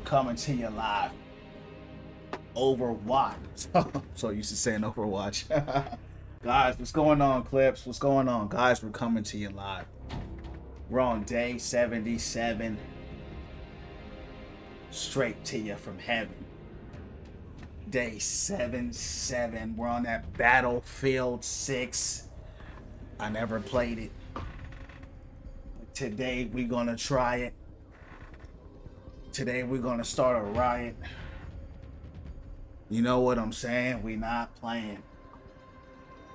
coming to you live. Overwatch. So used to saying Overwatch. Guys, what's going on, Clips? What's going on? Guys, we're coming to you live. We're on day 77. Straight to you from heaven. Day 77. We're on that Battlefield 6. I never played it. Today we're gonna try it. Today we're gonna start a riot. You know what I'm saying? We not playing.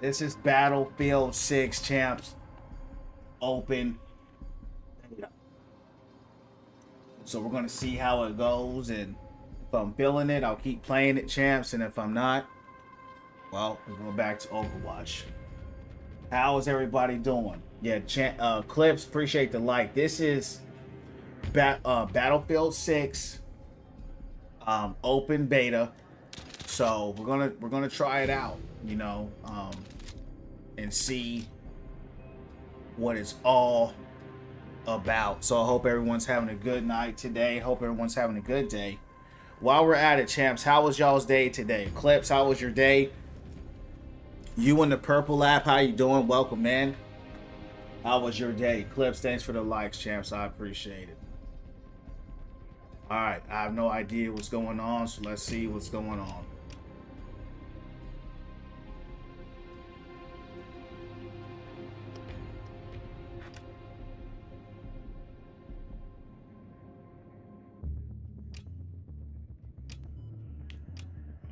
This is Battlefield 6, champs. Open. So we're gonna see how it goes, and if I'm feeling it, I'll keep playing it, champs. And if I'm not, well, we'll go back to Overwatch. How is everybody doing? Yeah, Clips, appreciate the like. This is Battlefield 6 open beta. So we're gonna try it out, you know, and see what it's all about. So I hope everyone's having a good night today. Hope everyone's having a good day. While we're at it, champs, how was y'all's day today? Clips, how was your day? You in the purple app, how you doing? Welcome, man. How was your day? Clips, thanks for the likes, champs. I appreciate it. All right, I have no idea what's going on, so let's see what's going on.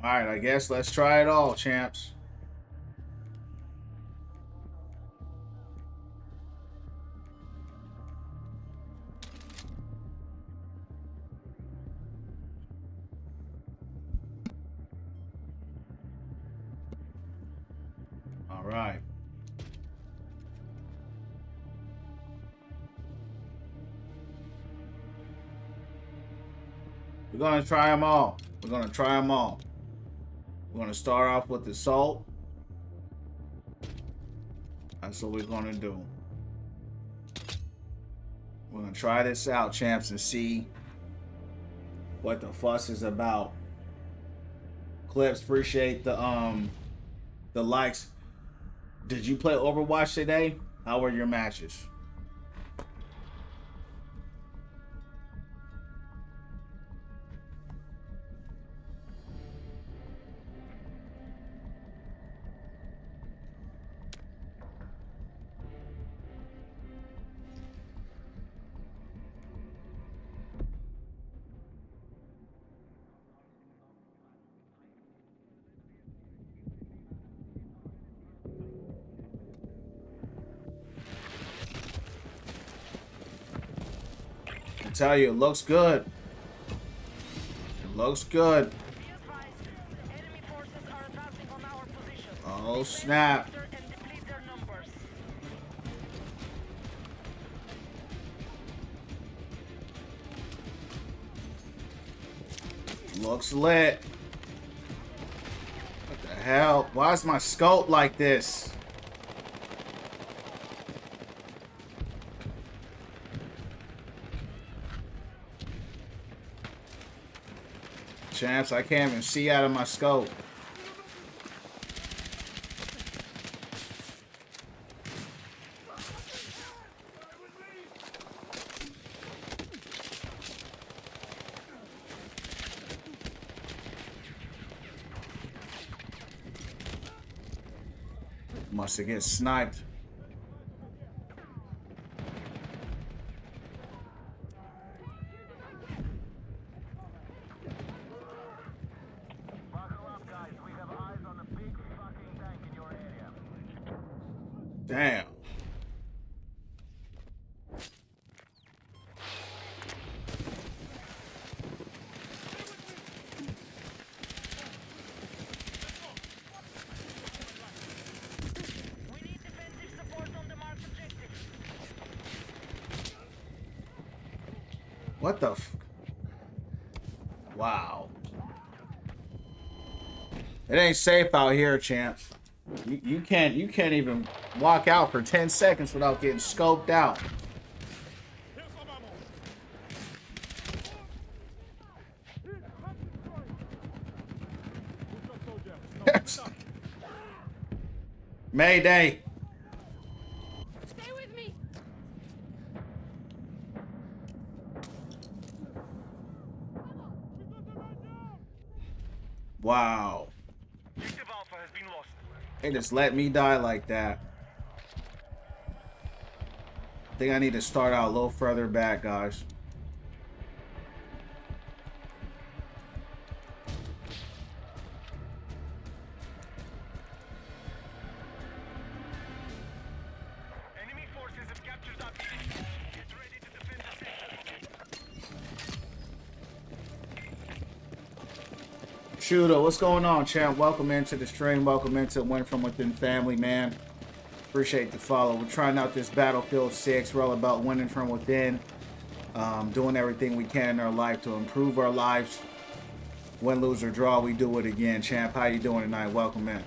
All right, I guess let's try it all, champs. All right. We're gonna try them all. We're gonna try them all. We're gonna start off with the Assault. That's what we're gonna do. We're gonna try this out, champs, and see what the fuss is about. Clips, appreciate the likes. Did you play Overwatch today? How were your matches? I tell you, it looks good. It looks good. Oh snap. Looks lit. What the hell? Why is my scope like this? Champs, I can't even see out of my scope. Must have get sniped. Damn. What the f... Wow. It ain't safe out here, champs. You can't even walk out for 10 seconds without getting scoped out. Mayday. Stay with me. Wow. Objective Alpha has been lost. They just let me die like that. I think I need to start out a little further back, guys. Enemy forces have captured that. Get ready to defend the sector. Shooter, what's going on, champ? Welcome into the stream. Welcome into Win From Within family, man. Appreciate the follow. We're trying out this Battlefield 6. We're all about winning from within. Doing everything we can in our life to improve our lives. Win, lose, or draw, we do it again. Champ, how you doing tonight? Welcome in.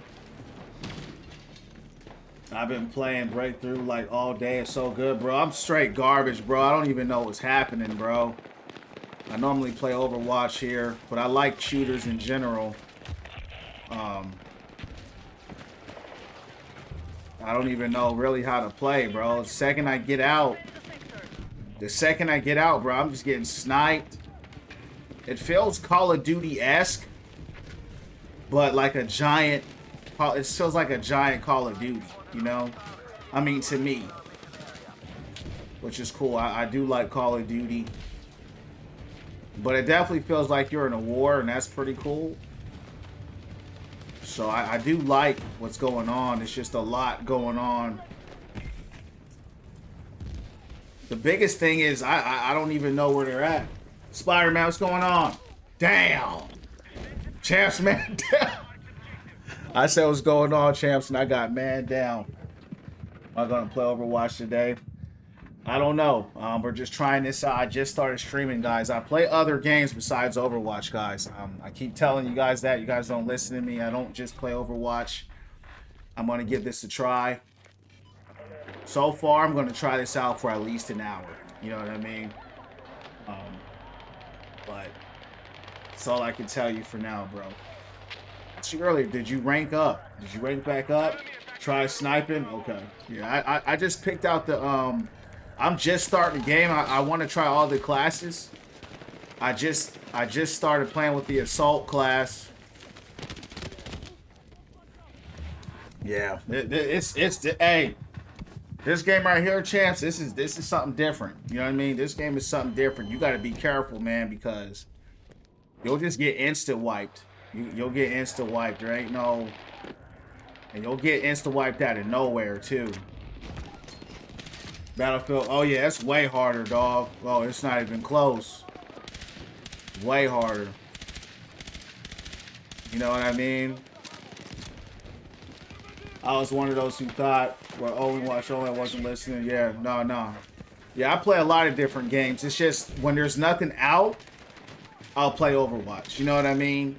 I've been playing Breakthrough like all day. It's so good, bro. I'm straight garbage, bro. I don't even know what's happening, bro. I normally play Overwatch here, but I like shooters in general. I don't even know really how to play, bro. The second I get out, bro, I'm just getting sniped. It feels Call of Duty-esque, but like a giant, it feels like a giant Call of Duty, you know? I mean, to me, which is cool. I do like Call of Duty, but it definitely feels like you're in a war, and that's pretty cool. So I do like what's going on. It's just a lot going on. The biggest thing is I don't even know where they're at. Spider-Man, what's going on? Damn. Champs, man down. I said what's going on, champs, and I got man down. Am I going to play Overwatch today? I don't know. We're just trying this out. I just started streaming, guys. I play other games besides Overwatch, guys. I keep telling you guys that. You guys don't listen to me. I don't just play Overwatch. I'm going to give this a try. So far, I'm going to try this out for at least an hour. You know what I mean? But that's all I can tell you for now, bro. Asked you earlier, did you rank up? Did you rank back up? Try sniping? Okay. Yeah, I just picked out the... I'm just starting the game. I want to try all the classes. I just started playing with the assault class. Yeah, hey, this game right here, champs. This is something different. You know what I mean? This game is something different. You got to be careful, man, because you'll just get instant wiped. You'll get instant wiped. There ain't no, and you'll get instant wiped out of nowhere too. Battlefield, oh yeah, it's way harder, dog. Oh, it's not even close. Way harder. You know what I mean? I was one of those who thought, well, Overwatch only wasn't listening. Yeah, no. Yeah, I play a lot of different games. It's just when there's nothing out, I'll play Overwatch. You know what I mean?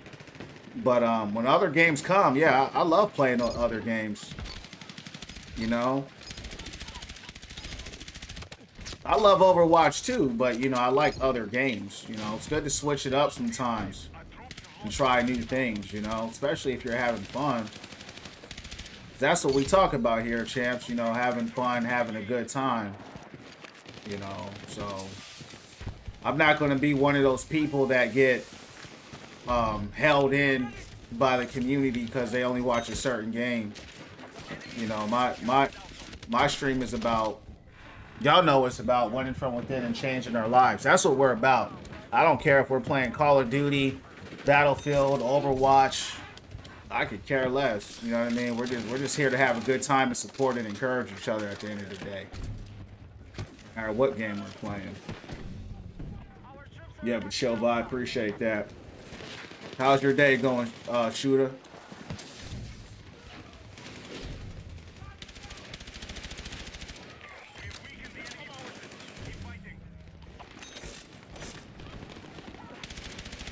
But when other games come, yeah, I love playing other games. You know? I love Overwatch too, but you know, I like other games. You know, it's good to switch it up sometimes and try new things, you know, especially if you're having fun. That's what we talk about here, champs, you know, having fun, having a good time. You know, so I'm not going to be one of those people that get held in by the community because they only watch a certain game. You know, my stream is about, y'all know it's about winning from within and changing our lives. That's what we're about. I don't care if we're playing Call of Duty, Battlefield, Overwatch. I could care less. You know what I mean? We're just here to have a good time and support and encourage each other at the end of the day. No matter what game we're playing. Yeah, but Shelva, I appreciate that. How's your day going, Shooter?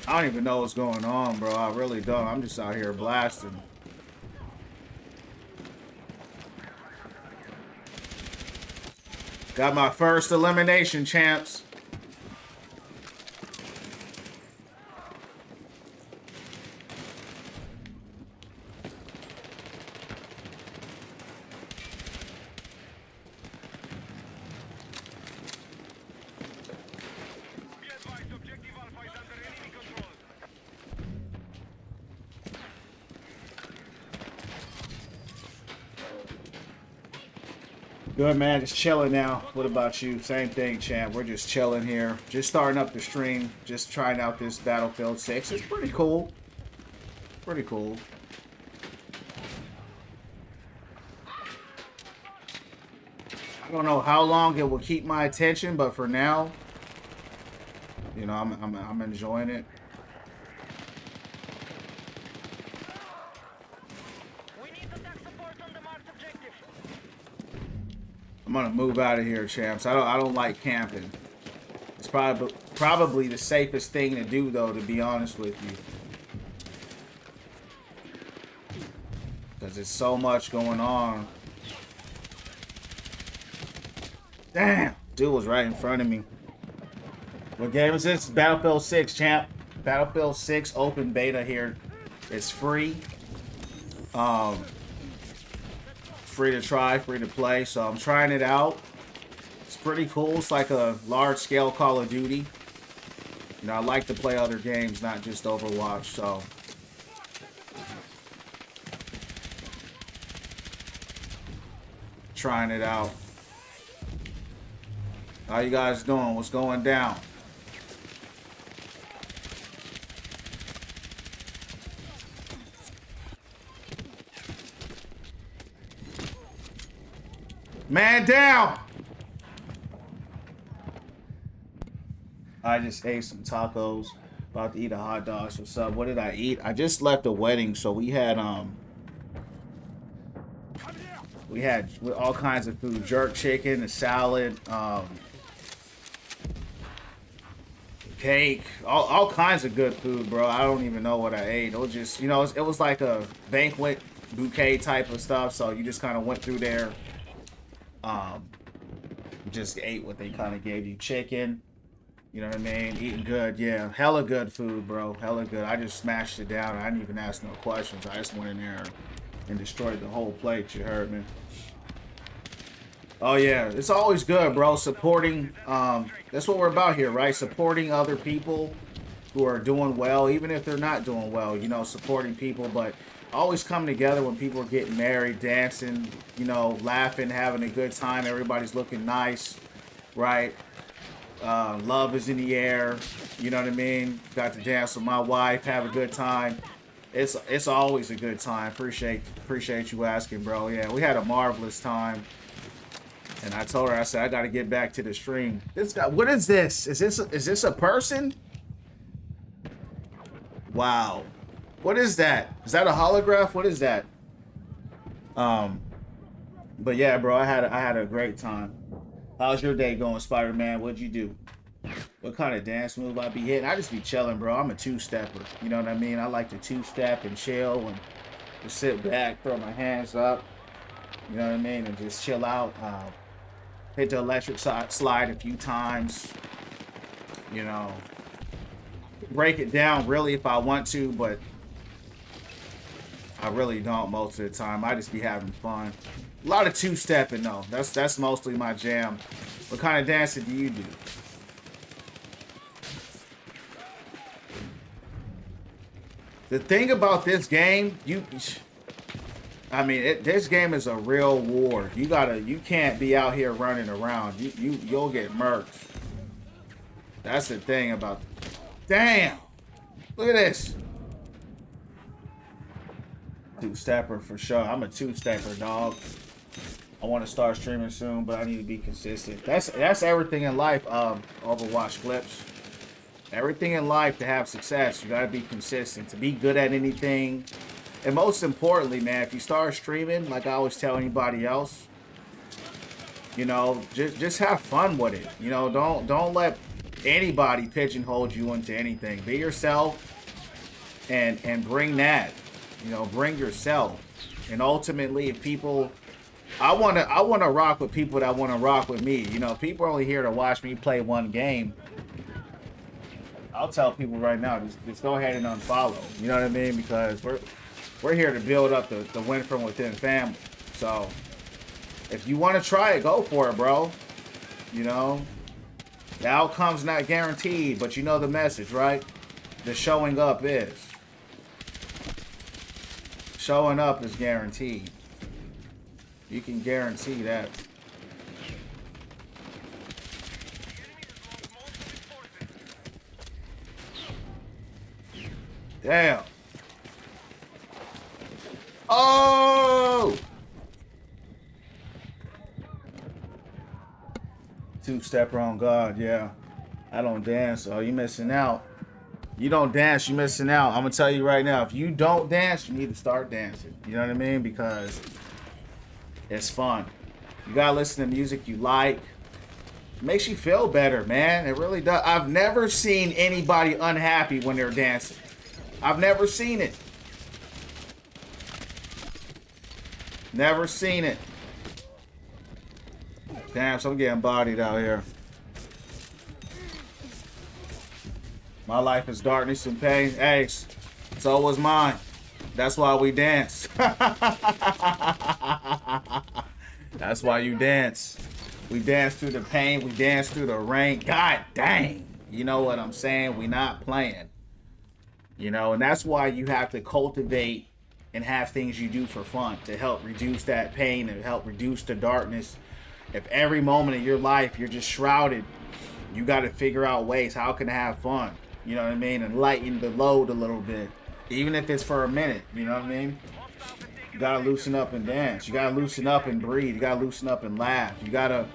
I don't even know what's going on, bro. I really don't. I'm just out here blasting. Got my first elimination, champs. Good, man. Just chilling now. What about you? Same thing, champ. We're just chilling here. Just starting up the stream. Just trying out this Battlefield 6. It's pretty cool. Pretty cool. I don't know how long it will keep my attention, but for now, you know, I'm enjoying it. We need attack support on the marked objective. I'm gonna move out of here, champs. I don't like camping. It's probably the safest thing to do, though, to be honest with you, because there's so much going on. Damn, dude was right in front of me. What game is this? Battlefield 6, champ. Battlefield 6 open beta here. It's free. Free to try, free to play. So I'm trying it out. It's pretty cool. It's like a large-scale Call of Duty. You know, I like to play other games, not just Overwatch. So trying it out. How you guys doing? What's going down? Man down! I just ate some tacos. About to eat a hot dog. So what's up? What did I eat? I just left a wedding, so we had all kinds of food. Jerk chicken, a salad, cake, all kinds of good food, bro. I don't even know what I ate. It was just, you know, it was like a banquet bouquet type of stuff. So you just kind of went through there, just ate what they kind of gave you. Chicken, you know what I mean? Eating good, yeah. Hella good food, bro. Hella good. I just smashed it down. I didn't even ask no questions. I just went in there and destroyed the whole plate. You heard me? Oh yeah, it's always good, bro. Supporting, that's what we're about here, right? Supporting other people who are doing well, even if they're not doing well, you know, supporting people. But always come together when people are getting married, dancing, you know, laughing, having a good time. Everybody's looking nice, right? Love is in the air, you know what I mean? Got to dance with my wife, have a good time. It's always a good time. Appreciate you asking, bro. Yeah, we had a marvelous time. And I told her, I said, I got to get back to the stream. This guy, what is this? Is this a person? Wow. What is that? Is that a holograph? What is that? But yeah, bro, I had a great time. How's your day going, Spider-Man? What'd you do? What kind of dance move I be hitting? I just be chilling, bro. I'm a two-stepper. You know what I mean? I like to two-step and chill and just sit back, throw my hands up. You know what I mean? And just chill out. Hit the electric slide a few times. You know, break it down really if I want to, but I really don't most of the time. I just be having fun. A lot of two-stepping though. That's mostly my jam. What kind of dancing do you do? The thing about this game, this game is a real war. You can't be out here running around. You'll get murked. That's the thing about. Damn! Look at this. Two-stepper for sure. I'm a two-stepper, dog. I want to start streaming soon, but I need to be consistent. That's everything in life. Overwatch Flips. Everything in life to have success, you gotta be consistent. To be good at anything, and most importantly, man, if you start streaming, like I always tell anybody else, you know, just have fun with it. You know, don't let anybody pigeonhole you into anything. Be yourself, and bring that. You know, bring yourself. And ultimately, if people, I wanna rock with people that wanna rock with me. You know, people are only here to watch me play one game. I'll tell people right now, just go ahead and unfollow. You know what I mean? Because we're here to build up the win from within family. So if you want to try it, go for it, bro. You know, the outcome's not guaranteed, but you know the message, right? The showing up is. Showing up is guaranteed. You can guarantee that. Damn. Oh! Two-stepper on God, yeah. I don't dance, so you missing out. You don't dance, you missing out. I'm gonna tell you right now, if you don't dance, you need to start dancing. You know what I mean? Because it's fun. You gotta listen to music you like. It makes you feel better, man. It really does. I've never seen anybody unhappy when they're dancing. I've never seen it. Never seen it. Damn, so I'm getting bodied out here. My life is darkness and pain. Hey, so was mine. That's why we dance. That's why you dance. We dance through the pain. We dance through the rain. God dang. You know what I'm saying? We not playing. You know, and that's why you have to cultivate and have things you do for fun to help reduce that pain and help reduce the darkness. If every moment of your life you're just shrouded, you got to figure out ways how can I have fun. You know what I mean? And lighten the load a little bit. Even if it's for a minute, you know what I mean? You got to loosen up and dance. You got to loosen up and breathe. You got to loosen up and laugh. You got to...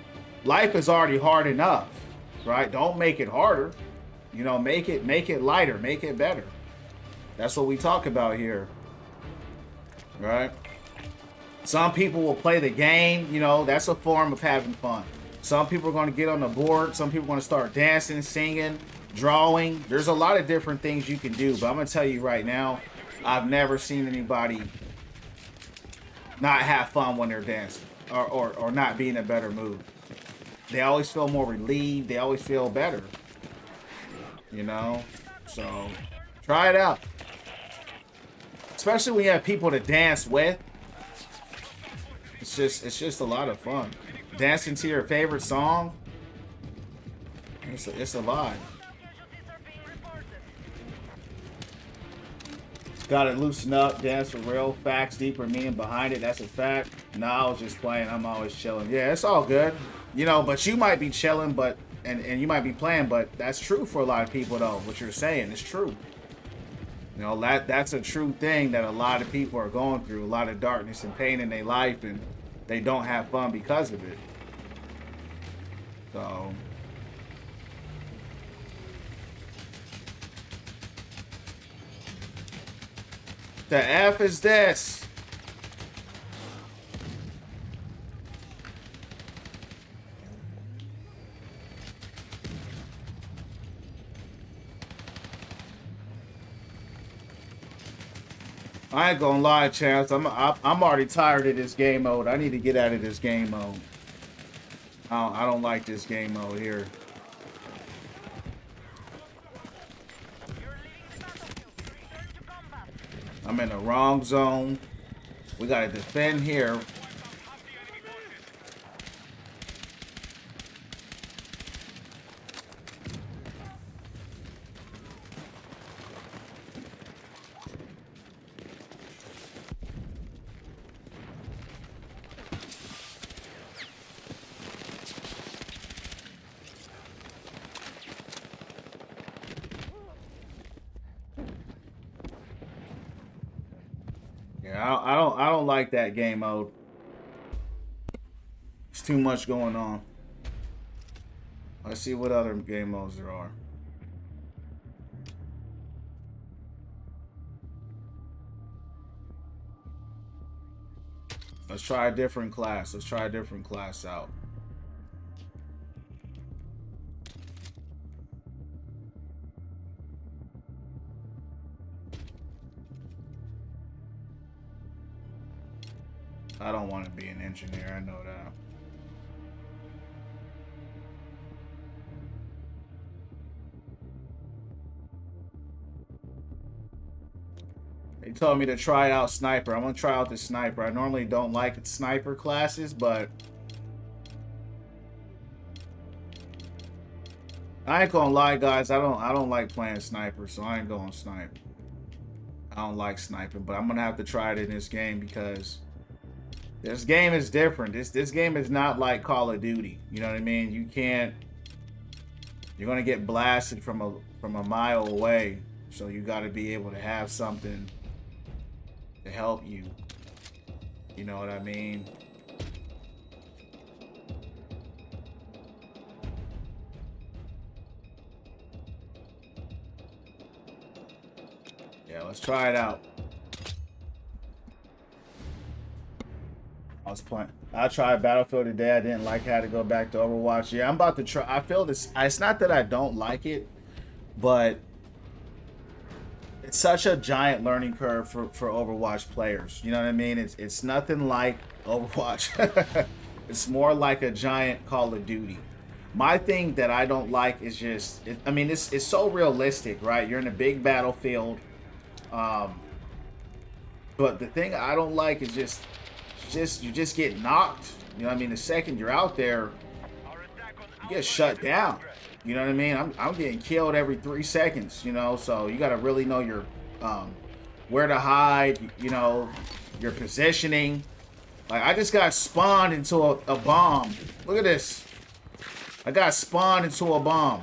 Life is already hard enough, right? Don't make it harder. You know, make it lighter. Make it better. That's what we talk about here. Right? Some people will play the game. You know, that's a form of having fun. Some people are going to get on the board. Some people are going to start dancing, singing, drawing. There's a lot of different things you can do. But I'm going to tell you right now, I've never seen anybody not have fun when they're dancing or not be in a better mood. They always feel more relieved. They always feel better. You know? So, try it out. Especially when you have people to dance with. It's just a lot of fun. Dancing to your favorite song. It's a vibe. Gotta loosen up, dance for real. Facts, deeper meaning behind it. That's a fact. Nah, I was just playing. I'm always chilling. Yeah, it's all good. You know, but you might be chilling, but and you might be playing, but that's true for a lot of people though. What you're saying is true. You know, that's a true thing that a lot of people are going through. A lot of darkness and pain in their life, and they don't have fun because of it. So the F is this. I ain't gonna lie, Chance. I'm already tired of this game mode. I need to get out of this game mode. I don't like this game mode here. I'm in the wrong zone. We gotta defend here. Yeah, I don't like that game mode. There's too much going on. Let's see what other game modes there are. Let's try a different class. Let's try a different class out. I don't want to be an engineer, I know that. They told me to try out sniper. I'm gonna try out the sniper. I normally don't like sniper classes, but I ain't gonna lie, guys. I don't like playing sniper, so I ain't going snipe. I don't like sniping, but I'm gonna have to try it in this game because this game is different. This game is not like Call of Duty. You know what I mean? You can't. You're gonna get blasted from a mile away. So you got to be able to have something to help you. You know what I mean? Yeah, let's try it out. I tried Battlefield today. I didn't like how to go back to Overwatch. Yeah, I'm about to try. I feel this. It's not that I don't like it, but it's such a giant learning curve for Overwatch players. You know what I mean? It's nothing like Overwatch. It's more like a giant Call of Duty. My thing that I don't like is just, I mean, it's so realistic, right? You're in a big battlefield. But the thing I don't like is just you just get knocked. You know what I mean? The second you're out there, you get shut down. You know what I mean? I'm getting killed every 3 seconds, you know, so you got to really know your where to hide, you know, your positioning. Like, I just got spawned into a bomb. Look at this. I got spawned into a bomb.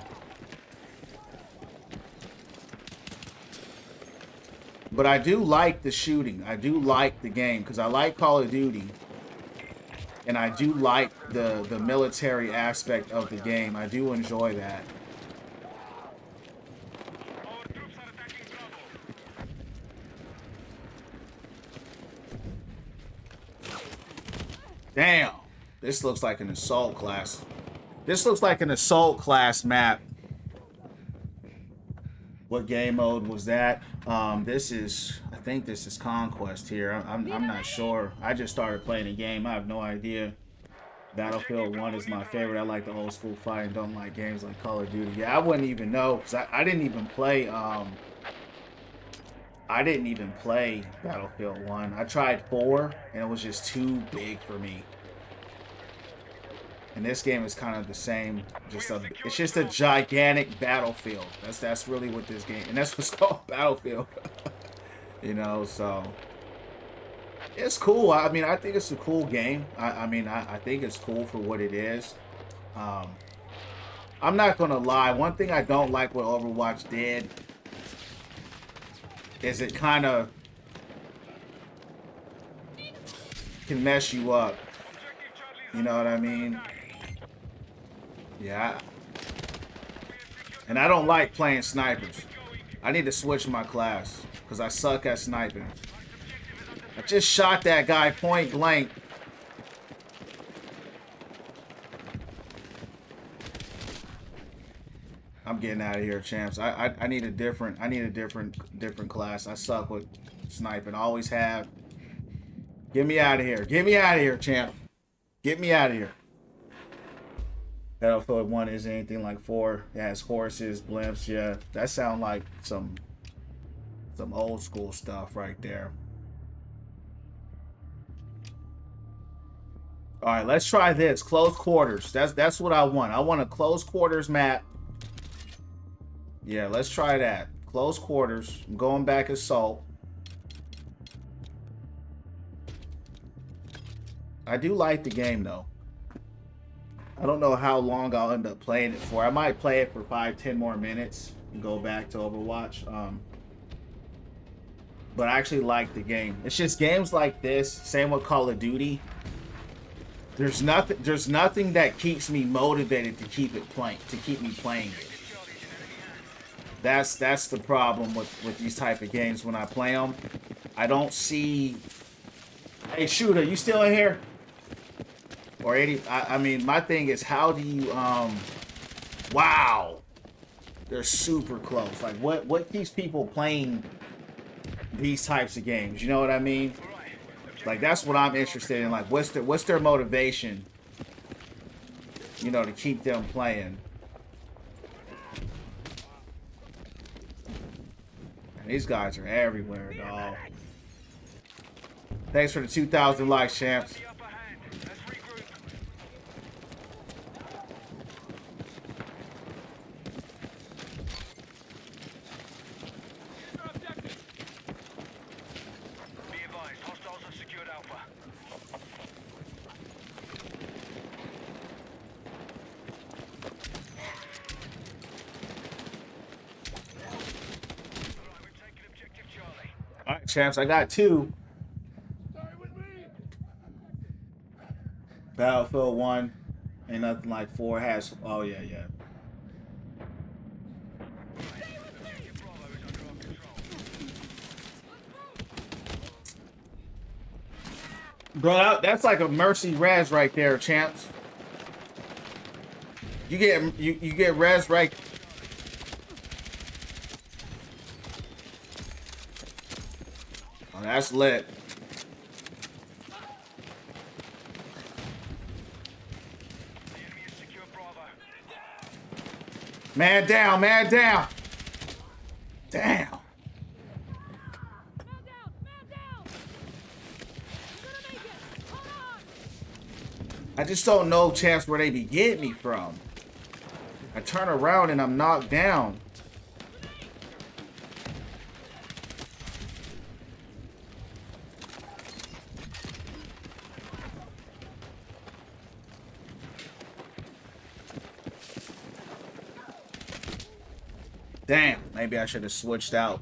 But I do like the shooting. I do like the game because I like Call of Duty. And I do like the military aspect of the game. I do enjoy that. Our troops are attacking Bravo. Damn. This looks like an assault class. This looks like an assault class map. What game mode was that? This is, I think this is Conquest here. I'm not sure. I just started playing the game. I have no idea. Battlefield 1 is my favorite. I like the old school fight and don't like games like Call of Duty. Yeah, I wouldn't even know because I didn't even play. I didn't even play Battlefield 1. I tried 4 and it was just too big for me. And this game is kind of the same. It's just a gigantic battlefield. That's really what this game, and that's what's called Battlefield. You know, so it's cool. I mean, I think it's a cool game. I mean, I think it's cool for what it is. I'm not gonna lie. One thing I don't like what Overwatch did is it kind of can mess you up. You know what I mean? Yeah. And I don't like playing snipers. I need to switch my class because I suck at sniping. I just shot that guy point blank. I'm getting out of here, champs. I need a different class. I suck with sniping. Always have. Get me out of here. Get me out of here, champ. Get me out of here. Battlefield 1 isn't anything like 4. It has horses, blimps. Yeah, that sounds like some old school stuff right there. All right, let's try this. Close quarters. That's what I want. I want a close quarters map. Yeah, let's try that. Close quarters. I'm going back assault. I do like the game though. I don't know how long I'll end up playing it for. I might play it for 5-10 more minutes and go back to Overwatch. But I actually like the game. It's just games like this, same with Call of Duty. There's nothing that keeps me motivated to keep me playing it. That's the problem with these type of games when I play them. I don't see. Hey, shooter, you still in here? Or 80. I mean, my thing is, how do you wow, they're super close. Like, what keeps people playing these types of games? You know what I mean? Like, that's what I'm interested in. Like, what's their motivation? You know, to keep them playing. And these guys are everywhere, dog. Thanks for the 2,000 likes, champs. Champs, I got 2. Battlefield 1 ain't nothing like 4 has. Oh yeah, yeah. Bro, that's like a mercy res right there, Champs. You get res right. Oh, that's lit. Man down, man down. Damn. Man down! Man down! We're gonna make it! Hold on! I just don't know, Champs, where they be getting me from. I turn around and I'm knocked down. Damn, maybe I should have switched out.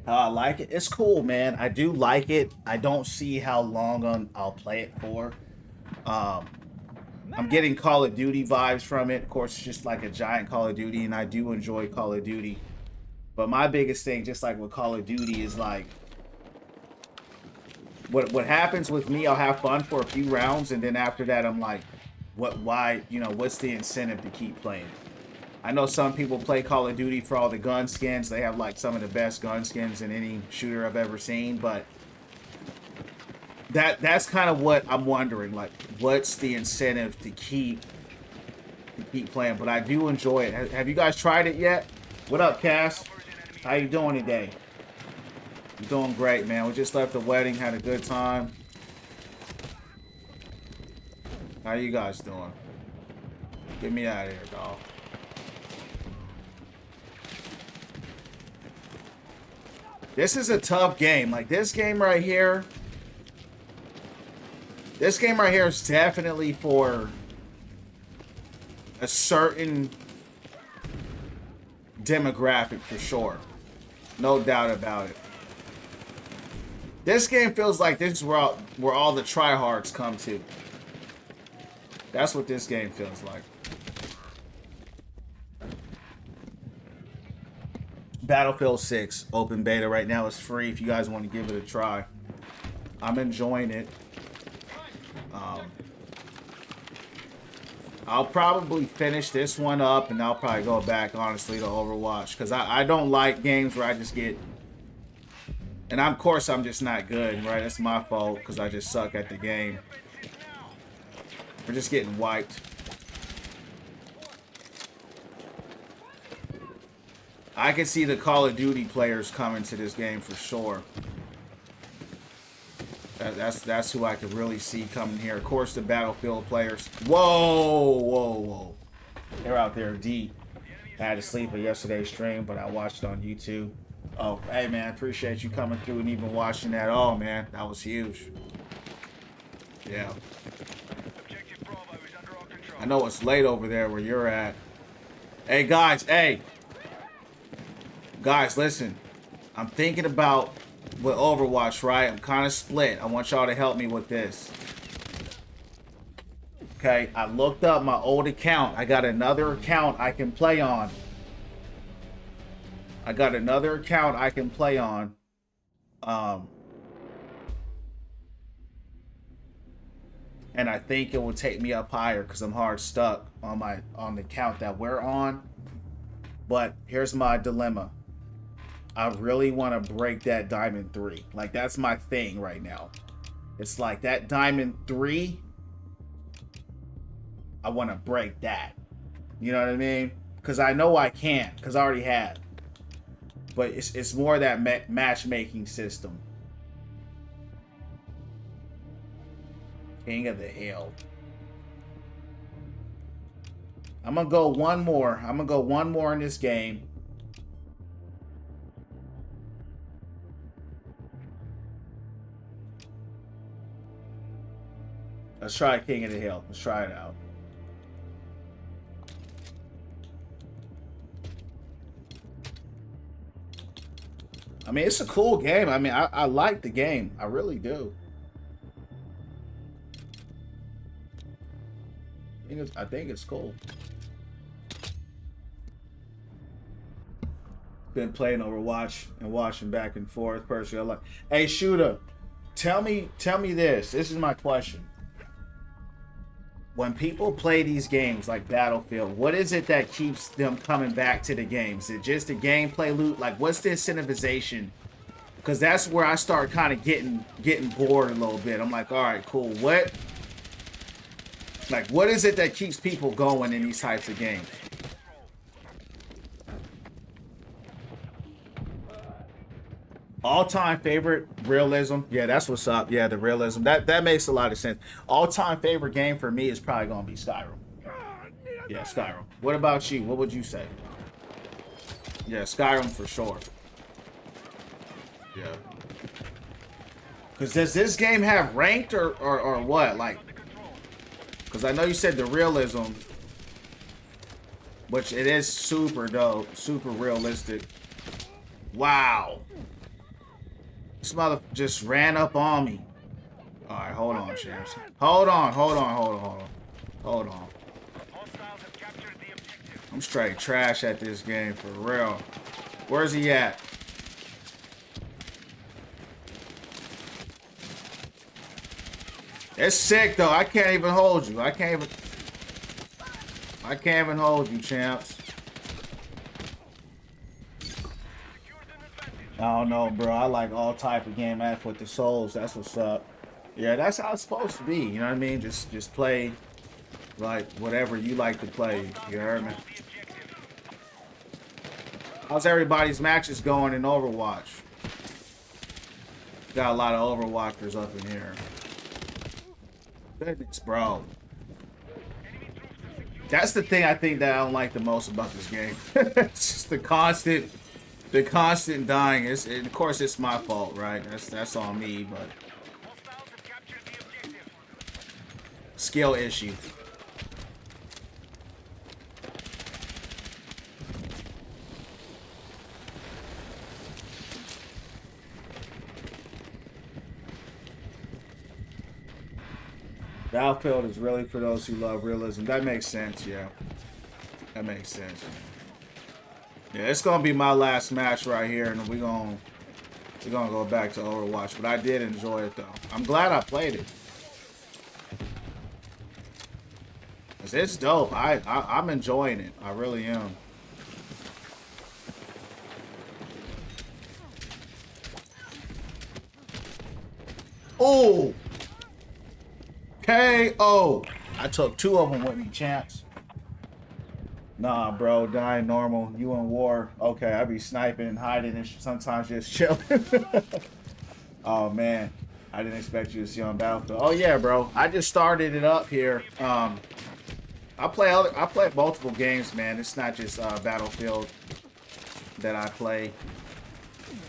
I like it. It's cool, man. I do like it. I don't see how long I'll play it for. I'm getting Call of Duty vibes from it. Of course, it's just like a giant Call of Duty, and I do enjoy Call of Duty. But my biggest thing, just like with Call of Duty, is like what happens with me. I'll have fun for a few rounds, and then after that, I'm like, why, what's the incentive to keep playing? I know some people play Call of Duty for all the gun skins. They have like some of the best gun skins in any shooter I've ever seen, but that's kind of what I'm wondering. Like, what's the incentive to keep playing? But I do enjoy it. Have you guys tried it yet? What up, Cass? How you doing today? You're doing great, man. We just left the wedding, had a good time. How you guys doing? Get me out of here, dog. This is a tough game. Like, this game right here. This game right here is definitely for a certain demographic for sure. No doubt about it. This game feels like this is where all the tryhards come to. That's what this game feels like. Battlefield 6 open beta right now is free if you guys want to give it a try. I'm enjoying it. I'll probably finish this one up, and I'll probably go back, honestly, to Overwatch, because I don't like games where I just get... And of course, I'm just not good, right? That's my fault, because I just suck at the game. We're just getting wiped. I can see the Call of Duty players coming to this game for sure. That's who I could really see coming here. Of course, the Battlefield players. Whoa. They're out there deep. I had to sleep at yesterday's stream, but I watched it on YouTube. Oh, hey, man. Appreciate you coming through and even watching that. Oh, man. That was huge. Yeah. I know it's late over there where you're at. Hey, guys. Hey. Guys, listen. I'm thinking about... with Overwatch, right? I'm kind of split. I want y'all to help me with this. Okay, I looked up my old account. I got another account I can play on. And I think it will take me up higher because I'm hard stuck on the account that we're on. But here's my dilemma. I really want to break that Diamond 3. Like, that's my thing right now. It's like that Diamond 3. I want to break that. You know what I mean? Because I know I can. Because I already have. But it's more that matchmaking system. King of the Hill. I'm going to go one more. I'm going to go one more in this game. Let's try King of the Hill. Let's try it out. I mean, it's a cool game. I mean, I like the game. I really do. I think it's cool. Been playing Overwatch and watching back and forth. Personally, I like. Hey, Shooter, tell me this. This is my question. When people play these games like Battlefield, what is it that keeps them coming back to the games? Is it just the gameplay loop? Like, what's the incentivization? Because that's where I start kind of getting bored a little bit. I'm like, all right, cool. What is it that keeps people going in these types of games? All-time favorite, realism. Yeah, that's what's up. Yeah, the realism. That makes a lot of sense. All-time favorite game for me is probably gonna be Skyrim. Yeah, Skyrim. What about you? What would you say? Yeah, Skyrim for sure. Yeah. Because does this game have ranked or what? Like, because I know you said the realism, which it is super dope, super realistic. Wow. This mother just ran up on me. All right, hold on, champs. Hold on. I'm straight trash at this game, for real. Where's he at? It's sick, though. I can't even hold you. I can't even hold you, champs. I don't know, bro. I like all type of game app with the souls. That's what's up. Yeah, that's how it's supposed to be. You know what I mean? Just play like whatever you like to play. You heard me? How's everybody's matches going in Overwatch? Got a lot of Overwatchers up in here. Goodness, bro. That's the thing I think that I don't like the most about this game. It's just the constant dying. And of course, it's my fault, right? That's on me, but skill issue. Battlefield is really for those who love realism. That makes sense, yeah. That makes sense. Yeah, it's gonna be my last match right here, and we're gonna go back to Overwatch. But I did enjoy it though. I'm glad I played it. 'Cause it's dope. I'm enjoying it. I really am. Oh! KO! I took 2 of them with me, champs. Nah, bro, dying normal. You in war. Okay, I be sniping and hiding and sometimes just chilling. Oh, man. I didn't expect you to see on Battlefield. Oh, yeah, bro. I just started it up here. I play multiple games, man. It's not just Battlefield that I play.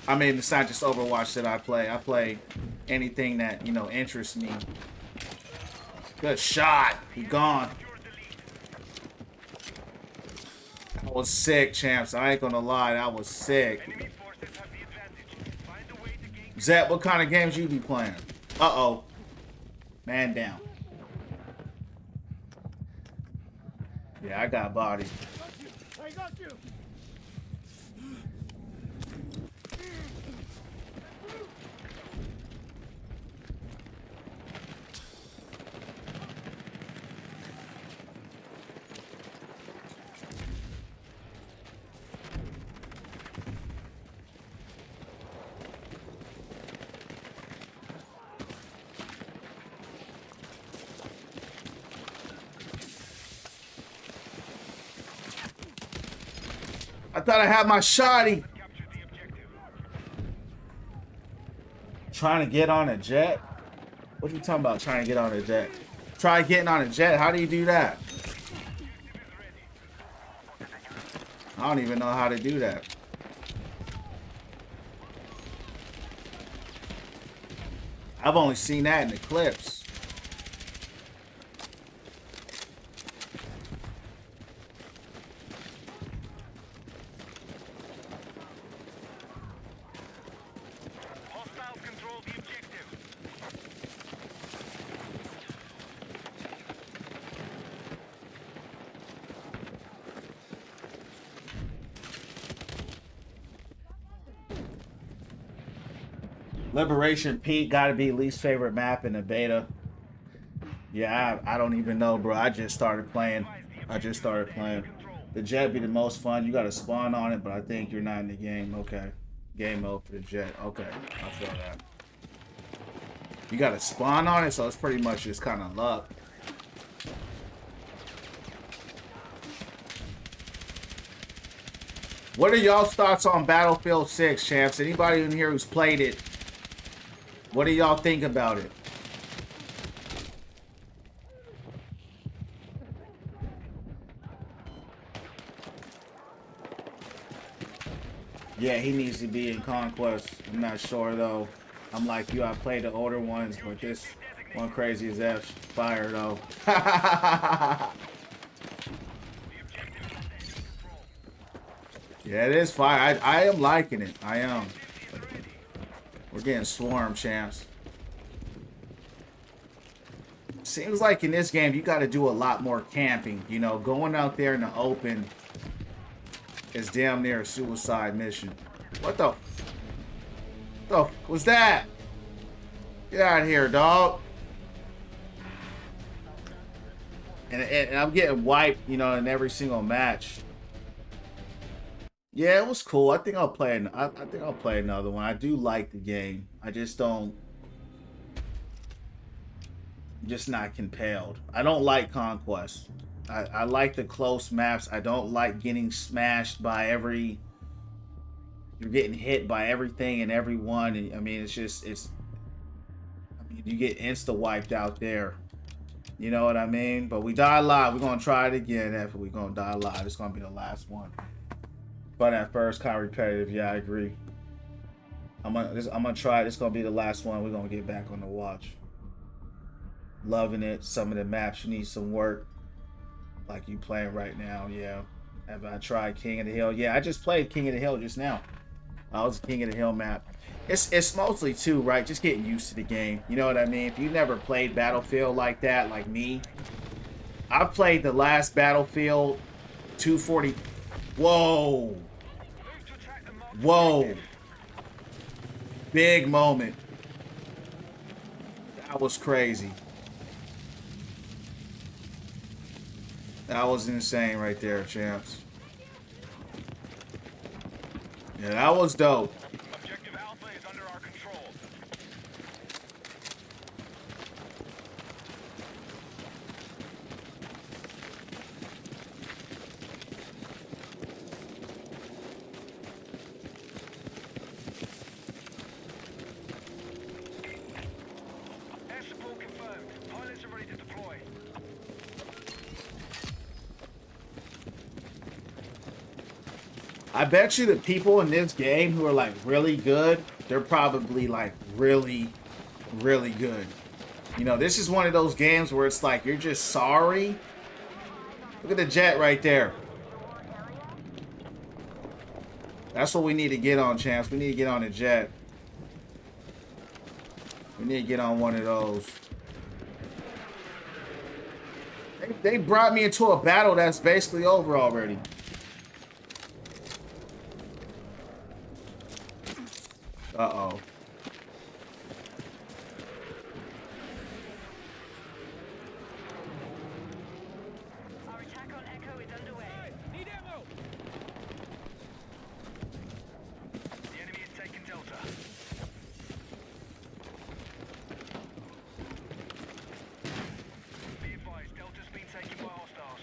I mean, it's not just Overwatch that I play. I play anything that, you know, interests me. Good shot. He gone. That was sick, champs. I ain't gonna lie. That was sick. Zep, what kind of games you be playing? Uh-oh. Man down. Yeah, I got body. I got you. I thought I had my shotty. Trying to get on a jet? What are you talking about, trying to get on a jet? Try getting on a jet. How do you do that? I don't even know how to do that. I've only seen that in the clips. Liberation Peak got to be least favorite map in the beta. Yeah, I don't even know, bro. I just started playing. The jet be the most fun. You got to spawn on it, but I think you're not in the game. Okay. Game mode for the jet. Okay. I feel that. You got to spawn on it, so it's pretty much just kind of luck. What are y'all's thoughts on Battlefield 6, champs? Anybody in here who's played it? What do y'all think about it? Yeah, he needs to be in Conquest. I'm not sure though. I'm like you, I played the older ones, but this one crazy as F. Fire though. Yeah, it is fire. I am liking it. I am. We're getting swarmed, champs. Seems like in this game, you got to do a lot more camping. You know, going out there in the open is damn near a suicide mission. What the was that? Get out of here, dog. And I'm getting wiped, you know, in every single match. Yeah, it was cool. I think I'll play. I think I'll play another one. I do like the game. I just don't. I'm just not compelled. I don't like Conquest. I like the close maps. I don't like getting smashed by every. You're getting hit by everything and everyone. I mean, it's just I mean, you get insta wiped out there. You know what I mean? But we die live. We're gonna try it again. After we're gonna die live, it's gonna be the last one. But at first, kind of repetitive. Yeah, I agree. I'm gonna try it. It's gonna be the last one. We're gonna get back on the watch. Loving it. Some of the maps you need some work, like you playing right now. Yeah. Have I tried King of the Hill? Yeah, I just played King of the Hill just now. I was King of the Hill map. It's mostly too, right? Just getting used to the game. You know what I mean? If you've never played Battlefield like that, like me, I played the last Battlefield 240. Whoa. Whoa. Big moment. That was crazy. That was insane right there, champs. Yeah, that was dope. Objective Alpha is under our control. Air support confirmed. Pilots are ready to deploy. I bet you the people in this game who are like really good, they're probably like really, really good. You know, this is one of those games where it's like you're just sorry. Look at the jet right there. That's what we need to get on, champs. We need to get on the jet. We need to get on one of those. They brought me into a battle that's basically over already. Uh-oh. Our attack on Echo is underway. Need ammo! The enemy is taking Delta. Be advised, Delta's been taken by hostiles.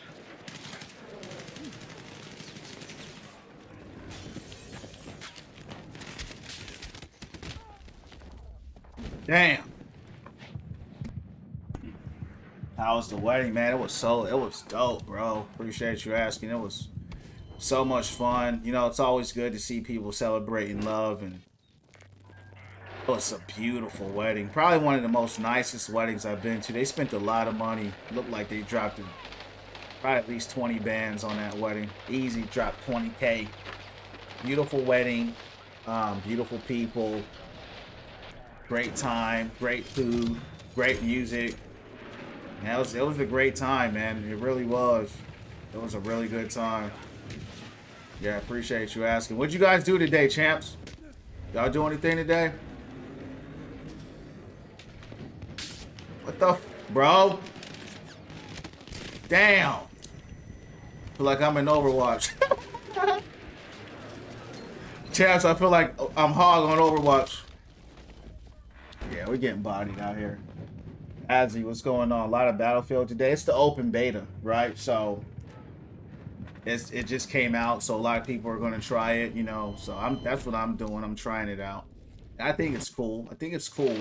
Damn. How was the wedding, man? It was dope, bro. Appreciate you asking. It was so much fun. You know, it's always good to see people celebrating love, and it was a beautiful wedding. Probably one of the most nicest weddings I've been to. They spent a lot of money. Looked like they dropped probably at least 20 bands on that wedding. Easy, dropped 20K. Beautiful wedding. Beautiful people. Great time, great food, great music. Man, it was a great time, man. It really was. It was a really good time. Yeah, appreciate you asking. What'd you guys do today, champs? Y'all do anything today? What the, bro? Damn. Feel like I'm in Overwatch. Chance, I feel like I'm hog on Overwatch. Yeah, we're getting bodied out here. Azzy, what's going on? A lot of Battlefield today. It's the open beta, right? So it just came out, so a lot of people are going to try it, you know. So that's what I'm doing. I'm trying it out. I think it's cool. I think it's cool.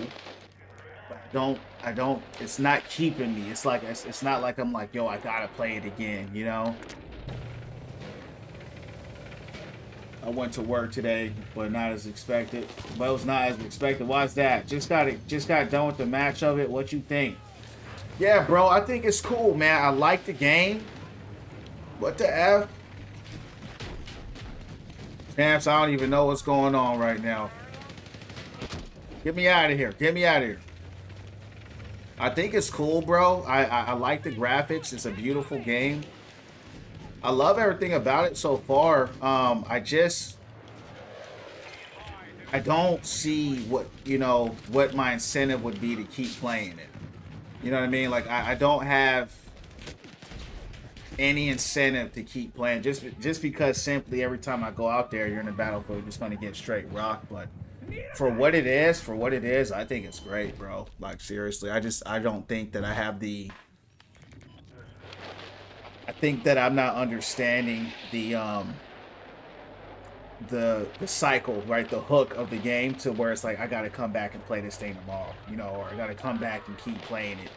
But I don't. It's not keeping me. It's like it's not like I'm like, yo, I gotta play it again, you know. I went to work today, but not as expected. But it was not as expected. Why is that? Just got done with the match of it. What you think? Yeah, bro. I think it's cool, man. I like the game. What the F? Champs, I don't even know what's going on right now. Get me out of here. Get me out of here. I think it's cool, bro. I like the graphics. It's a beautiful game. I love everything about it so far. I don't see what my incentive would be to keep playing it. You know what I mean? Like I don't have any incentive to keep playing just because simply every time I go out there, you're in the battlefield, you're just gonna get straight rock. But for what it is, I think it's great, bro. Like seriously, I don't think that I have the. I think that I'm not understanding the cycle, right? The hook of the game to where it's like I gotta come back and play this thing tomorrow, you know, or I gotta come back and keep playing it.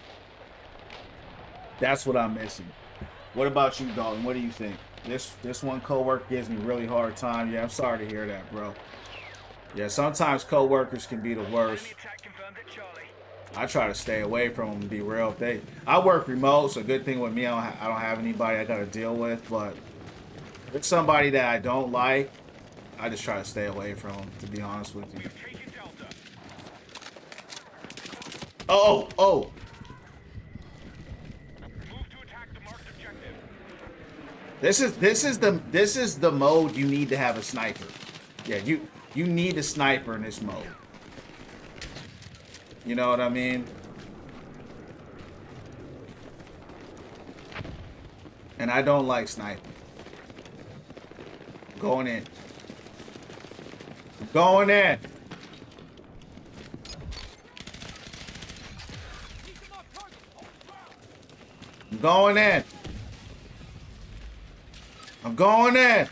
That's what I'm missing. What about you, Dalton? What do you think? This one coworker gives me really hard time. Yeah, I'm sorry to hear that, bro. Yeah, sometimes coworkers can be the worst. I try to stay away from them and be real. I work remote, so good thing with me, I don't have anybody I gotta deal with. But if it's somebody that I don't like, I just try to stay away from them, to be honest with you. Oh. This is the mode you need to have a sniper. Yeah, you need a sniper in this mode. You know what I mean? And I don't like sniping. Going in. Going in. I'm going in. I'm going in.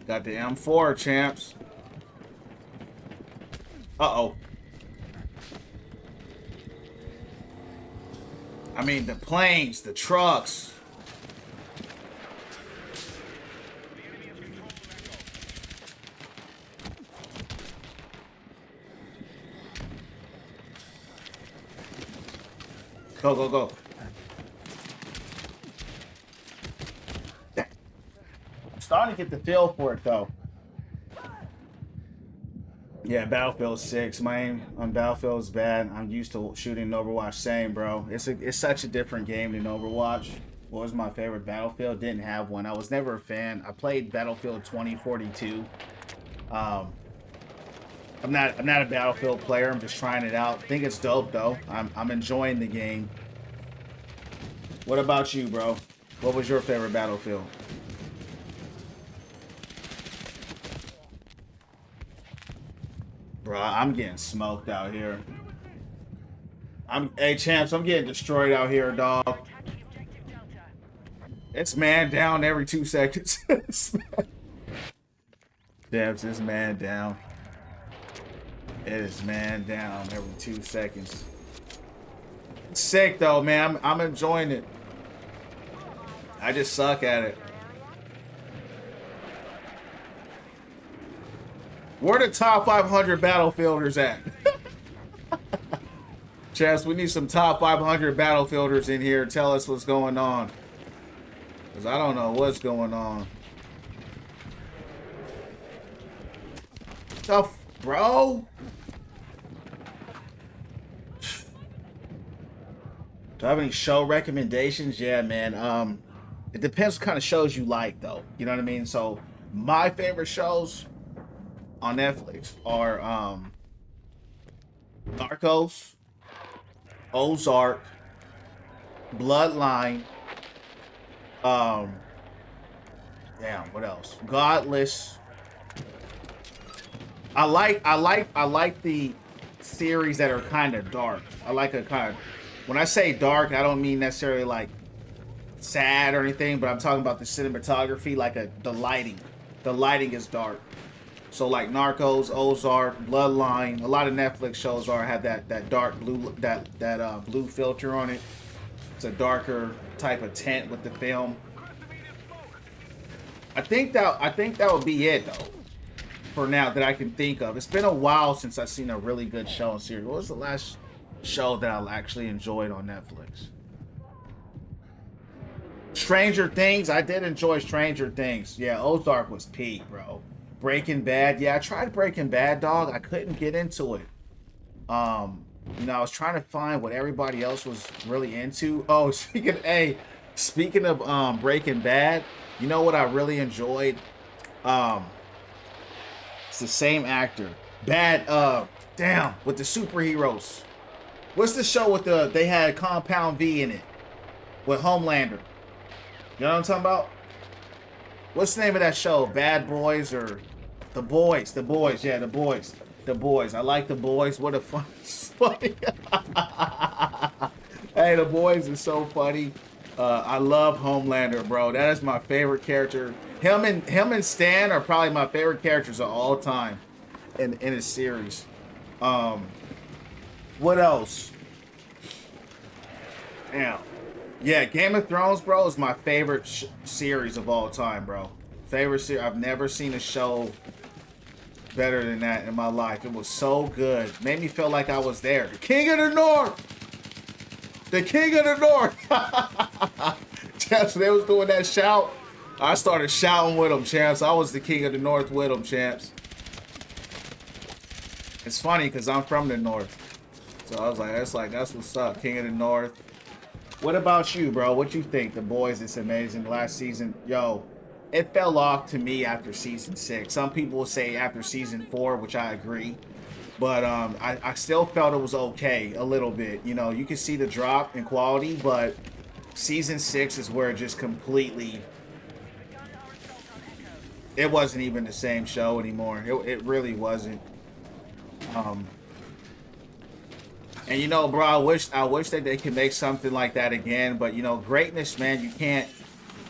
Got the M4, champs. Uh-oh. I mean, the planes, the trucks. Go. Starting to get the feel for it though. Yeah, Battlefield 6. My aim on Battlefield is bad. I'm used to shooting Overwatch. Same, bro. It's such a different game than Overwatch. What was my favorite Battlefield? Didn't have one. I was never a fan. I played Battlefield 2042. I'm not a Battlefield player. I'm just trying it out. I think it's dope though. I'm enjoying the game. What about you, bro? What was your favorite Battlefield? Bro, I'm getting smoked out here. Hey, champs, I'm getting destroyed out here, dog. It's man down every 2 seconds. Champs, it's man down. It is man down every 2 seconds. It's sick though, man. I'm enjoying it. I just suck at it. Where the top 500 Battlefielders at? Chess, we need some top 500 Battlefielders in here. Tell us what's going on. Because I don't know what's going on. Tough, bro. Do I have any show recommendations? Yeah, man. It depends what kind of shows you like, though. You know what I mean? So my favorite shows on Netflix are Narcos, Ozark, Bloodline, um, damn, what else? Godless. I like the series that are kind of dark. I like a kind of, when I say dark, I don't mean necessarily like sad or anything, but I'm talking about the cinematography, like the lighting. The lighting is dark. So like Narcos, Ozark, Bloodline, a lot of Netflix shows have that dark blue blue filter on it. It's a darker type of tint with the film. I think that would be it though. For now that I can think of. It's been a while since I've seen a really good show and series. What was the last show that I actually enjoyed on Netflix? Stranger Things. I did enjoy Stranger Things. Yeah, Ozark was peak, bro. Breaking Bad. Yeah, I tried Breaking Bad, dog. I couldn't get into it. I was trying to find what everybody else was really into. Oh, speaking of Breaking Bad, you know what I really enjoyed? It's the same actor. Damn, with the superheroes. What's the show with they had Compound V in it? With Homelander. You know what I'm talking about? What's the name of that show? Bad Boys or The Boys? The Boys, yeah, The Boys. The Boys. I like The Boys. What a funny. Hey, The Boys is so funny. I love Homelander, bro. That is my favorite character. Him and Stan are probably my favorite characters of all time in a series. What else? Damn. Yeah, Game of Thrones, bro, is my favorite series of all time, bro. Favorite series. I've never seen a show better than that in my life. It was so good. Made me feel like I was there. The King of the North. The King of the North. Champs, they was doing that shout. I started shouting with them, champs. I was the King of the North with them, champs. It's funny because I'm from the North. So I was like, that's what's up, King of the North. What about you, bro? What you think? The Boys, it's amazing. Last season, yo, it fell off to me after season 6. Some people will say after season 4, which I agree. But I still felt it was okay a little bit. You know, you can see the drop in quality, but season 6 is where it just completely... It wasn't even the same show anymore. It really wasn't. And you know, bro, I wish that they could make something like that again. But you know, greatness, man, you can't.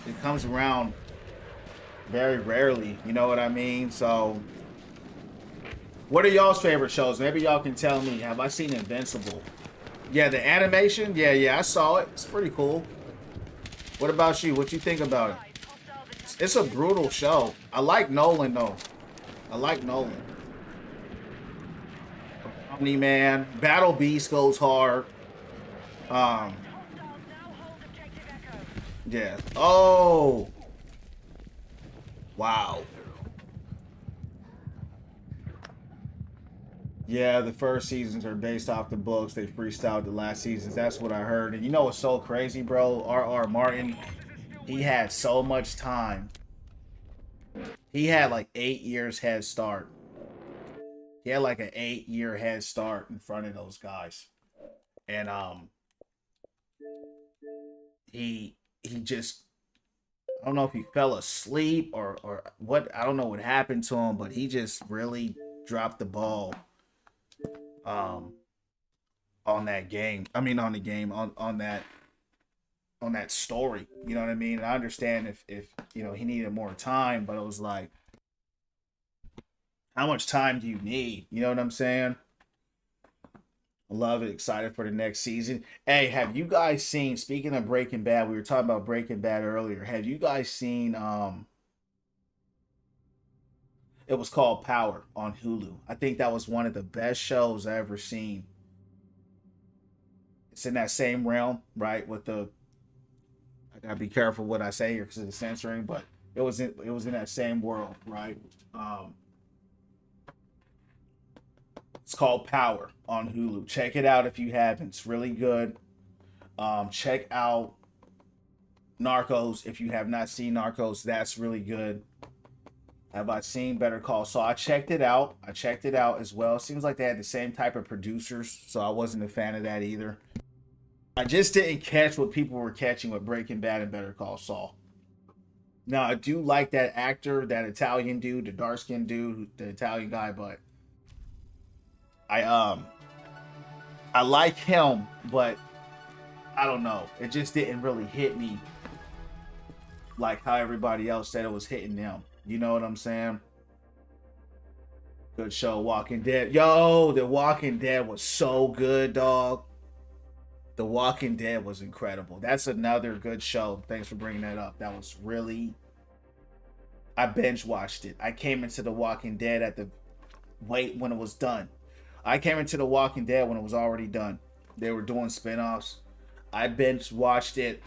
It comes around very rarely. You know what I mean? So, what are y'all's favorite shows? Maybe y'all can tell me. Have I seen Invincible? Yeah, the animation. Yeah, I saw it. It's pretty cool. What about you? What you think about it? It's a brutal show. I like Nolan though. I like Nolan. Omni-Man, Battle Beast goes hard. Yeah. Oh. Wow. Yeah, the first seasons are based off the books. They freestyled the last seasons. That's what I heard. And you know what's so crazy, bro? R.R. Martin, he had so much time. He had like 8 years head start. He had like an 8-year head start in front of those guys. And he just, I don't know if he fell asleep or what, I don't know what happened to him, but he just really dropped the ball on that game. I mean on the game, on that story. You know what I mean? And I understand if you know he needed more time, but it was like, how much time do you need? You know what I'm saying? I love it. Excited for the next season. Hey, have you guys seen, speaking of Breaking Bad, we were talking about Breaking Bad earlier. Have you guys seen it was called Power on Hulu? I think that was one of the best shows I ever seen. It's in that same realm, right? With the, I gotta be careful what I say here because of the censoring, but it was in that same world, right? It's called Power on Hulu. Check it out if you haven't. It's really good. Check out Narcos. If you have not seen Narcos, that's really good. Have I seen Better Call Saul? I checked it out. I checked it out as well. Seems like they had the same type of producers, so I wasn't a fan of that either. I just didn't catch what people were catching with Breaking Bad and Better Call Saul. Now, I do like that actor, that Italian dude, the dark-skinned dude, the Italian guy, but I like him, but I don't know. It just didn't really hit me like how everybody else said it was hitting them. You know what I'm saying? Good show, Walking Dead. Yo, The Walking Dead was so good, dog. The Walking Dead was incredible. That's another good show. Thanks for bringing that up. That was really... I binge watched it. I came into The Walking Dead at the... when it was done. I came into The Walking Dead when it was already done. They were doing spinoffs. I binge watched it.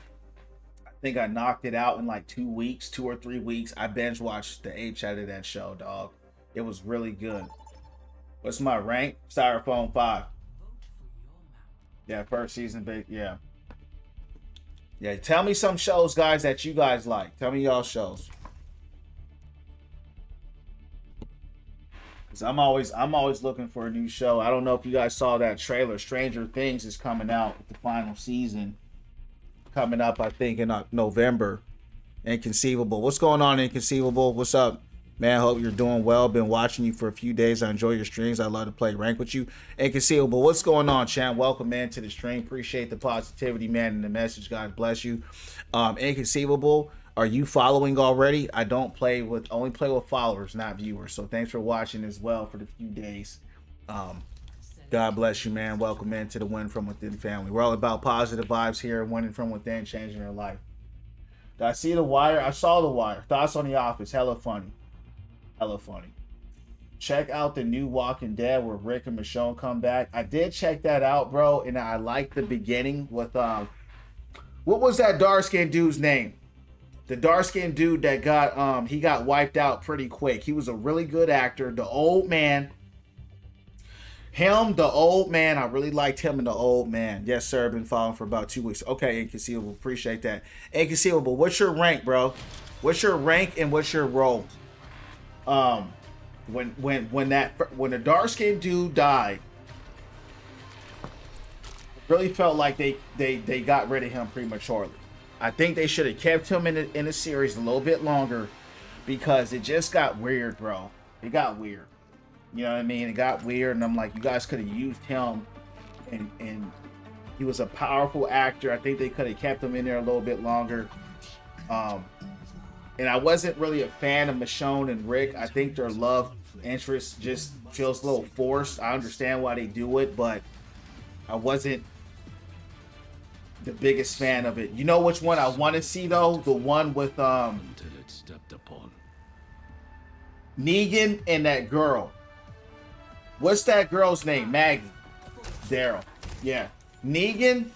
I think I knocked it out in like 2 weeks, 2 or 3 weeks. I binge watched the H out of that show, dog. It was really good. What's my rank? Styrofoam 5. Yeah, first season, big. Yeah. Yeah, tell me some shows, guys, that you guys like. Tell me y'all shows. Cause I'm always looking for a new show. I don't know if you guys saw that trailer. Stranger Things is coming out with the final season. Coming up, I think, in November. Inconceivable. What's going on, Inconceivable? What's up? Man, hope you're doing well. Been watching you for a few days. I enjoy your streams. I love to play rank with you. Inconceivable. What's going on, champ? Welcome, man, to the stream. Appreciate the positivity, man, and the message. God bless you. Inconceivable, are you following already? I only play with followers, not viewers. So thanks for watching as well for the few days. God bless you, man. Welcome into the Win From Within family. We're all about positive vibes here, winning from within, changing their life. Did I see The Wire? I saw The Wire. Thoughts on The Office? Hella funny. Hella funny. Check out the new Walking Dead where Rick and Michonne come back. I did check that out, bro, and I liked the beginning with what was that dark-skinned dude's name? The dark-skinned dude that got he got wiped out pretty quick. He was a really good actor. The old man. The old man. I really liked him in The Old Man. Yes, sir. Been following for about 2 weeks. Okay, Inconceivable. Appreciate that. Inconceivable, what's your rank, bro? What's your rank and what's your role? When the dark-skinned dude died, it really felt like they got rid of him prematurely. I think they should have kept him in the series a little bit longer because it just got weird, bro. It got weird. You know what I mean? It got weird, and I'm like, you guys could have used him, and he was a powerful actor. I think they could have kept him in there a little bit longer. And I wasn't really a fan of Michonne and Rick. I think their love interest just feels a little forced. I understand why they do it, but I wasn't the biggest fan of it. You know which one I want to see, though? The one with until it's stepped upon. Negan and that girl. What's that girl's name? Maggie. Daryl. Yeah. Negan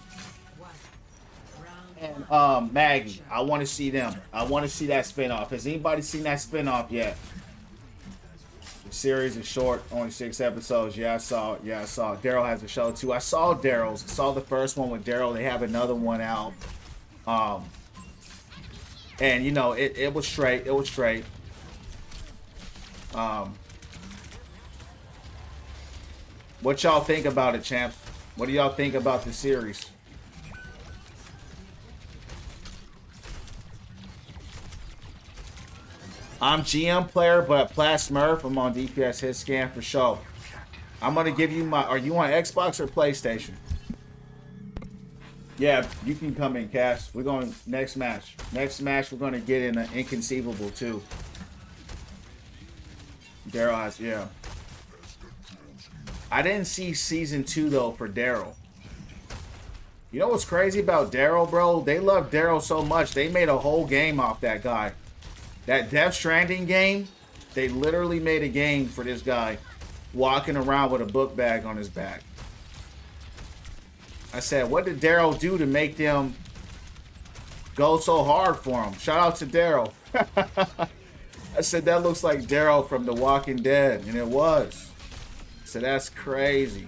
and Maggie. I want to see them. I want to see that spinoff. Has anybody seen that spinoff yet? The series is short, only 6 episodes. Yeah, I saw it. Yeah, I saw it. Daryl has a show too. I saw Daryl's. I saw the first one with Daryl. They have another one out. And you know, it was straight. It was straight. What y'all think about it, champs? What do y'all think about the series? I'm GM player, but Plat Smurf, I'm on DPS hit scan for sure. I'm gonna give you my. Are you on Xbox or PlayStation? Yeah, you can come in, Cass. We're going next match. Next match, we're gonna get in an Inconceivable too. Daryl has, yeah. I didn't see season 2 though for Daryl. You know what's crazy about Daryl, bro? They love Daryl so much they made a whole game off that guy. That Death Stranding game, they literally made a game for this guy walking around with a book bag on his back. I said, what did Daryl do to make them go so hard for him? Shout out to Daryl. I said, that looks like Daryl from The Walking Dead, and it was. So that's crazy.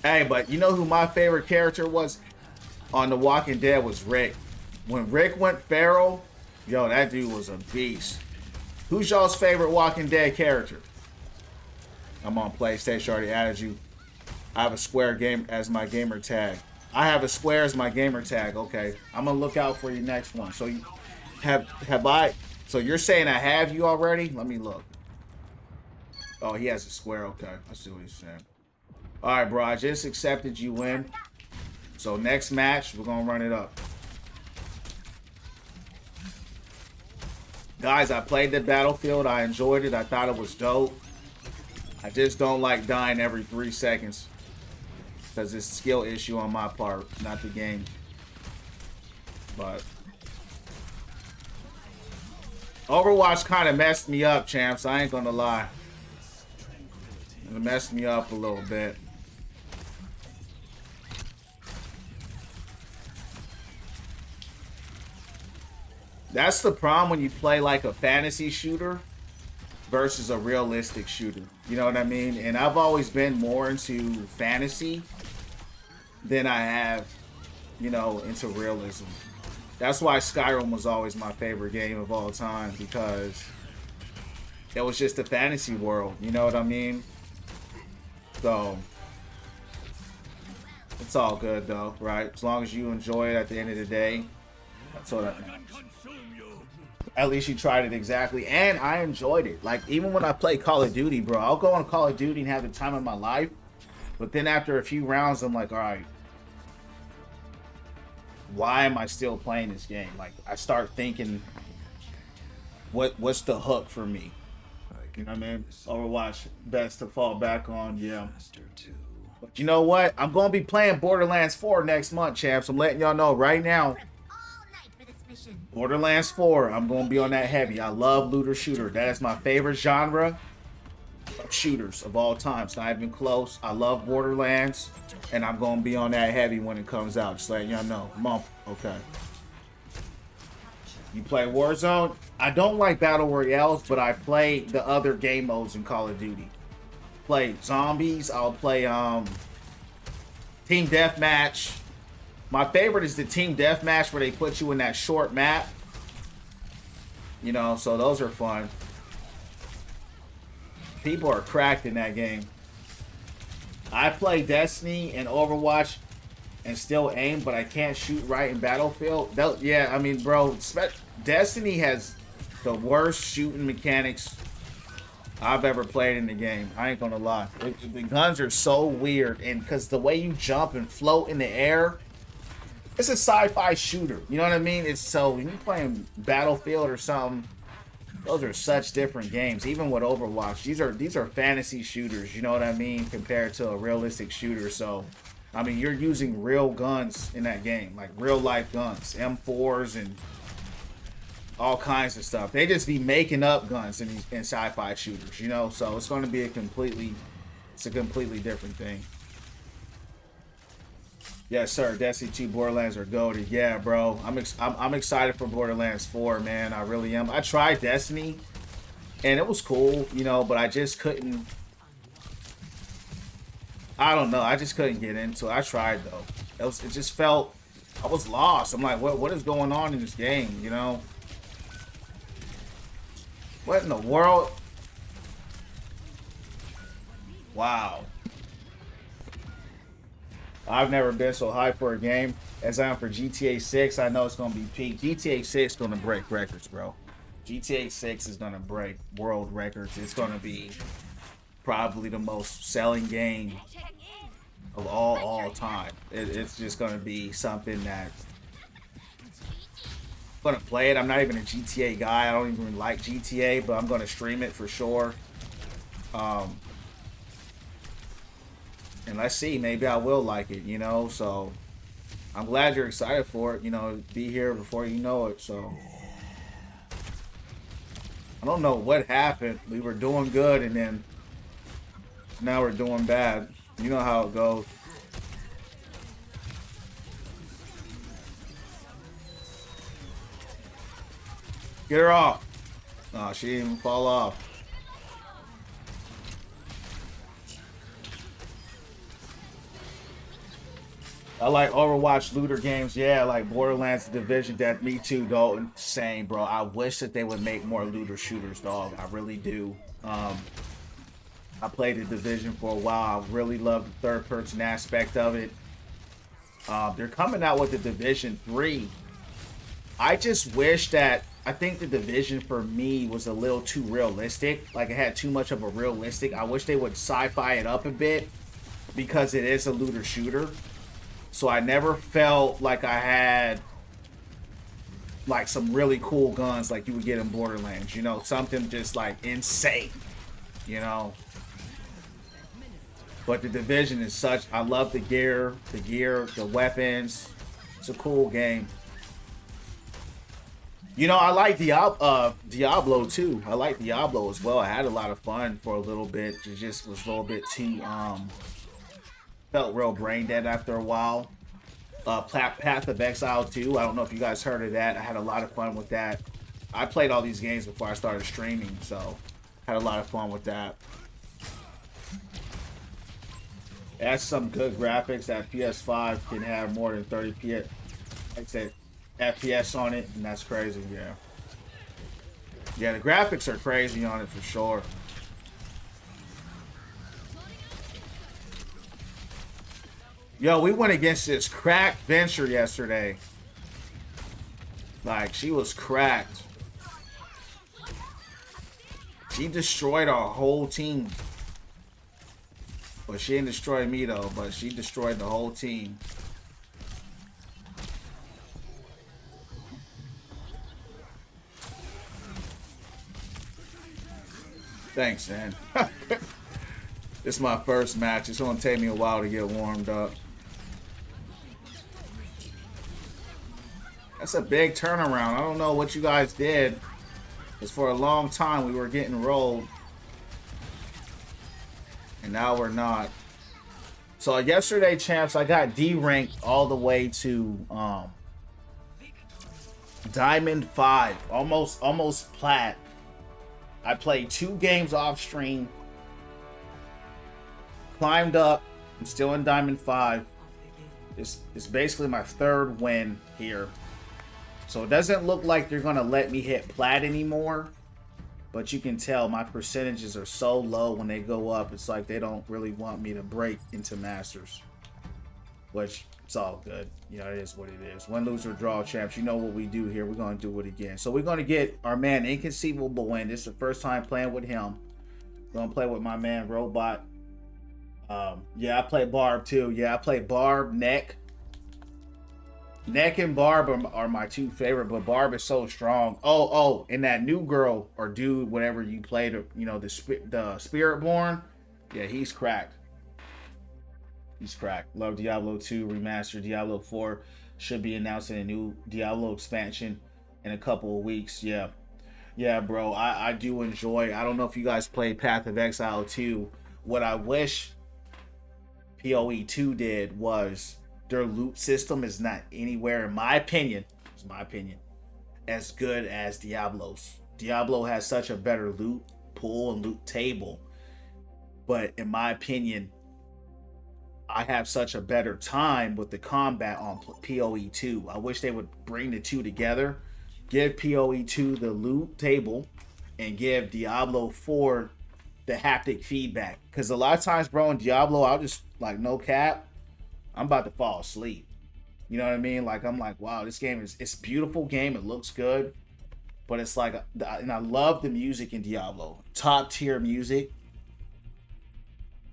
Hey, but you know who my favorite character was? on The Walking Dead was Rick. When Rick went feral, yo, that dude was a beast. Who's y'all's favorite Walking Dead character? I'm on PlayStation, already added you. I have a square game as my gamer tag. I have a square as my gamer tag. Okay, I'm gonna look out for your next one. So you have I? So you're saying I have you already? Let me look. Oh, he has a square. Okay, I see what he's saying. All right, bro. I just accepted you win. So next match, we're gonna run it up. Guys, I played the Battlefield. I enjoyed it. I thought it was dope. I just don't like dying every 3 seconds. Because it's a skill issue on my part, not the game. But Overwatch kind of messed me up, champs. I ain't gonna lie. It messed me up a little bit. That's the problem when you play like a fantasy shooter versus a realistic shooter. You know what I mean? And I've always been more into fantasy than I have, you know, into realism. That's why Skyrim was always my favorite game of all time, because it was just a fantasy world. You know what I mean? So it's all good though, right? As long as you enjoy it at the end of the day, that's all that matters. At least you tried it exactly, and I enjoyed it. Like, even when I play Call of Duty, bro, I'll go on Call of Duty and have the time of my life, but then after a few rounds, I'm like, all right, why am I still playing this game? Like, I start thinking, what's the hook for me? You know what I mean? Overwatch, best to fall back on, yeah. But you know what? I'm going to be playing Borderlands 4 next month, champs. I'm letting y'all know right now. Borderlands 4, I'm going to be on that heavy. I love looter shooter. That is my favorite genre of shooters of all time. It's not even close. I love Borderlands, and I'm going to be on that heavy when it comes out. Just letting y'all know. Okay. You play Warzone? I don't like Battle Royales, but I play the other game modes in Call of Duty. Play Zombies. I'll play Team Deathmatch. My favorite is the Team Deathmatch where they put you in that short map. You know, so those are fun. People are cracked in that game. I play Destiny and Overwatch and still aim, but I can't shoot right in Battlefield. Yeah, I mean, bro, Destiny has the worst shooting mechanics I've ever played in the game. I ain't gonna lie. The guns are so weird, and because the way you jump and float in the air, it's a sci-fi shooter. You know what I mean? It's so when you're playing Battlefield or something, those are such different games. Even with Overwatch, these are fantasy shooters. You know what I mean? Compared to a realistic shooter. So, I mean, you're using real guns in that game, like real life guns, M4s and all kinds of stuff. They just be making up guns in sci-fi shooters. You know, so it's going to be a completely different thing. Yes, sir. Destiny 2 Borderlands are goated. Yeah, bro. I'm excited for Borderlands 4, man. I really am. I tried Destiny, and it was cool, you know, but I just couldn't. I don't know. I just couldn't get into it. I tried though. It just felt I was lost. I'm like, what is going on in this game? You know, what in the world? Wow. I've never been so hyped for a game as I am for GTA 6. I know it's going to be peak. GTA 6 is going to break records, bro. GTA 6 is going to break world records. It's going to be probably the most selling game of all time. It's just going to be something that I'm going to play it. I'm not even a GTA guy. I don't even like GTA, but I'm going to stream it for sure. And let's see, maybe I will like it, you know, so I'm glad you're excited for it, you know, be here before you know it, so. I don't know what happened. We were doing good, and then now we're doing bad. You know how it goes. Get her off. Oh, she didn't even fall off. I like Overwatch looter games. Yeah, like Borderlands, The Division. That me too, Dalton. Same, bro. I wish that they would make more looter shooters, dog. I really do. I played The Division for a while. I really love the third-person aspect of it. They're coming out with The Division 3. I just wish that, I think The Division for me was a little too realistic. Like it had too much of a realistic. I wish they would sci-fi it up a bit because it is a looter shooter. So I never felt like I had like some really cool guns like you would get in Borderlands, you know, something just like insane, you know. But The Division is such, I love the gear, the weapons. It's a cool game. You know, I like Diablo too. I like Diablo as well. I had a lot of fun for a little bit. It just was a little bit too, felt real brain dead after a while. Path of Exile 2. I don't know if you guys heard of that. I had a lot of fun with that. I played all these games before I started streaming, so had a lot of fun with that. It has some good graphics. That PS5 can have more than 30 FPS on it, and that's crazy. Yeah, the graphics are crazy on it for sure. Yo, we went against this cracked Venture yesterday. Like, she was cracked. She destroyed our whole team. But she didn't destroy me, though. But she destroyed the whole team. Thanks, man. This is my first match. It's going to take me a while to get warmed up. That's a big turnaround. I don't know what you guys did. Because for a long time we were getting rolled. And now we're not. So yesterday, champs, I got D-ranked all the way to Diamond 5. Almost plat. I played 2 games off stream. Climbed up. I'm still in Diamond 5. It's basically my 3rd win here. So it doesn't look like they're going to let me hit plat anymore. But you can tell my percentages are so low when they go up. It's like they don't really want me to break into Masters. Which, it's all good. You know, it is what it is. Win, lose, or draw, champs. You know what we do here. We're going to do it again. So we're going to get our man Inconceivable in. This is the first time playing with him. We're going to play with my man Robot. Yeah, I play Barb too. Yeah, I play Barb, Neck. Neck and Barb are my 2 favorite, but Barb is so strong. Oh, and that new girl or dude, whatever you played, you know, the Spiritborn. Yeah, he's cracked. He's cracked. Love Diablo 2 remastered. Diablo 4 should be announcing a new Diablo expansion in a couple of weeks. Yeah, bro. I do enjoy. I don't know if you guys played Path of Exile 2. What I wish PoE 2 did was their loot system is not anywhere, in my opinion, as good as Diablo's. Diablo has such a better loot pool and loot table. But in my opinion, I have such a better time with the combat on PoE 2. I wish they would bring the 2 together. Give PoE 2 the loot table and give Diablo 4 the haptic feedback. Because a lot of times, bro, in Diablo, I'll just, like, no cap, I'm about to fall asleep. You know what I mean? Like, I'm like, wow, this game it's a beautiful game. It looks good. But it's like, and I love the music in Diablo. Top tier music.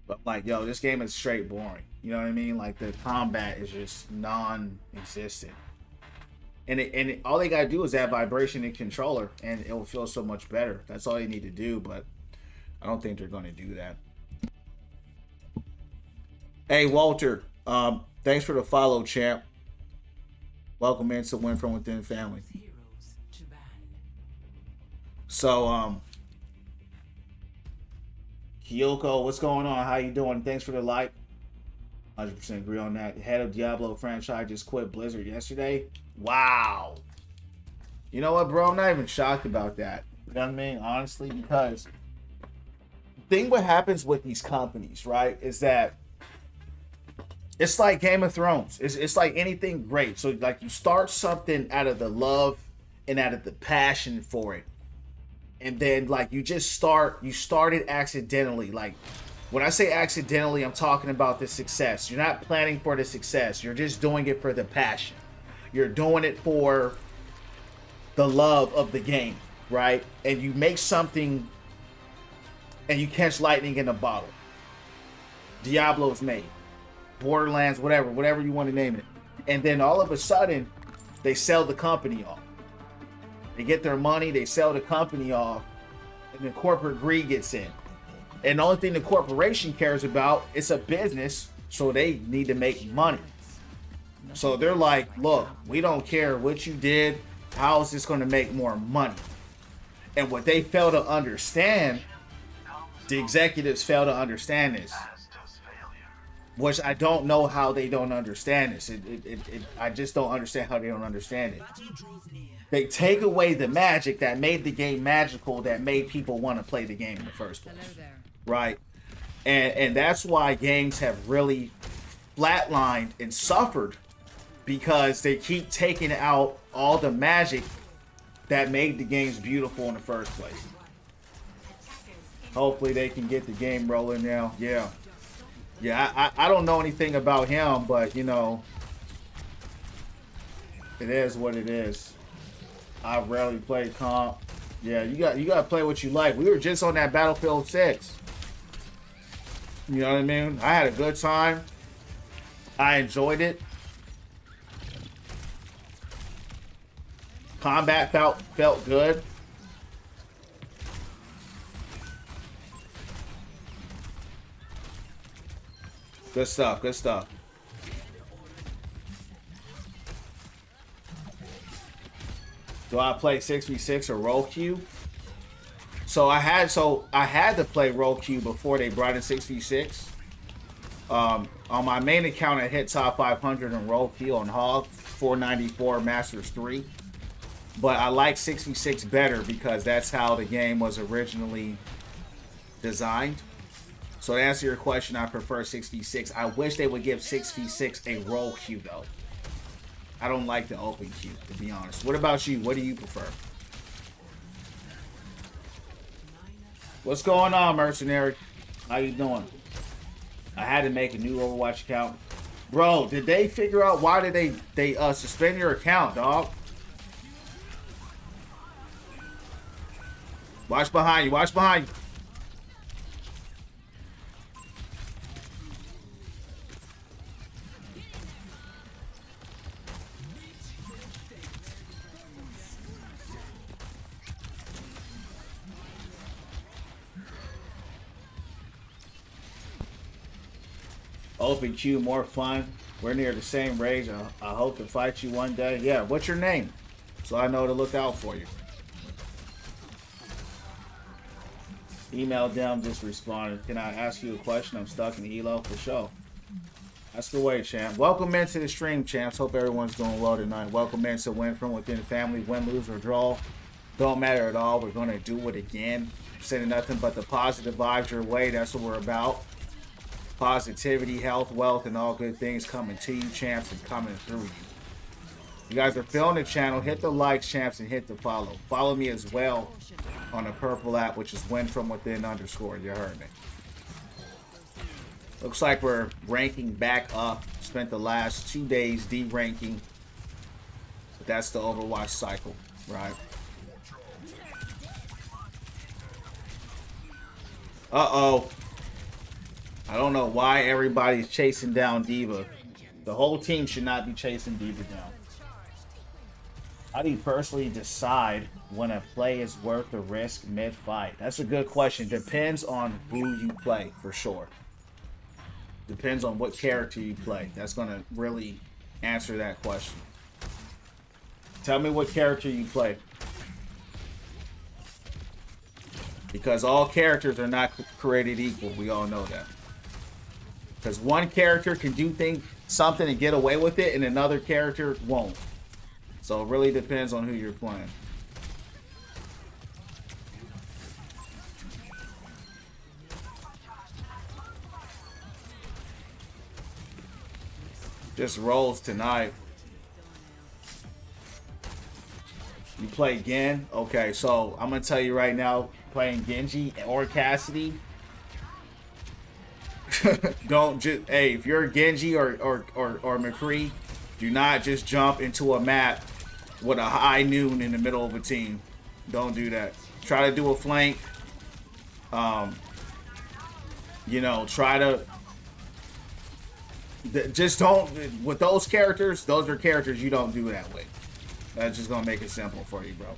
But like, yo, this game is straight boring. You know what I mean? Like, the combat is just non-existent. And all they gotta do is add vibration and controller, and it will feel so much better. That's all you need to do, but I don't think they're gonna do that. Hey, Walter. Thanks for the follow, champ. Welcome into Win From Within family. So, Kyoko, what's going on? How you doing? Thanks for the like. 100% agree on that. Head of Diablo franchise just quit Blizzard yesterday. Wow. You know what, bro? I'm not even shocked about that. You know what I mean? Honestly, because the thing what happens with these companies, right, is that It's like Game of Thrones. It's like anything great. So like you start something out of the love and out of the passion for it. And then like you started accidentally. Like when I say accidentally, I'm talking about the success. You're not planning for the success. You're just doing it for the passion. You're doing it for the love of the game, right? And you make something and you catch lightning in a bottle. Diablo's made. Borderlands, whatever you want to name it. And then all of a sudden, they sell the company off. They get their money, they sell the company off, and then corporate greed gets in. And the only thing the corporation cares about is a business, so they need to make money. So they're like, look, we don't care what you did, how is this going to make more money? And what they fail to understand, the executives fail to understand this. Which I don't know how they don't understand this. I just don't understand how they don't understand it. They take away the magic that made the game magical, that made people want to play the game in the first place. Right? And that's why games have really flatlined and suffered, because they keep taking out all the magic that made the games beautiful in the first place. Hopefully they can get the game rolling now. Yeah. Yeah, I don't know anything about him, but you know, it is what it is. I rarely play comp. Yeah, you got to play what you like. We were just on that Battlefield 6. You know what I mean? I had a good time. I enjoyed it. Combat felt good. Good stuff, good stuff. Do I play 6v6 or roll queue? So I had to play roll queue before they brought in 6v6. On my main account, I hit top 500 in roll queue on Hog, 494 Masters 3. But I like 6v6 better because that's how the game was originally designed. So to answer your question, I prefer 6v6. I wish they would give 6v6 a roll queue though. I don't like the open queue, to be honest. What about you? What do you prefer? What's going on, Mercenary? How you doing? I had to make a new Overwatch account. Bro, did they figure out why did they suspend your account, dog? Watch behind you, watch behind you. Open queue, more fun. We're near the same range. I hope to fight you one day. Yeah, what's your name? So I know to look out for you. Email them, just responded. Can I ask you a question? I'm stuck in Elo for sure. Ask away, champ. Welcome into the stream, champs. Hope everyone's doing well tonight. Welcome into Win From Within the Family. Win, lose, or draw. Don't matter at all. We're going to do it again. Sending nothing but the positive vibes your way. That's what we're about. Positivity, health, wealth, and all good things coming to you, champs, and coming through you. You guys are feeling the channel. Hit the likes, champs, and hit the follow. Follow me as well on the purple app, which is Win From Within _. You heard me. Looks like we're ranking back up. Spent the last 2 days de-ranking. But that's the Overwatch cycle, right? Uh-oh. I don't know why everybody's chasing down D.Va. The whole team should not be chasing D.Va down. How do you personally decide when a play is worth the risk mid-fight? That's a good question. Depends on who you play, for sure. Depends on what character you play. That's going to really answer that question. Tell me what character you play. Because all characters are not created equal. We all know that. Because one character can do something and get away with it, and another character won't. So it really depends on who you're playing. Just rolls tonight. You play Gen? Okay, so I'm gonna tell you right now, playing Genji or Cassidy. Don't just, hey, if you're Genji or McCree, do not just jump into a map with a high noon in the middle of a team. Don't do that. Try to do a flank. You know, try to just don't, with those characters, those are characters you don't do that with. That's just gonna make it simple for you, bro.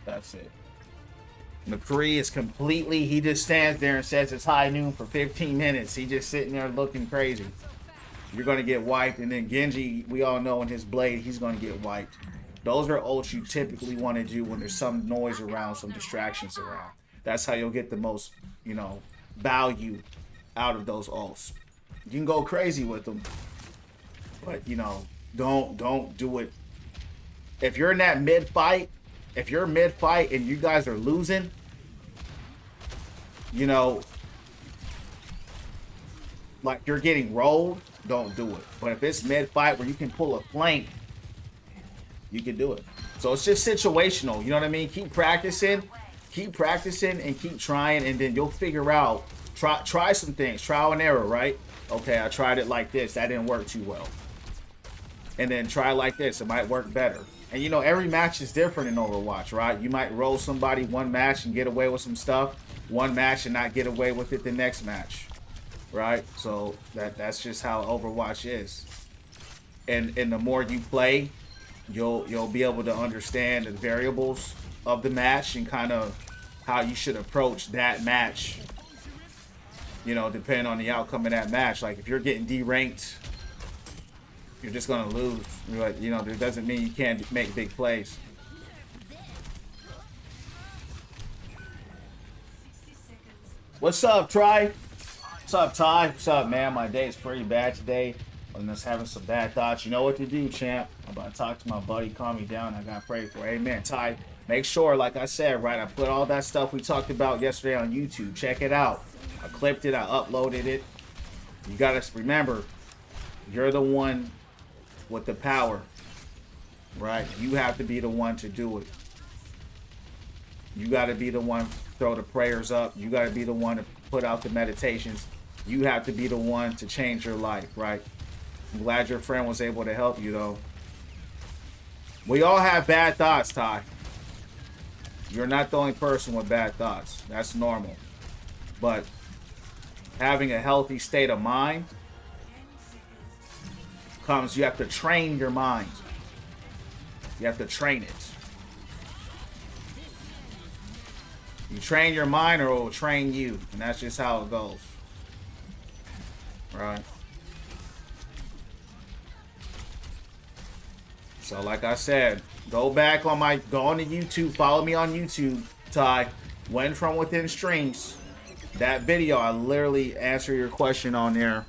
That's it. McCree is completely, he just stands there and says it's high noon for 15 minutes. He just sitting there looking crazy. You're gonna get wiped. And then Genji, we all know in his blade, he's gonna get wiped. Those are ults you typically want to do when there's some noise around, some distractions around. That's how you'll get the most, you know, value out of those ults. You can go crazy with them, but you know, don't do it. If you're in that mid fight, if you're mid fight and you guys are losing, you know, like you're getting rolled, don't do it. But if it's mid fight where you can pull a flank, you can do it. So it's just situational, you know what I mean? Keep practicing and keep trying, and then you'll figure out. Try some things, trial and error, right? Okay, I tried it like this, that didn't work too well. And then try like this, it might work better. And you know, every match is different in Overwatch, right? You might roll somebody one match and get away with some stuff, one match and not get away with it the next match, right? So that's just how Overwatch is. And the more you play, you'll be able to understand the variables of the match and kind of how you should approach that match. You know, depending on the outcome of that match. Like if you're getting D-ranked, you're just gonna lose. But you know, that doesn't mean you can't make big plays. What's up, Try? What's up, Ty? What's up, man? My day is pretty bad today. I'm just having some bad thoughts. You know what to do, champ. I'm about to talk to my buddy, calm me down. I gotta pray for. Amen, Ty. Make sure, like I said, right, I put all that stuff we talked about yesterday on YouTube. Check it out. I clipped it, I uploaded it. You gotta remember, you're the one with the power, right? You have to be the one to do it. You gotta be the one to throw the prayers up. You gotta be the one to put out the meditations. You have to be the one to change your life, right? I'm glad your friend was able to help you, though. We all have bad thoughts, Ty. You're not the only person with bad thoughts. That's normal. But having a healthy state of mind comes, you have to train your mind. You have to train it. You train your mind or it will train you. And that's just how it goes. Right? So like I said, go back on go on to YouTube, follow me on YouTube, Ty. When From Within streams. That video, I literally answer your question on there,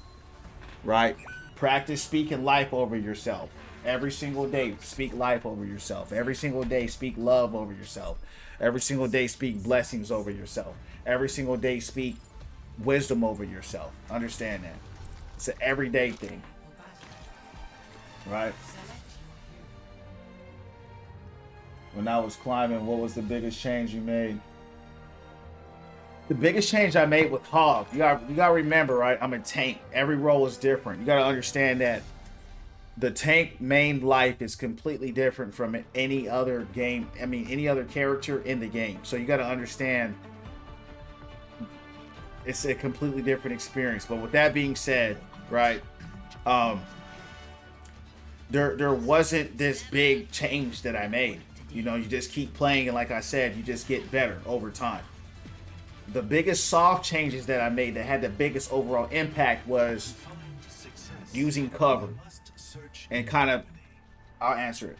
right? Practice speaking life over yourself. Every single day, speak life over yourself. Every single day, speak love over yourself. Every single day, speak blessings over yourself. Every single day, speak wisdom over yourself. Understand that. It's an everyday thing, right? When I was climbing, what was the biggest change you made? The biggest change I made with Hog, you gotta remember, right? I'm a tank. Every role is different. You gotta understand that the tank main life is completely different from any other game. I mean, any other character in the game. So you gotta understand, it's a completely different experience. But with that being said, right? There wasn't this big change that I made. You know, you just keep playing, and like I said, you just get better over time. The biggest soft changes that I made that had the biggest overall impact was using cover. And kind of, I'll answer it.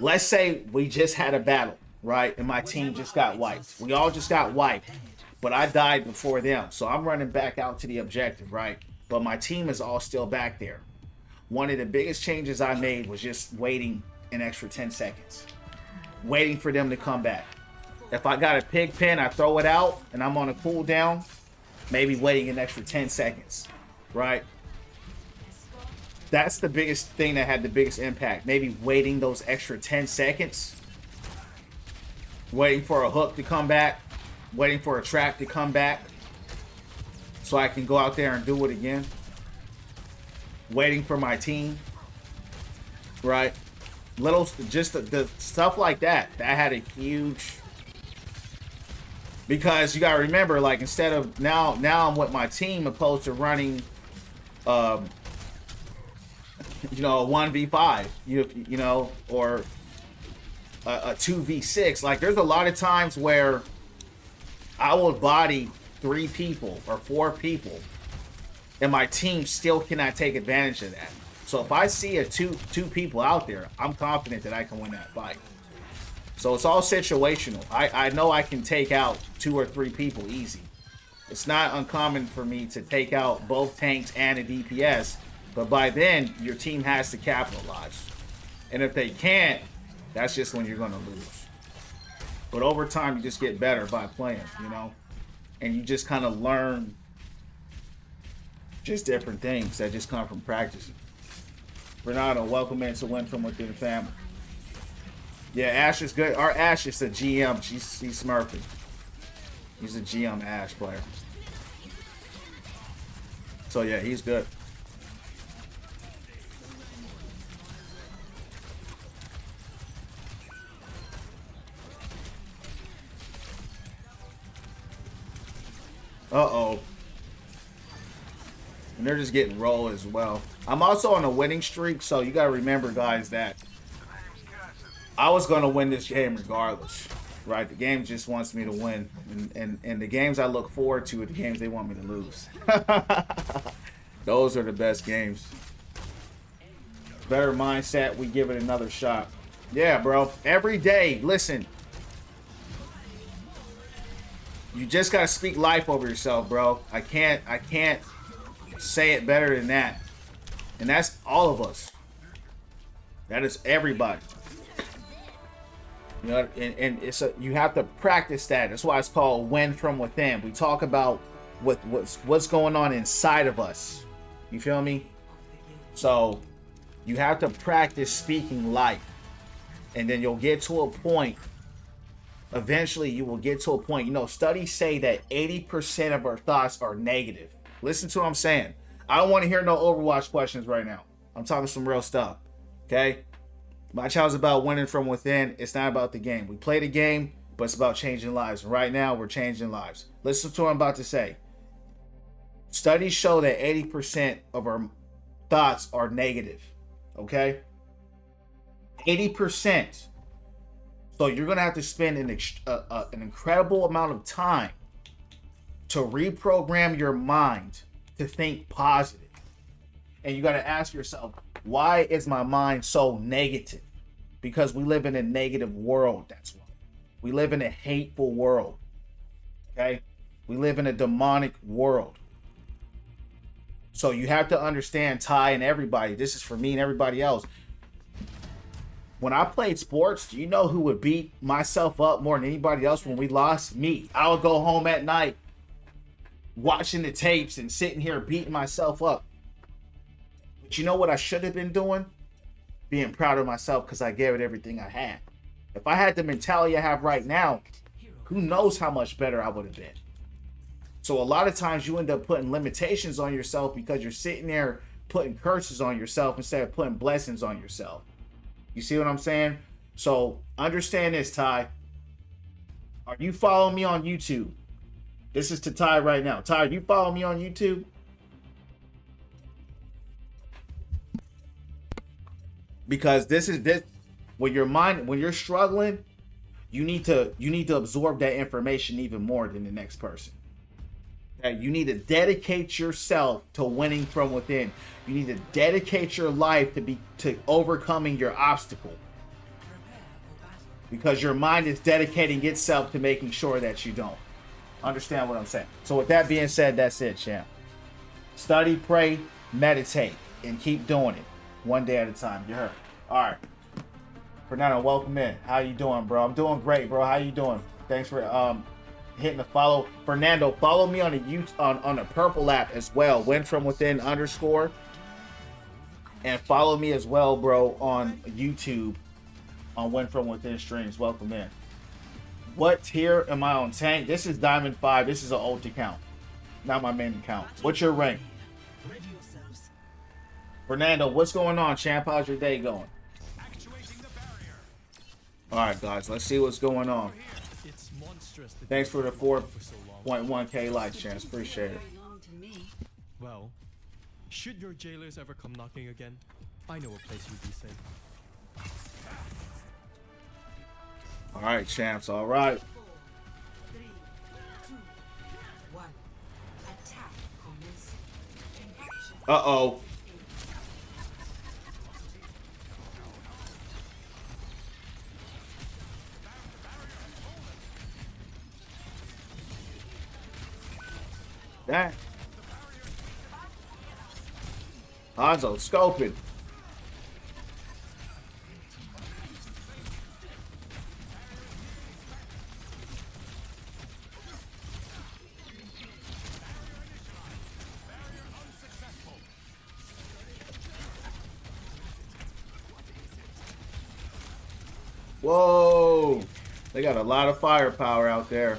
Let's say we just had a battle, right? And my team just got wiped. We all just got wiped. But I died before them. So I'm running back out to the objective, right? But my team is all still back there. One of the biggest changes I made was just waiting an extra 10 seconds. Waiting for them to come back. If I got a pig pen, I throw it out and I'm on a cooldown, maybe waiting an extra 10 seconds, right? that's the biggest thing that had the biggest impact. Maybe waiting those extra 10 seconds. Waiting for a hook to come back. Waiting for a trap to come back. So I can go out there and do it again. Waiting for my team. Right? Little, just the stuff like that. That had a huge... Because you gotta remember, like, instead of now I'm with my team opposed to running, you know, a 1v5, you know, or a 2v6. Like, there's a lot of times where I will body 3 people or 4 people, and my team still cannot take advantage of that. So if I see a two people out there, I'm confident that I can win that fight. So it's all situational. I know I can take out 2 or 3 people easy. It's not uncommon for me to take out both tanks and a DPS, but by then your team has to capitalize. And if they can't, that's just when you're going to lose. But over time, you just get better by playing, you know? And you just kind of learn just different things that just come from practicing. Renato, welcome in to Win From Within family. Yeah, Ash is good. Our Ash is a GM. He's smurfing. He's a GM Ash player. So yeah, he's good. Uh-oh. And they're just getting rolled as well. I'm also on a winning streak, so you gotta remember, guys, that I was going to win this game regardless, right? The game just wants me to win. And the games I look forward to are the games they want me to lose. Those are the best games. Better mindset, we give it another shot. Yeah, bro. Every day, listen. You just got to speak life over yourself, bro. I can't say it better than that. And that's all of us. That is everybody. You know, and you have to practice that. That's why it's called Win From Within. We talk about what's going on inside of us. You feel me? So you have to practice speaking life, and then you'll get to a point. Eventually, you will get to a point. You know, studies say that 80% of our thoughts are negative. Listen to what I'm saying. I don't want to hear no Overwatch questions right now. I'm talking some real stuff. Okay? My channel's about winning from within. It's not about the game. We play the game, but it's about changing lives. And right now, we're changing lives. Listen to what I'm about to say. Studies show that 80% of our thoughts are negative. Okay? 80%. So you're going to have to spend an incredible amount of time to reprogram your mind to think positive. And you got to ask yourself, why is my mind so negative? Because we live in a negative world. That's why. We live in a hateful world. Okay? We live in a demonic world. So you have to understand, Ty and everybody, this is for me and everybody else. When I played sports, do you know who would beat myself up more than anybody else when we lost? Me. I would go home at night watching the tapes and sitting here beating myself up. But you know what I should have been doing? Being proud of myself because I gave it everything I had. If I had the mentality I have right now, who knows how much better I would have been. So a lot of times you end up putting limitations on yourself because you're sitting there putting curses on yourself instead of putting blessings on yourself. You see what I'm saying? So understand this, Ty. Are you following me on YouTube? This is to Ty right now. Ty, you follow me on YouTube? Because this when you're struggling, you need to absorb that information even more than the next person. Okay? You need to dedicate yourself to winning from within. You need to dedicate your life to overcoming your obstacle. Because your mind is dedicating itself to making sure that you don't. Understand what I'm saying? So with that being said, that's it, champ. Study, pray, meditate, and keep doing it. One day at a time. You heard? All right. Fernando, welcome in. How you doing, bro? I'm doing great, bro. How you doing? Thanks for hitting the follow. Fernando, follow me on the purple app as well. Win From Within _. And follow me as well, bro, on YouTube on Win From Within streams. Welcome in. What tier am I on tank? This is Diamond 5. This is an ult account, not my main account. What's your rank? Fernando, what's going on, champ? How's your day going? Alright, guys, let's see what's going on. It's monstrous. Thanks for the 4.1k likes, champs. Appreciate it. Well, should your jailers ever come knocking again, I know a place you'd be safe. Alright, champs. Alright. 4, 3, 2, 1. Attack commence. Uh-oh. That. Hanzo scoping. Whoa! They got a lot of firepower out there.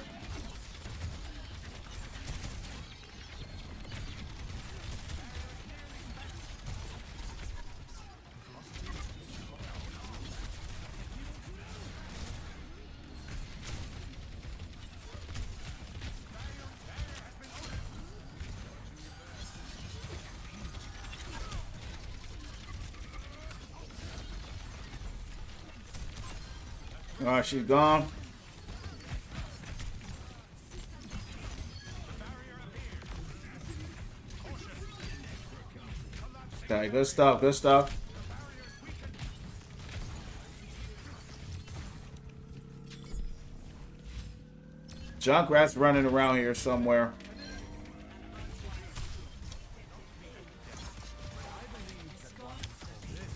Alright, she's gone. Okay, good stuff, good stuff. Junkrat's running around here somewhere.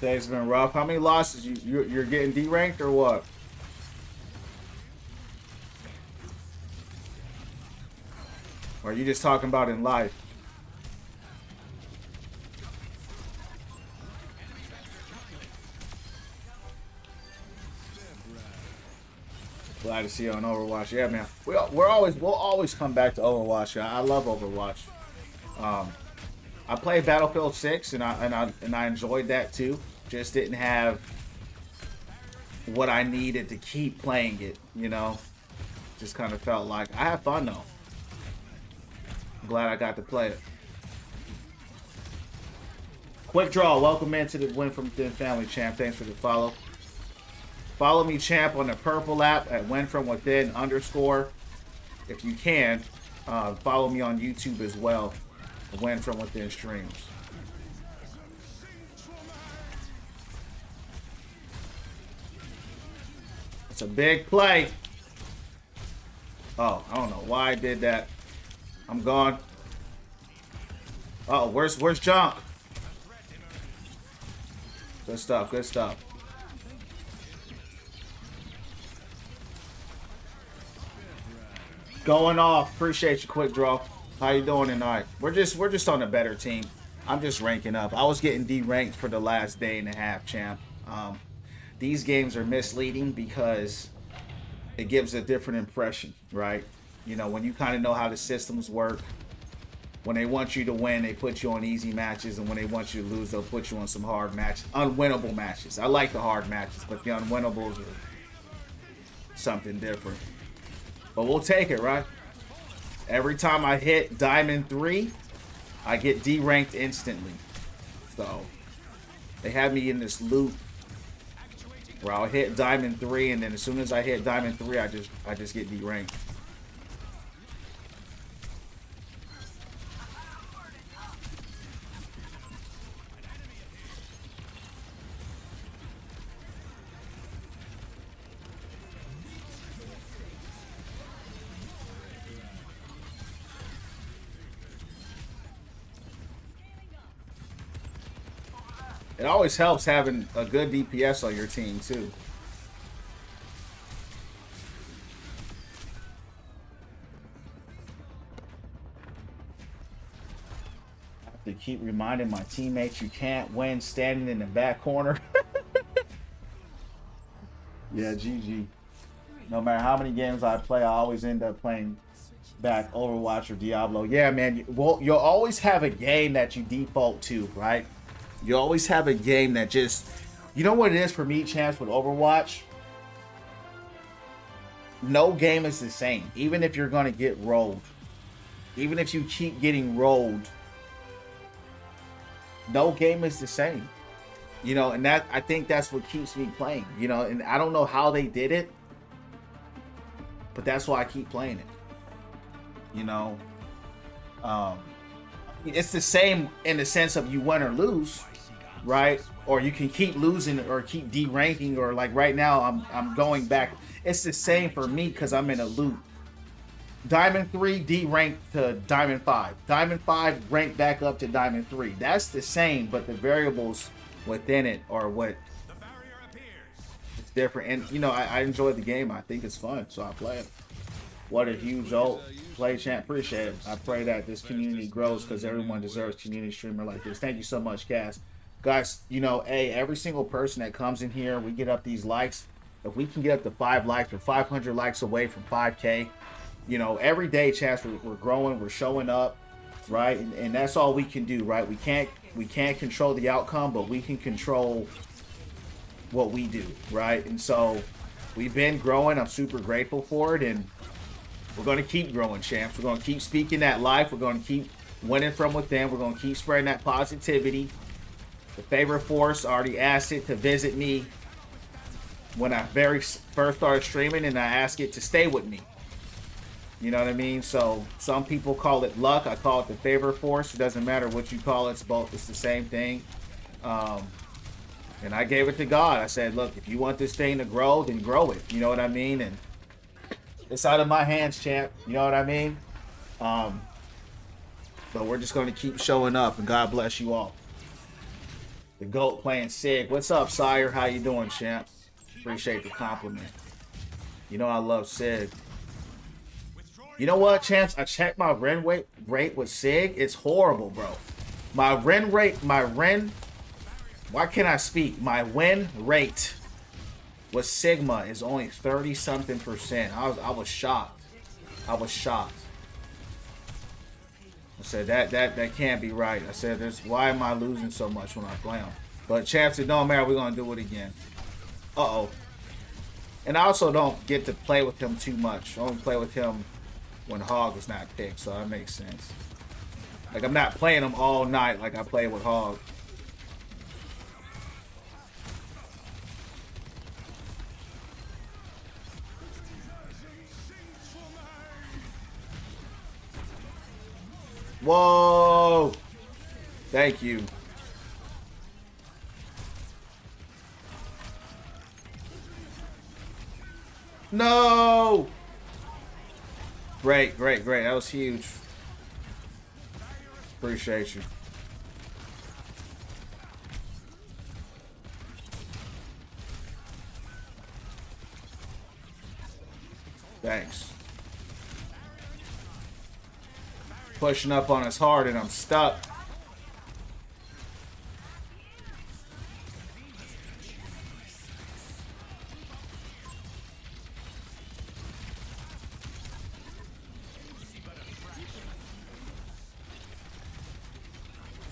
Today's been rough. How many losses? You're getting D-ranked or what? Or are you just talking about in life? Glad to see you on Overwatch. Yeah, man. We'll always come back to Overwatch. I love Overwatch. I played Battlefield 6 and I enjoyed that too. Just didn't have what I needed to keep playing it, you know. Just kind of felt like I had fun though. I'm glad I got to play it. Quick draw. Welcome into the Win From Within family, champ. Thanks for the follow. Follow me, champ, on the Purple app at WinFromWithin_. If you can, follow me on YouTube as well. Win From Within streams. It's a big play. Oh, I don't know why I did that. I'm gone. Oh, where's Junk? Good stuff, good stuff. Going off. Appreciate you, quick draw. How you doing tonight? We're just on a better team. I'm just ranking up. I was getting D-ranked for the last day and a half, champ. These games are misleading because it gives a different impression, right? You know, when you kind of know how the systems work, when they want you to win, they put you on easy matches, and when they want you to lose, they'll put you on some hard matches, unwinnable matches. I like the hard matches, but the unwinnables are something different. But we'll take it, right? Every time I hit Diamond 3, I get D-ranked instantly. So, they have me in this loop where I'll hit Diamond 3, and then as soon as I hit Diamond 3, I just get D-ranked. It always helps having a good DPS on your team, too. I have to keep reminding my teammates you can't win standing in the back corner. Yeah, GG. No matter how many games I play, I always end up playing back Overwatch or Diablo. Yeah, man. Well, you'll always have a game that you default to, right? You always have a game that just... You know what it is for me, Champs, with Overwatch? No game is the same. Even if you're going to get rolled. Even if you keep getting rolled. No game is the same. You know, and that I think that's what keeps me playing. You know, and I don't know how they did it. But that's why I keep playing it. You know, it's the same in the sense of you win or lose, right? Or you can keep losing or keep deranking, or like right now I'm going back. It's the same for me because I'm in a loop. Diamond 3 D-ranked to Diamond 5. Diamond 5 ranked back up to Diamond 3. That's the same, but the variables within it are what it's different. And you know, I enjoy the game. I think it's fun, so I play it. What a huge old play, champ. Appreciate it. I pray that this community grows because everyone deserves community streamer like this. Thank you so much, Cass. Guys, you know, hey, every single person that comes in here, we get up these likes. If we can get up to 5 likes, we're 500 likes away from 5K. You know, every day, champs, we're growing, we're showing up, right? And that's all we can do, right? We can't control the outcome, but we can control what we do, right? And so we've been growing. I'm super grateful for it, and we're going to keep growing, champs. We're going to keep speaking that life. We're going to keep winning from within. We're going to keep spreading that positivity. The favorite force already asked it to visit me when I very first started streaming, and I asked it to stay with me. You know what I mean? So some people call it luck. I call it the favor force. It doesn't matter what you call it. It's both. It's the same thing. And I gave it to God. I said, look, if you want this thing to grow, then grow it. You know what I mean? And it's out of my hands, champ. You know what I mean? But we're just going to keep showing up, and God bless you all. The GOAT playing Sig. What's up, Sire? How you doing, champ? Appreciate the compliment. You know I love Sig. You know what, champs? I checked my run rate with Sig. It's horrible, bro. My win rate, why can't I speak? My win rate with Sigma is only 30-something%. I was shocked. I was shocked. I said that can't be right. I said, why am I losing so much when I play him? But champs, it don't matter. We're gonna do it again. Uh-oh. And I also don't get to play with him too much. I only play with him when Hog was not picked, so that makes sense. Like, I'm not playing him all night like I play with Hog. Whoa! Thank you. No! Great, great, great. That was huge. Appreciate you. Thanks. Pushing up on us hard and I'm stuck.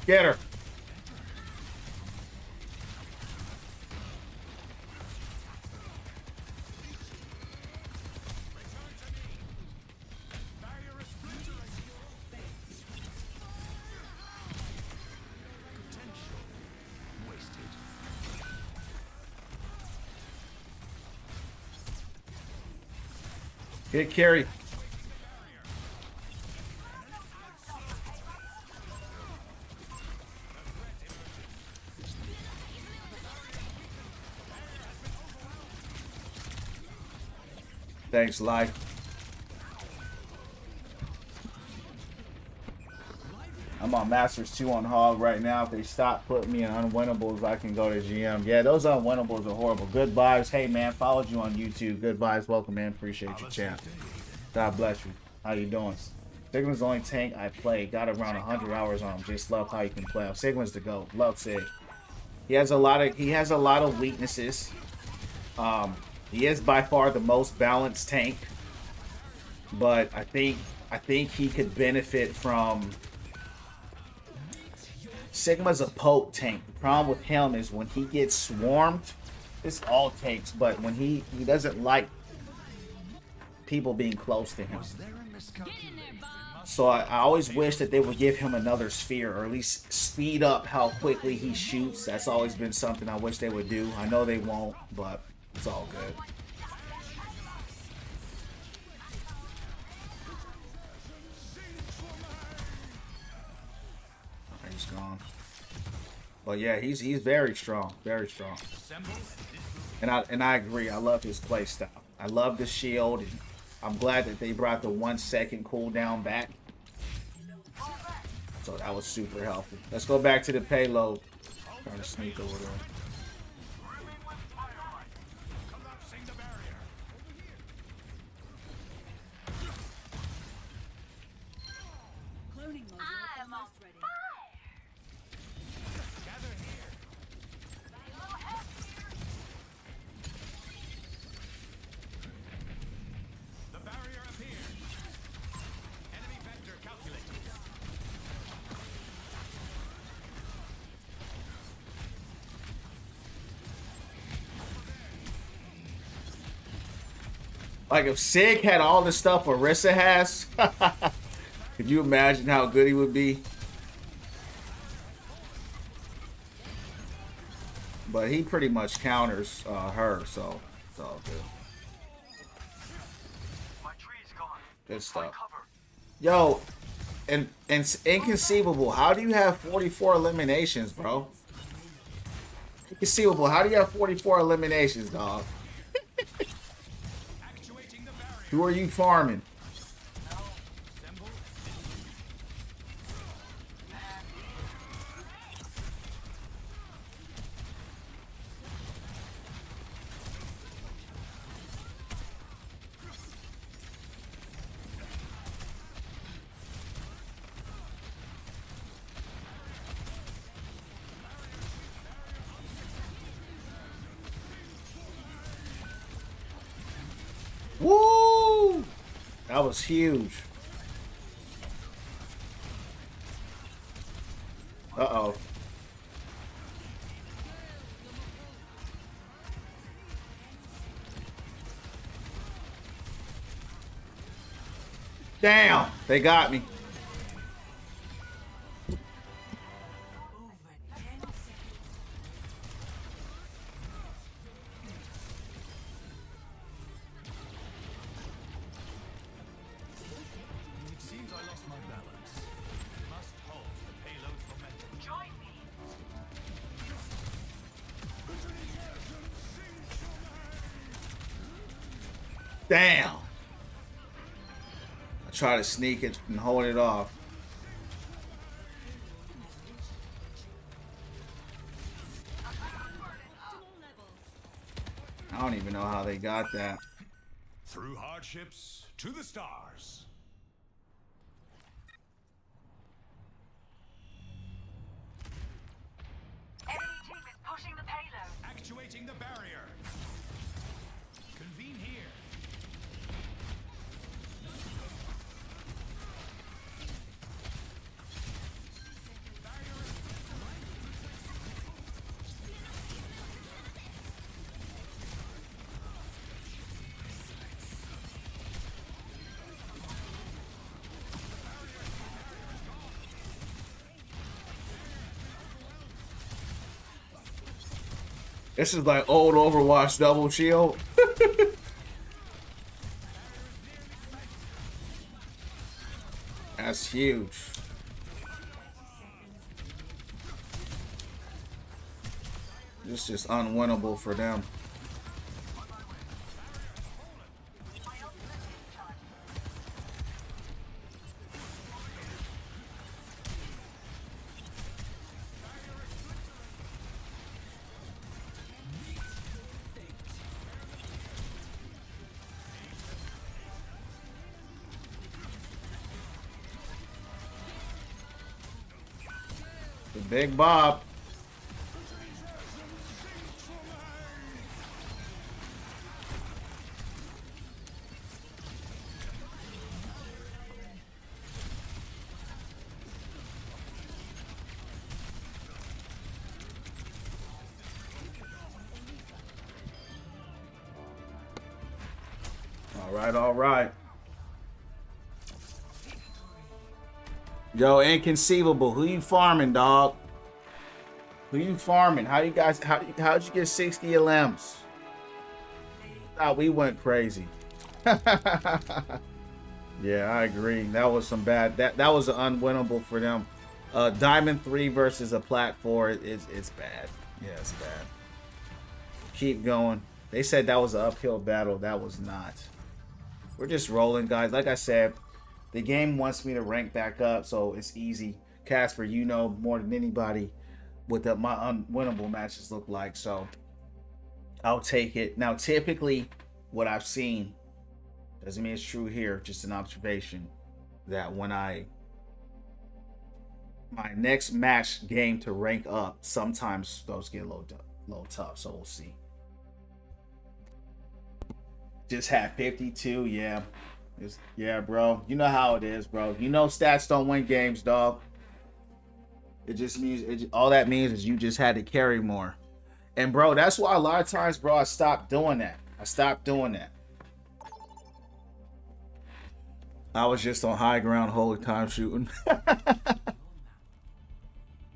Get her. Get carry. Thanks, Life. I'm on Masters 2 on Hog right now. If they stop putting me in unwinnables, I can go to GM. Yeah, those unwinnables are horrible. Good vibes. Hey, man, followed you on YouTube. Good vibes. Welcome, man. Appreciate you, champ. God bless you. How you doing? Sigma's the only tank I play. Got around 100 hours on him. Just love how you can play him. Sigma's the GOAT. Love Sig. He has a lot of weaknesses. He is by far the most balanced tank. But I think he could benefit from. Sigma's a poke tank. The problem with him is when he gets swarmed, it's all tanks, but when he doesn't like people being close to him. So I always wish that they would give him another sphere, or at least speed up how quickly he shoots. That's always been something I wish they would do. I know they won't, but it's all good. He's gone. But yeah, he's very strong, very strong. And I agree. I love his play style. I love the shield. And I'm glad that they brought the 1 second cooldown back. So that was super helpful. Let's go back to the payload. Trying to sneak over there. Cloning module almost ready. The barrier appeared. Enemy vector calculated. Like if Sig had all the stuff Orisa has, could you imagine how good he would be? But he pretty much counters her, so it's all good. My tree's gone. Good stuff. Cover. Yo, and it's inconceivable. How do you have 44 eliminations, bro? Inconceivable. How do you have 44 eliminations, dog? Actuating the barrier. Who are you farming? Assemble. Woo! That was huge. Uh-oh. Damn! They got me. Over 10 seconds. It seems I lost my balance. Must hold the payload momentum. Join me. Damn! I try to sneak it and hold it off. I don't even know how they got that. Through hardships to the stars. Enemy team is pushing the payload. Actuating the barrier. Convene here. This is like old Overwatch double shield. That's huge. This is just unwinnable for them. Big Bob. All right. Yo, Inconceivable. Who you farming, dog? Who you farming? How'd you get 60 LMs? We went crazy. Yeah, I agree. That was some bad. That was unwinnable for them. Diamond 3 versus a Plat 4. It's bad. Yeah, it's bad. Keep going. They said that was an uphill battle. That was not. We're just rolling, guys. Like I said, the game wants me to rank back up, so it's easy. Casper, you know more than anybody what my unwinnable matches look like, so I'll take it. Now, typically, what I've seen doesn't mean it's true here. Just an observation that when my next match game to rank up, sometimes those get a little tough. So we'll see. Just had 52, yeah. Yeah, bro. You know how it is, bro. You know stats don't win games, dog. It just means all that means is you just had to carry more. And bro, that's why a lot of times, bro, I stopped doing that. I was just on high ground whole time shooting.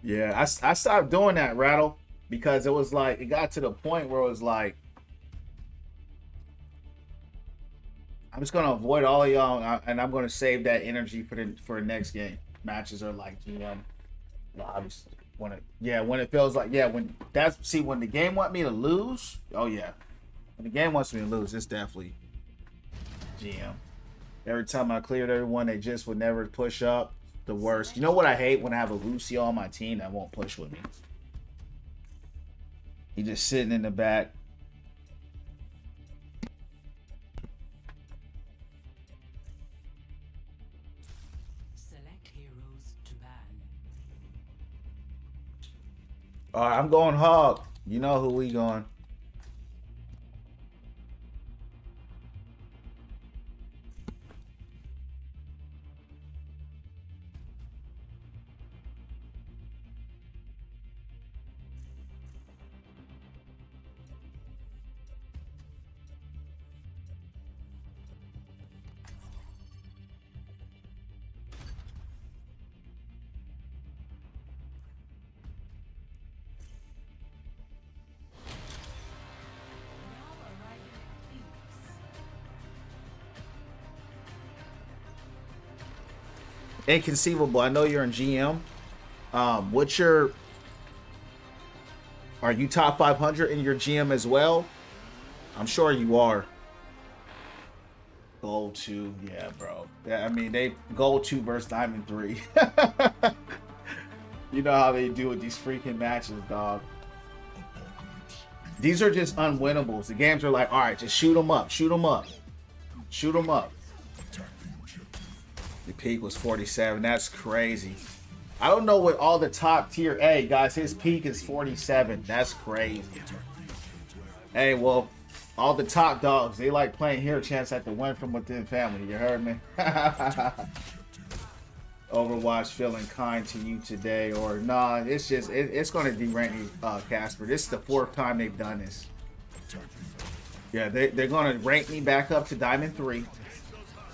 Yeah, I stopped doing that, Rattle, because it was like it got to the point where it was like I'm just gonna avoid all of y'all, and I'm gonna save that energy for the next game. Matches are like GM. I just when it feels like when the game want me to lose. Oh yeah, when the game wants me to lose, it's definitely GM. Every time I cleared everyone, they just would never push up. The worst. You know what I hate? When I have a Lucio on my team that won't push with me. He just sitting in the back. Select heroes to ban. All right, I'm going hog. You know who we going. Inconceivable. I know you're in GM. Are you top 500 in your GM as well? I'm sure you are. Gold 2, yeah, bro. Yeah, I mean, they Gold 2 versus Diamond 3. You know how they do with these freaking matches, dog. These are just unwinnables. The games are like, all right, just shoot them up, shoot them up, shoot them up. The peak was 47. That's crazy. I don't know what all the top tier. Hey, guys, his peak is 47. That's crazy. Hey, well, all the top dogs, they like playing Hero Champs at the Win From Within family. You heard me? Overwatch feeling kind to you today. Or, nah, it's just, it's going to derank me, Casper. This is the 4th time they've done this. Yeah, they're going to rank me back up to Diamond 3.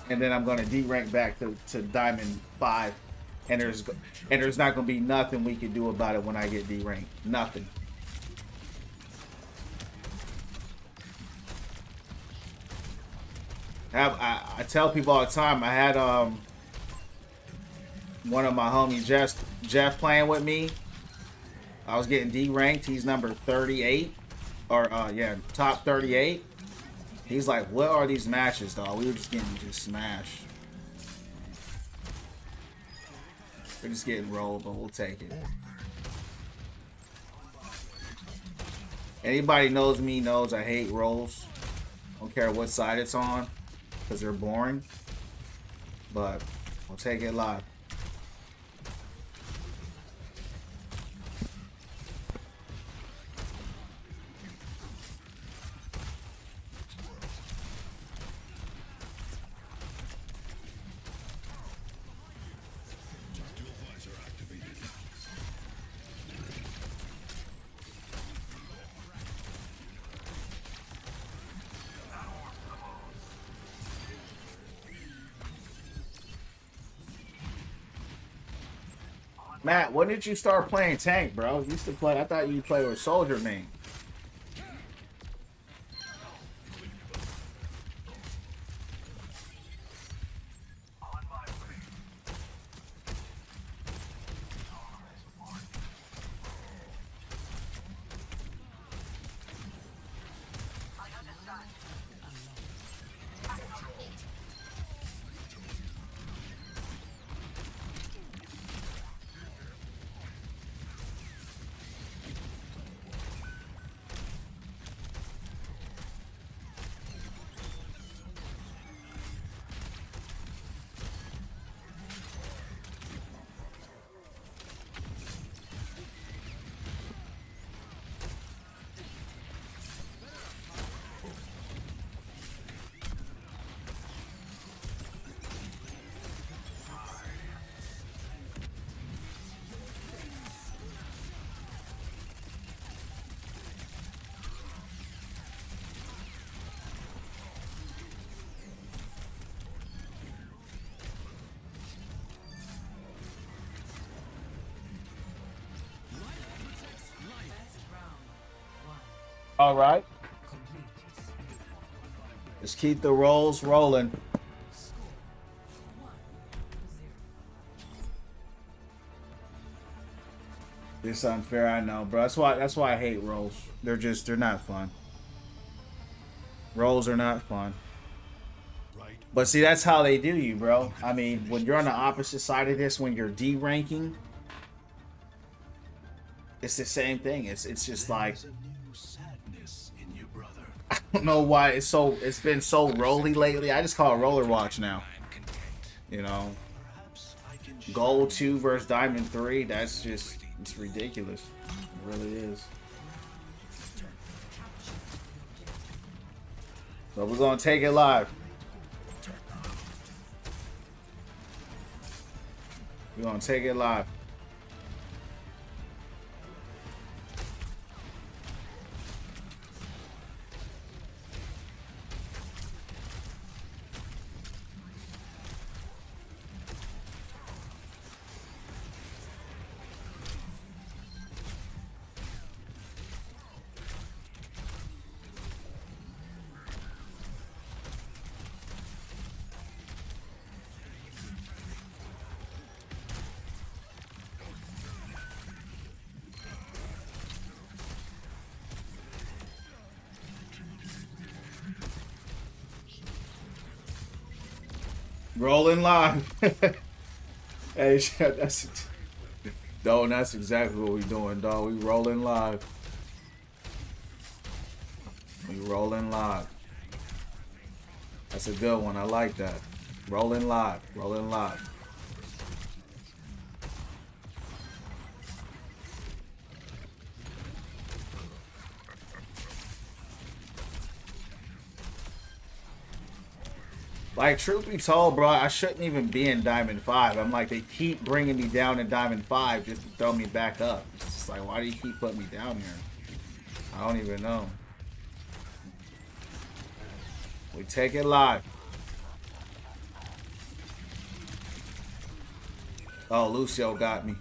And then I'm going to D-rank back to Diamond 5. And there's not going to be nothing we can do about it when I get D-ranked. Nothing. I tell people all the time, I had one of my homies, Jeff playing with me. I was getting D-ranked. He's number 38. Or, top 38. He's like, what are these matches, dog? We were just getting smashed. We're just getting rolled, but we'll take it. Anybody knows me knows I hate rolls. Don't care what side it's on, because they're boring. But we'll take it live. Matt, when did you start playing tank, bro? You used to play. I thought you played with soldier main. All right. Just keep the rolls rolling. It's unfair, I know, bro. That's why I hate rolls. They're not fun. Rolls are not fun. Right. But see, that's how they do you, bro. I mean, when you're on the opposite side of this, when you're D ranking, it's the same thing. It's just like, There's a new sadness in you, brother. I don't know why it's been so rolly lately. I just call it roller watch now. I'm content. You know, Perhaps I can gold 2 versus diamond 3. That's just, it's ridiculous. It really is. But we're gonna take it live. We're gonna take it live. Rolling live. Hey, that's exactly what we doing, dog. We rolling live. We rolling live. That's a good one. I like that. Rolling live. Rolling live. Like, truth be told, bro, I shouldn't even be in Diamond 5. I'm like, they keep bringing me down in Diamond 5 just to throw me back up. It's just like, why do you keep putting me down here? I don't even know. We take it live. Oh, Lucio got me.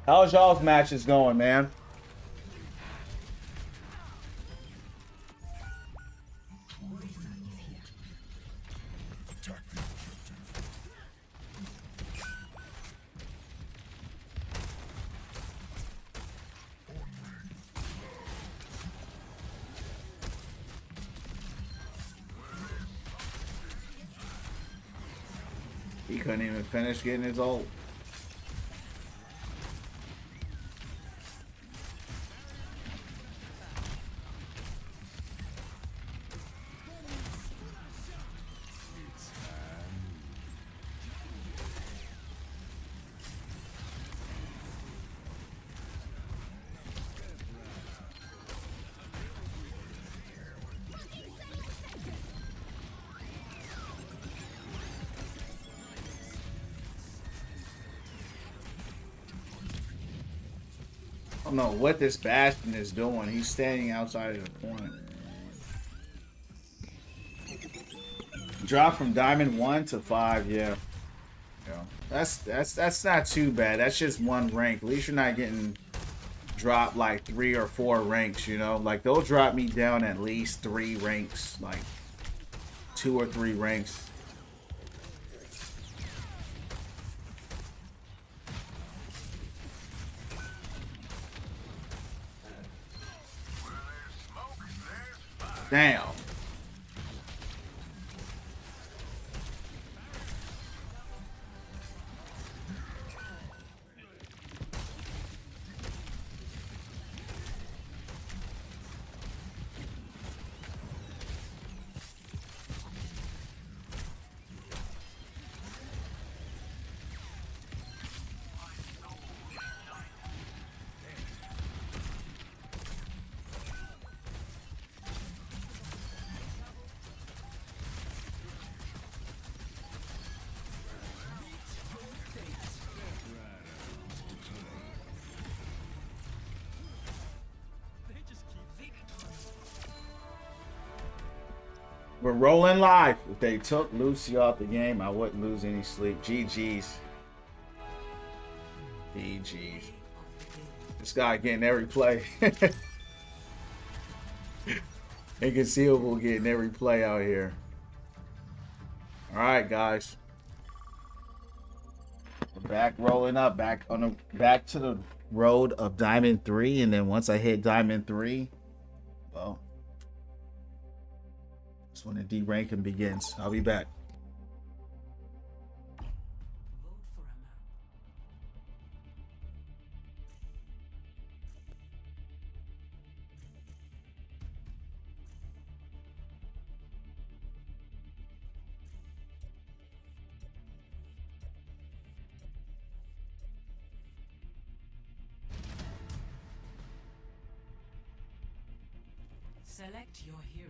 How's y'all's matches going, man? He couldn't even finish getting his ult. I don't know what this Bastion is doing. He's standing outside of the point. drop from Diamond 1 to 5, yeah. Yeah. That's not too bad. That's just one rank. At least you're not getting dropped like 3 or 4 ranks, you know? Like, they'll drop me down at least 3 ranks, like 2 or 3 ranks. Damn. We're rolling live. If they took Lucy off the game, I wouldn't lose any sleep. GG's. GG's. This guy getting every play. Inconceivable getting every play out here. Alright, guys. We're back rolling up. Back to the road of Diamond 3. And then once I hit Diamond 3, well, that's when the D-ranking begins. I'll be back. Vote for a map. Select your hero.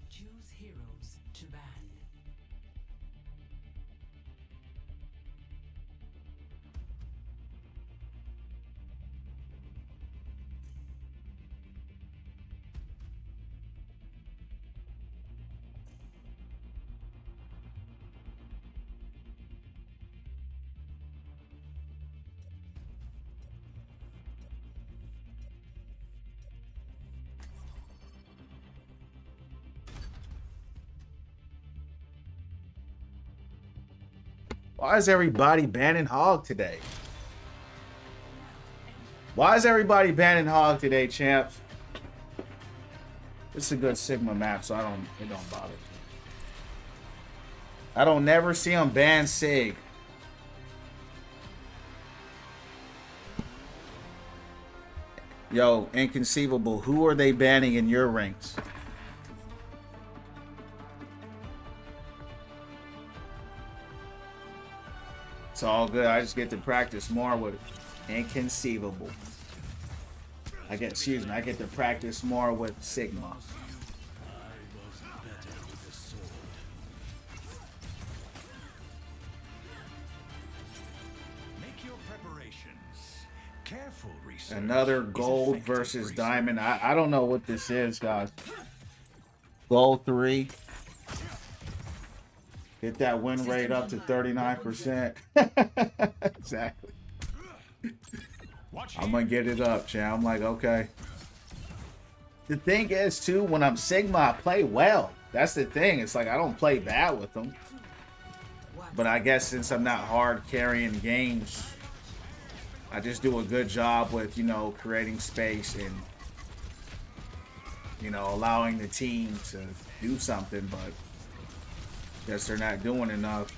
Choose heroes to ban. Why is everybody banning Hog today? Why is everybody banning Hog today, champs? It's a good Sigma map, so it don't bother me. I don't never see them ban Sig. Yo, Inconceivable, who are they banning in your ranks? It's all good. I just get to practice more with Inconceivable. I get to practice more with Sigma. Make your preparations. Careful research. Another is gold effective versus research. diamond. I don't know what this is, guys. Gold 3. Get that win rate up to 39%. Exactly. I'm gonna get it up, champ. I'm like, okay. The thing is, too, when I'm Sigma, I play well. That's the thing. It's like I don't play bad with them. But I guess since I'm not hard carrying games, I just do a good job with, you know, creating space and, you know, allowing the team to do something, but guess they're not doing enough.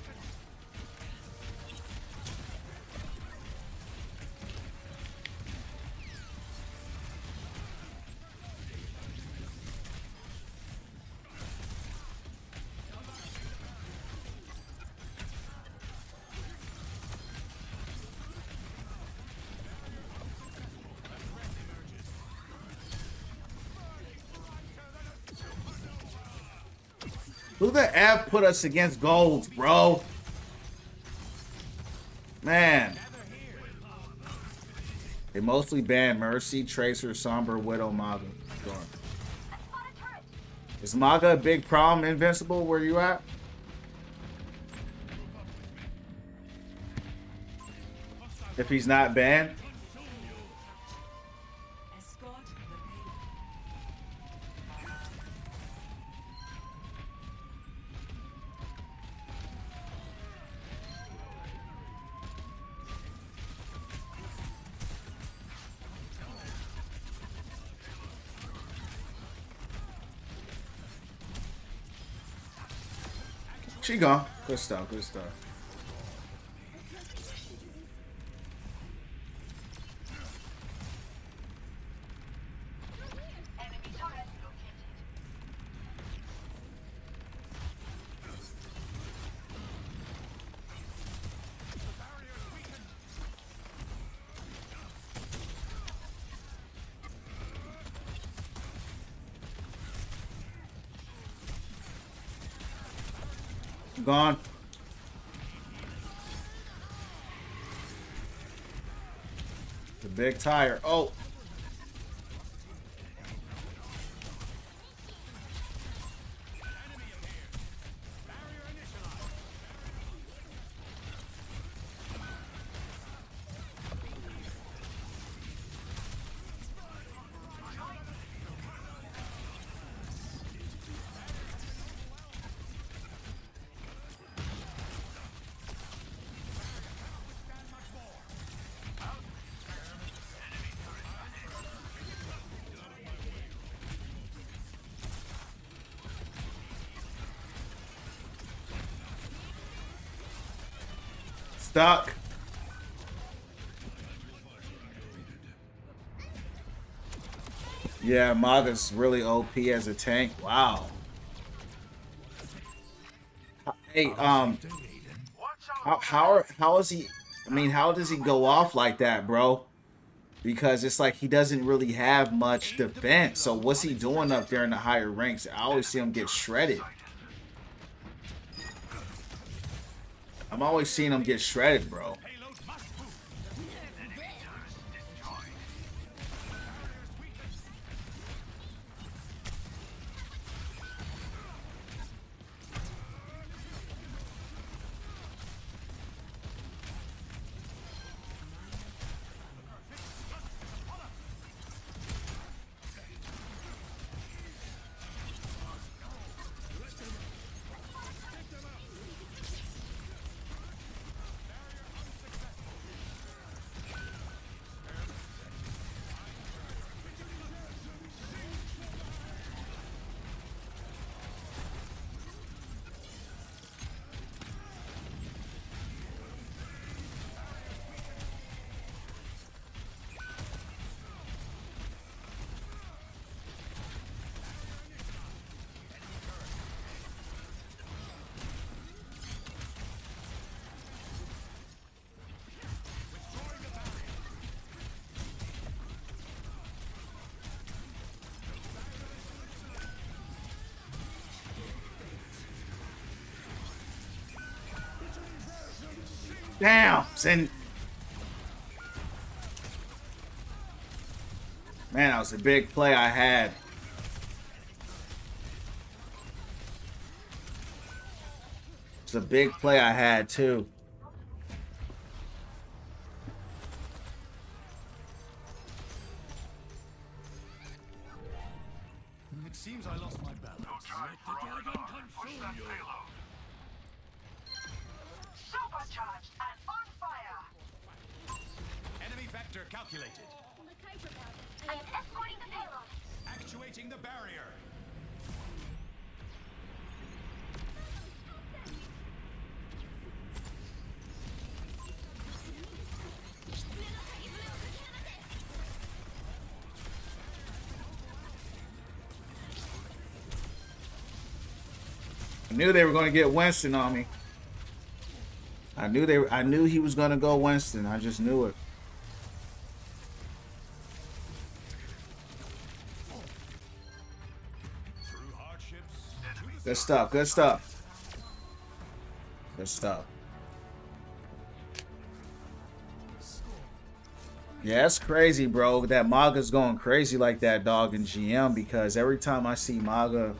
Who the F put us against golds, bro? Man. They mostly ban Mercy, Tracer, Somber, Widow, Maga. Darn. Is Maga a big problem, Invincible, where you at? If he's not banned? Escort the payload. She gone. Good stuff, good stuff. Enemy turret located. Gone. The big tire. Oh. Stuck. Yeah, Maga's really OP as a tank. Wow. Hey, how is he? I mean, how does he go off like that, bro? Because it's like he doesn't really have much defense. So what's he doing up there in the higher ranks? I always see him get shredded. I'm always seeing him get shredded, bro. Payload must move. Enemy turret destroyed. Damn, send. Man, that was a big play I had. It's a big play I had too. It seems I lost my balance. Supercharged and on fire. Enemy vector calculated. I am escorting the payload. Actuating the barrier. I knew they were going to get Winston on me. I knew he was going to go Winston. I just knew it. Through hardships. Good stuff. Good stuff. Good stuff. Yeah, it's crazy, bro. That Maga's going crazy like that, dog, in GM, because every time I see Maga,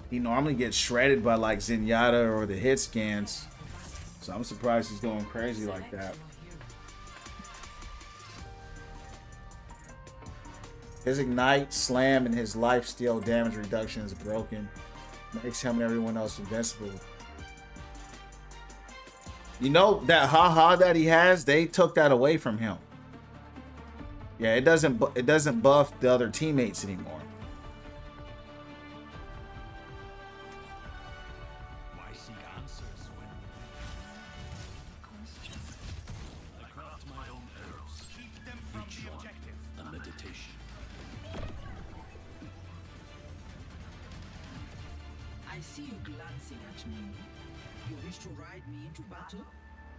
he normally gets shredded by like Zenyatta or the hit scans. So I'm surprised he's going crazy like that. His Ignite, Slam, and his lifesteal damage reduction is broken. Makes him and everyone else invincible. You know, that haha that he has, they took that away from him. Yeah, it doesn't buff the other teammates anymore. Why seek answers when I craft my own arrows? Keep them from the objective. A meditation. I see you glancing at me. You wish to ride me into battle?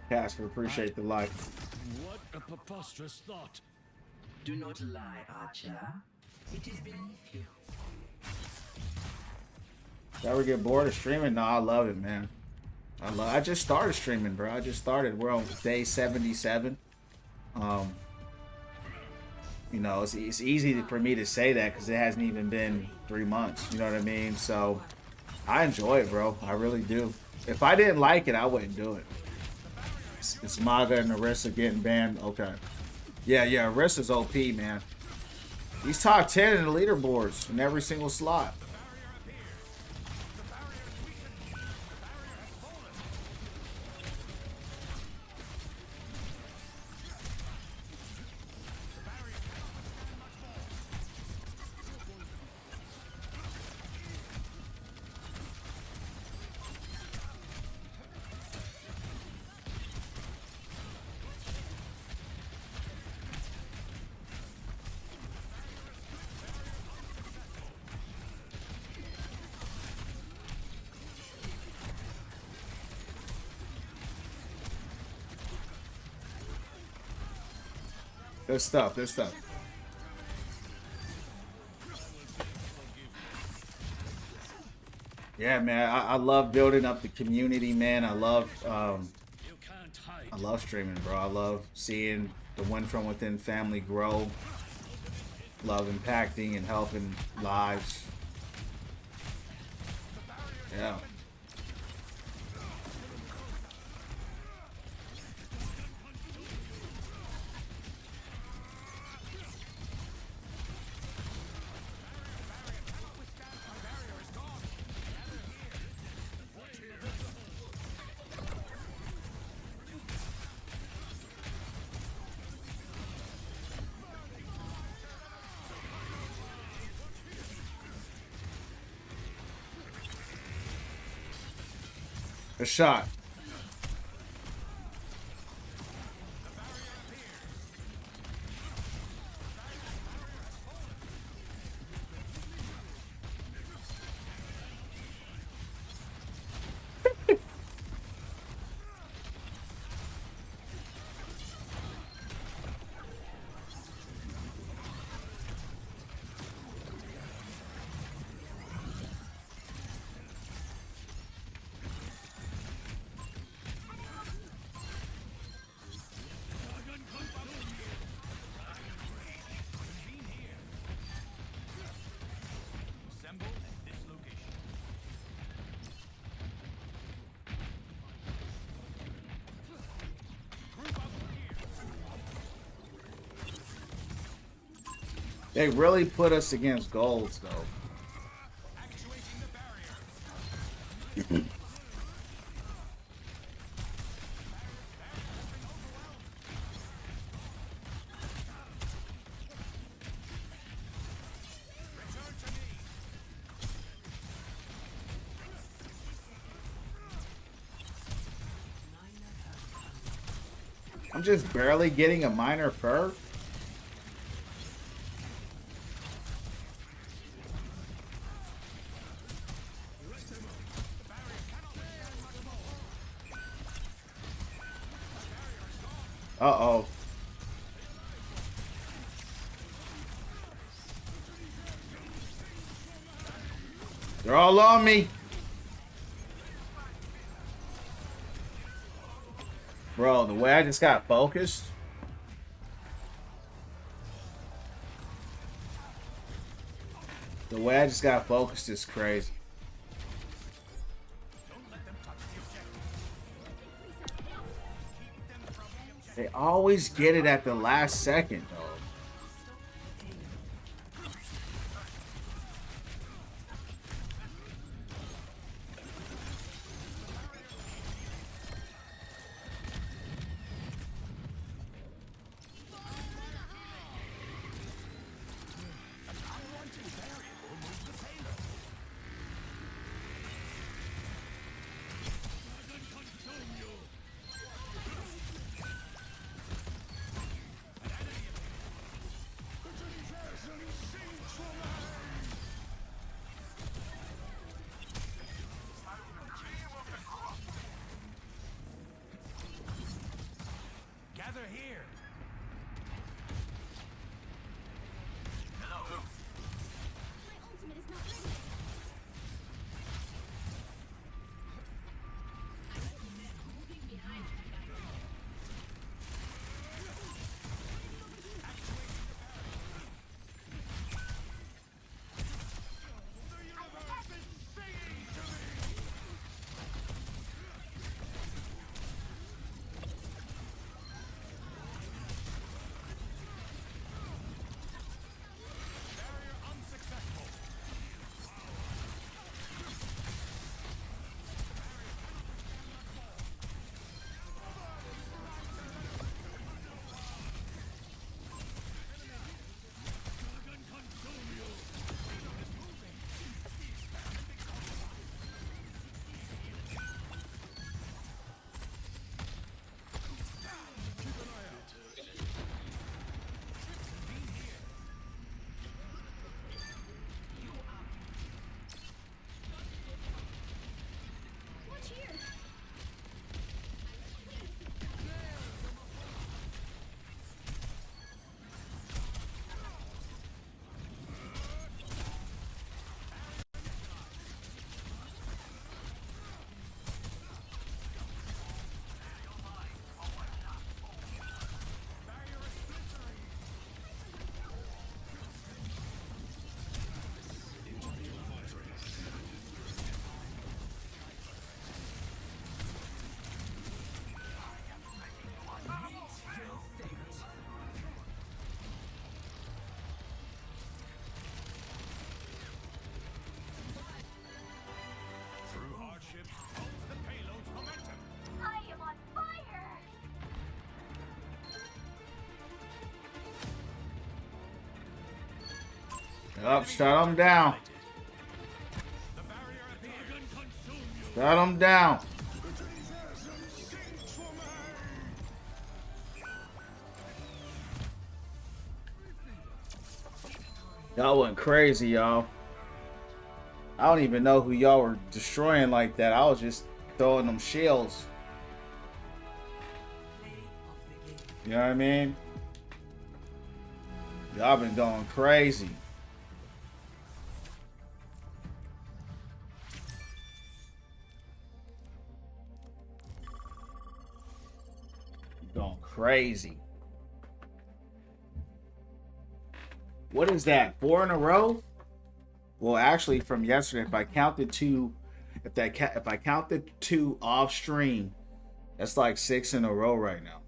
Casper, appreciate the like. What a preposterous thought. Do not lie, Archer. It is beneath you. Ever get bored of streaming? No, I love it, man. I just started streaming, bro. I just started. We're on day 77. You know, it's easy for me to say that because it hasn't even been 3 months. You know what I mean? So I enjoy it, bro. I really do. If I didn't like it, I wouldn't do it. It's Maga and Orisa getting banned. Okay. Yeah, Orisa's OP, man. He's top 10 in the leaderboards in every single slot. Good stuff, good stuff. Yeah, man, I love building up the community, man. I love streaming, bro. I love seeing the Win From Within family grow. Love impacting and helping lives. Yeah. A shot. Assemble at this location. They really put us against golds, though. Actuating the barrier. I'm just barely getting a minor perk. Uh-oh. They're all on me. Bro, the way I just got focused. The way I just got focused is crazy. They always get it at the last second, though. Gather here. My ultimate is not ready. Watch here. Through hardships comes the payload's momentum. I am on fire! Up, shut them down. The barrier appears. Shut them down. Y'all went crazy, y'all. I don't even know who y'all were destroying like that. I was just throwing them shields. You know what I mean? Y'all been going crazy. Going crazy. What is that? 4 in a row? Well, actually, from yesterday, if I count the two, if I count the 2 off stream, that's like 6 in a row right now.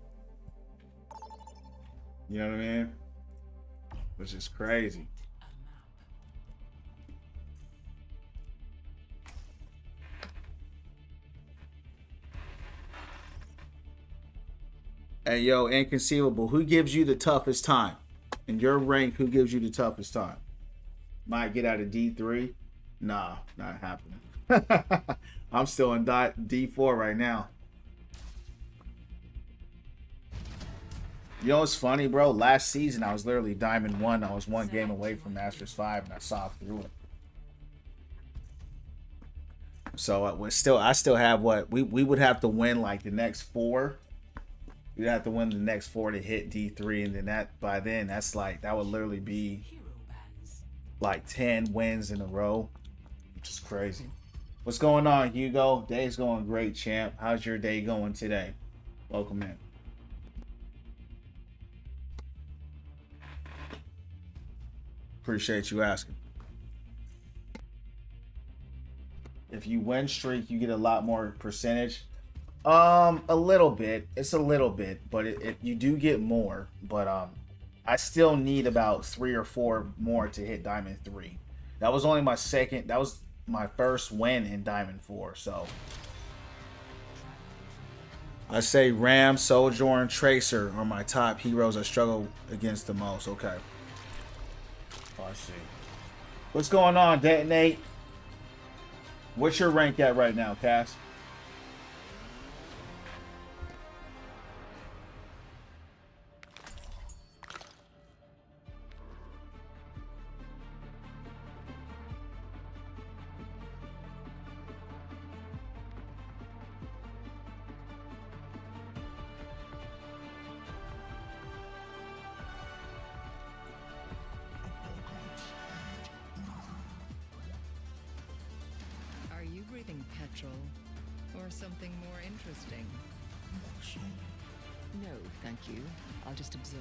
You know what I mean? Which is crazy. Hey, yo, Inconceivable, who gives you the toughest time? In your rank, who gives you the toughest time? Might get out of D3? Nah, not happening. I'm still in D4 right now. You know what's funny, bro? Last season, I was literally Diamond 1. I was 1 game away from Masters 5, and I saw through it. So I still have what? We would have to win like the next 4. You'd have to win the next 4 to hit D3, and then by then that's like that would literally be like 10 wins in a row, which is crazy. What's going on, Hugo? Day's going great, champ. How's your day going today? Welcome in. Appreciate you asking. If you win streak, you get a lot more percentage. A little bit. It's a little bit, but you do get more. But I still need about 3 or 4 more to hit Diamond 3. That was only my second. That was my first win in Diamond 4. So I say Ram, Sojourn, Tracer are my top heroes I struggle against the most. Okay. Oh, I see. What's going on, Detonate? What's your rank at right now, Cass? Are you breathing petrol or something more interesting? No, thank you. I'll just observe.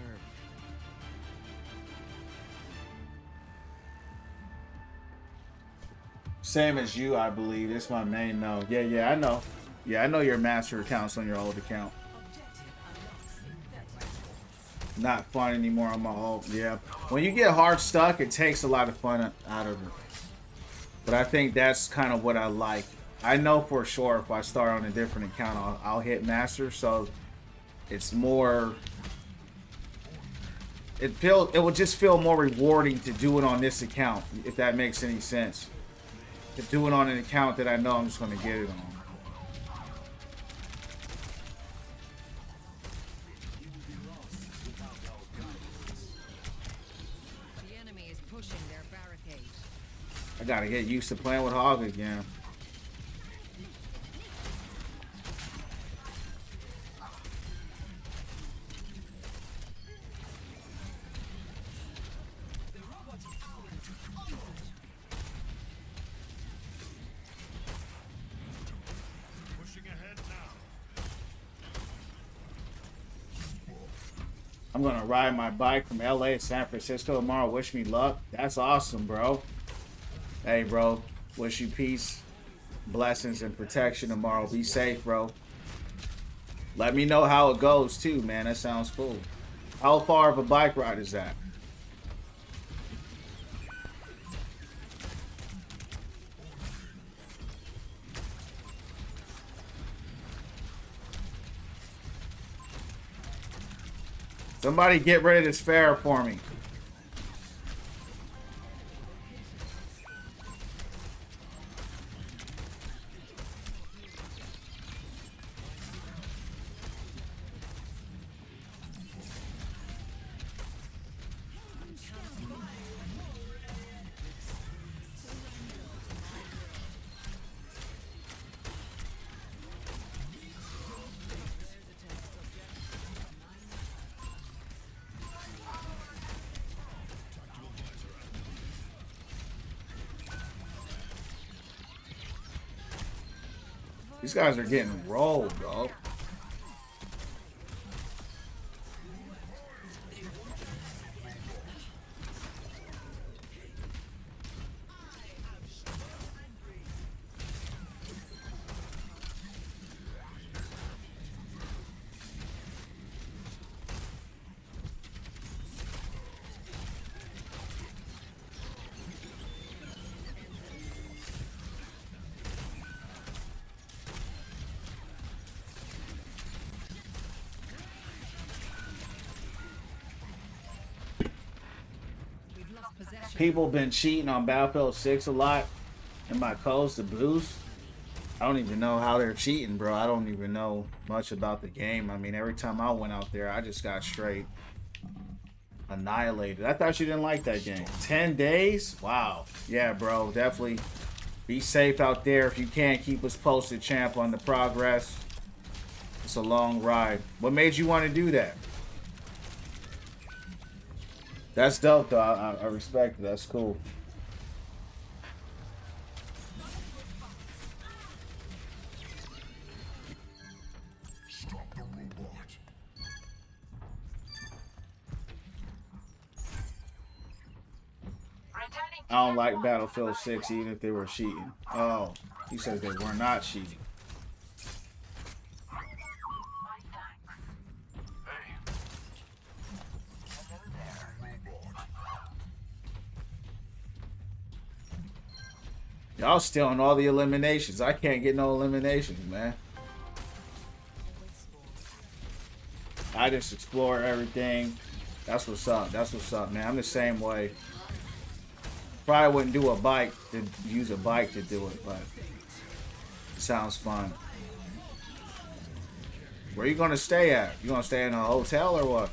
Same as you, I believe. It's my main note. Yeah, I know. Yeah, I know your master accounts on your old account. Not fun anymore on my old. Yeah. When you get hard stuck, it takes a lot of fun out of it. But I think that's kind of what I like. I know for sure if I start on a different account, I'll hit master. So it's more. It will just feel more rewarding to do it on this account, if that makes any sense. To do it on an account that I know I'm just going to get it on. The enemy is pushing their barricade. I gotta get used to playing with Hog again. Pushing ahead now. I'm gonna ride my bike from LA to San Francisco tomorrow. Wish me luck. That's awesome, bro. Hey, bro. Wish you peace, blessings, and protection tomorrow. Be safe, bro. Let me know how it goes, too, man. That sounds cool. How far of a bike ride is that? Somebody get rid of this Pharah for me. These guys are getting rolled, bro. We've lost possession. People been cheating on Battlefield 6 a lot in my codes to boost. I don't even know how they're cheating, bro. I don't even know much about the game. I mean, every time I went out there, I just got straight annihilated. I thought you didn't like that game. 10 days? Wow. Yeah, bro. Definitely be safe out there. If you can, keep us posted, champ, on the progress. It's a long ride. What made you want to do that? That's dope, though. I respect it. That's cool. Stop the robot. I don't like Battlefield 6 even if they were cheating. Oh. He says they were not cheating. Y'all still on all the eliminations. I can't get no eliminations, man. I just explore everything. That's what's up. That's what's up, man. I'm the same way. Probably wouldn't do a bike to use a bike to do it, but it sounds fun. Where you gonna stay at? You gonna stay in a hotel or what?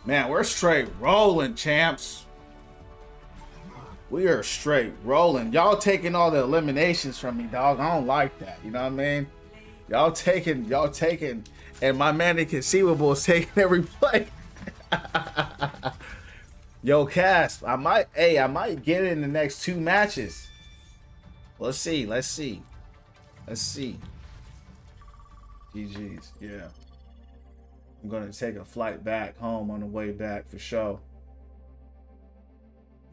Man, we're straight rolling, champs. We are straight rolling. Y'all taking all the eliminations from me, dog. I don't like that. You know what I mean? Y'all taking, and my man Inconceivable is taking every play. Yo, Casp, I might get it in the next 2 matches. Let's see. GG's, yeah. I'm gonna take a flight back home on the way back for sure.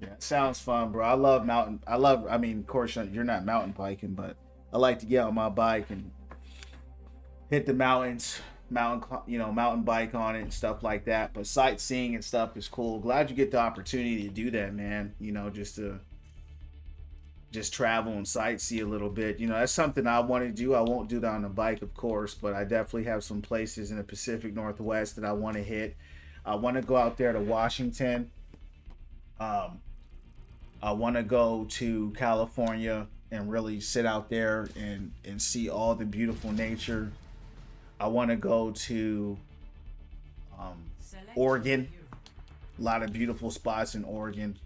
Yeah, it sounds fun, bro. I mean, of course, you're not mountain biking, but I like to get on my bike and hit the mountains, mountain bike on it and stuff like that. But sightseeing and stuff is cool. Glad you get the opportunity to do that, man. You know, just travel and sightsee a little bit. You know, that's something I want to do. I won't do that on a bike, of course, but I definitely have some places in the Pacific Northwest that I want to hit. I want to go out there to Washington. I want to go to California and really sit out there and see all the beautiful nature. I want to go to Oregon. A lot of beautiful spots in Oregon.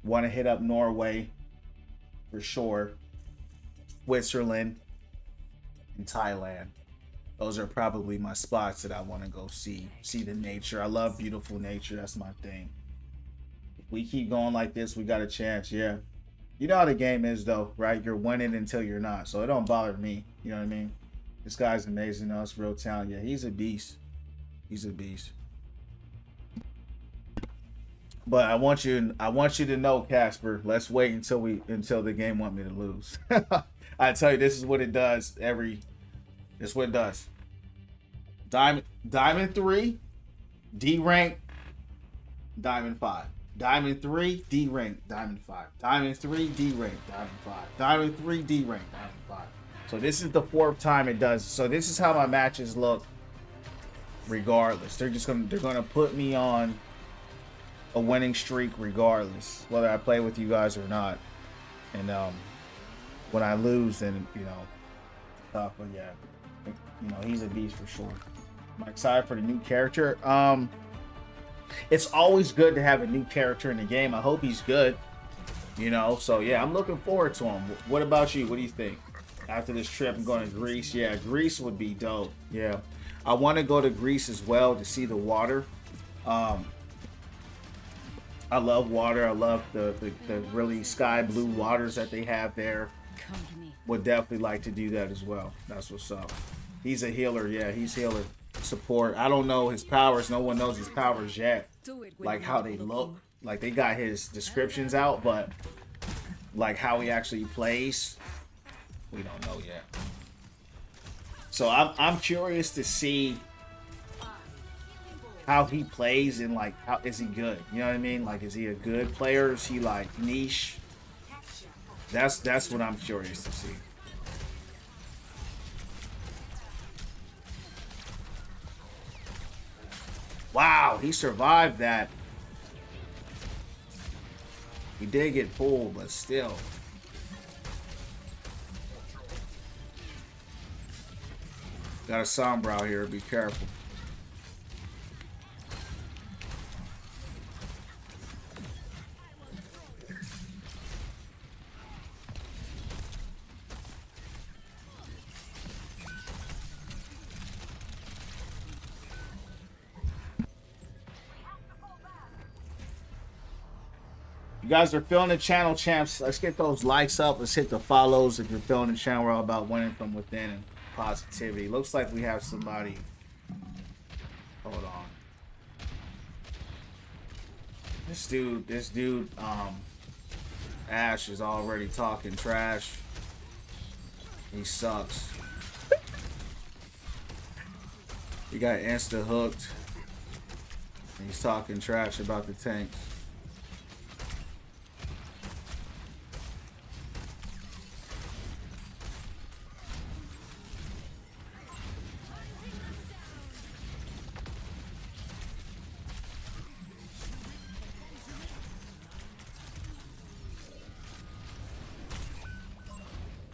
Want to hit up Norway for sure. Switzerland and Thailand. Those are probably my spots that I want to go see the nature. I love beautiful nature. That's my thing. If we keep going like this, we got a chance. Yeah, you know how the game is though, right? You're winning until you're not, so it don't bother me. You know what I mean? This guy's amazing. Us real talent. Yeah, he's a beast. But I want you to know, Casper, let's wait until the game want me to lose. I tell you, this is what it does. This is what it does. Diamond 3, D rank, Diamond 5. Diamond 3, D rank, Diamond 5. Diamond 3, D rank, Diamond 5. Diamond 3, D rank, Diamond 5. So this is the 4th time it does. So this is how my matches look regardless. They're gonna put me on a winning streak regardless, whether I play with you guys or not. And when I lose, then tough. But yeah, he's a beast for sure. I'm excited for the new character. It's always good to have a new character in the game. I hope he's good. So yeah, I'm looking forward to him. What about you? What do you think? After this trip, I'm going to Greece. Yeah, Greece would be dope. Yeah, I want to go to Greece as well to see the water. I love water. I love the really sky blue waters that they have there. Would definitely like to do that as well. That's what's up. He's a healer. Yeah, he's healer. Support. I don't know his powers. No one knows his powers yet. Like how they look. Like they got his descriptions out, but like how he actually plays, we don't know yet. So I'm curious to see how he plays and like how is he good? You know what I mean? Like is he a good player? Is he like niche? That's what I'm curious to see. Wow, he survived that. He did get pulled, but still. Got a Sombra out here, be careful. You guys are feeling the channel, champs. Let's get those likes up. Let's hit the follows. If you're feeling the channel, we're all about winning from within and positivity. Looks like we have somebody. Hold on. This dude, Ash is already talking trash. He sucks. He got insta hooked. He's talking trash about the tanks.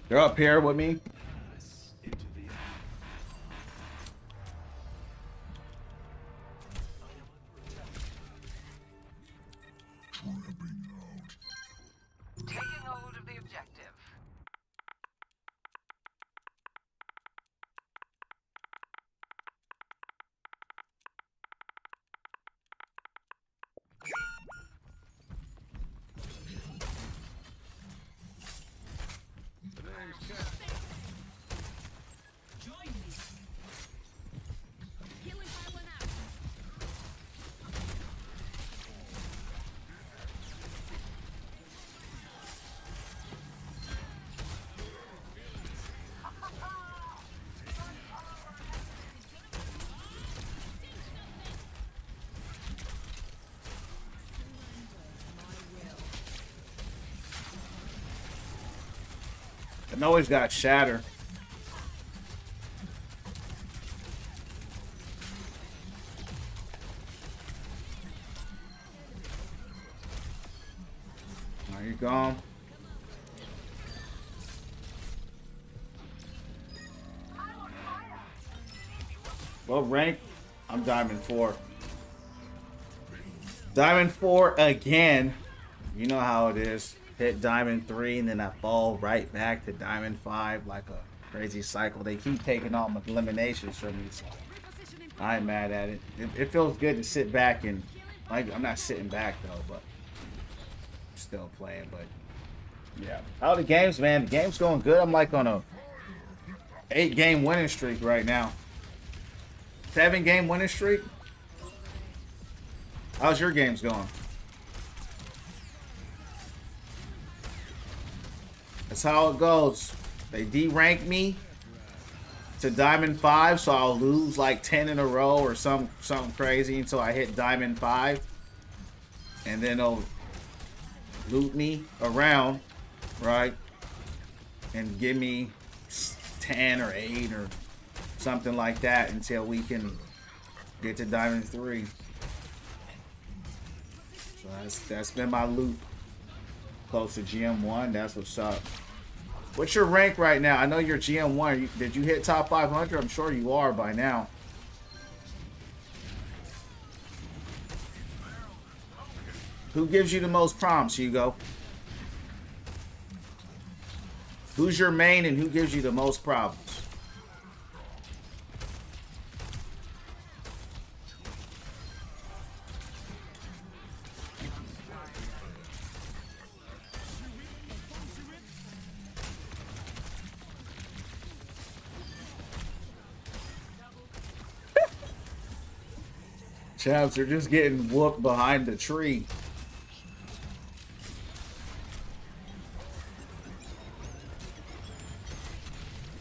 They're up here with me. Taking hold of the objective. Healing pile out. I know he's got shatter. There you go. What rank? I'm Diamond 4. Diamond 4 again. You know how it is. Hit Diamond 3 and then I fall right back to Diamond 5 like a crazy cycle. They keep taking all my eliminations from me. So I ain't mad at it. It feels good to sit back and like I'm not sitting back though, but I'm still playing. But yeah, how are the games, man? The game's going good. I'm like on a 8-game winning streak right now. 7-game winning streak. How's your games going? That's how it goes. They D-rank me to Diamond 5, so I'll lose like 10 in a row or something crazy until I hit Diamond 5. And then they'll loot me around, right? And give me 10 or 8 or something like that until we can get to Diamond 3. So that's been my loot. Close to GM1, that's what's up. What's your rank right now? I know you're GM1. Did you hit top 500? I'm sure you are by now. Who gives you the most prompts, Hugo? Who's your main and who gives you the most problems? Chaps are just getting whooped behind the tree.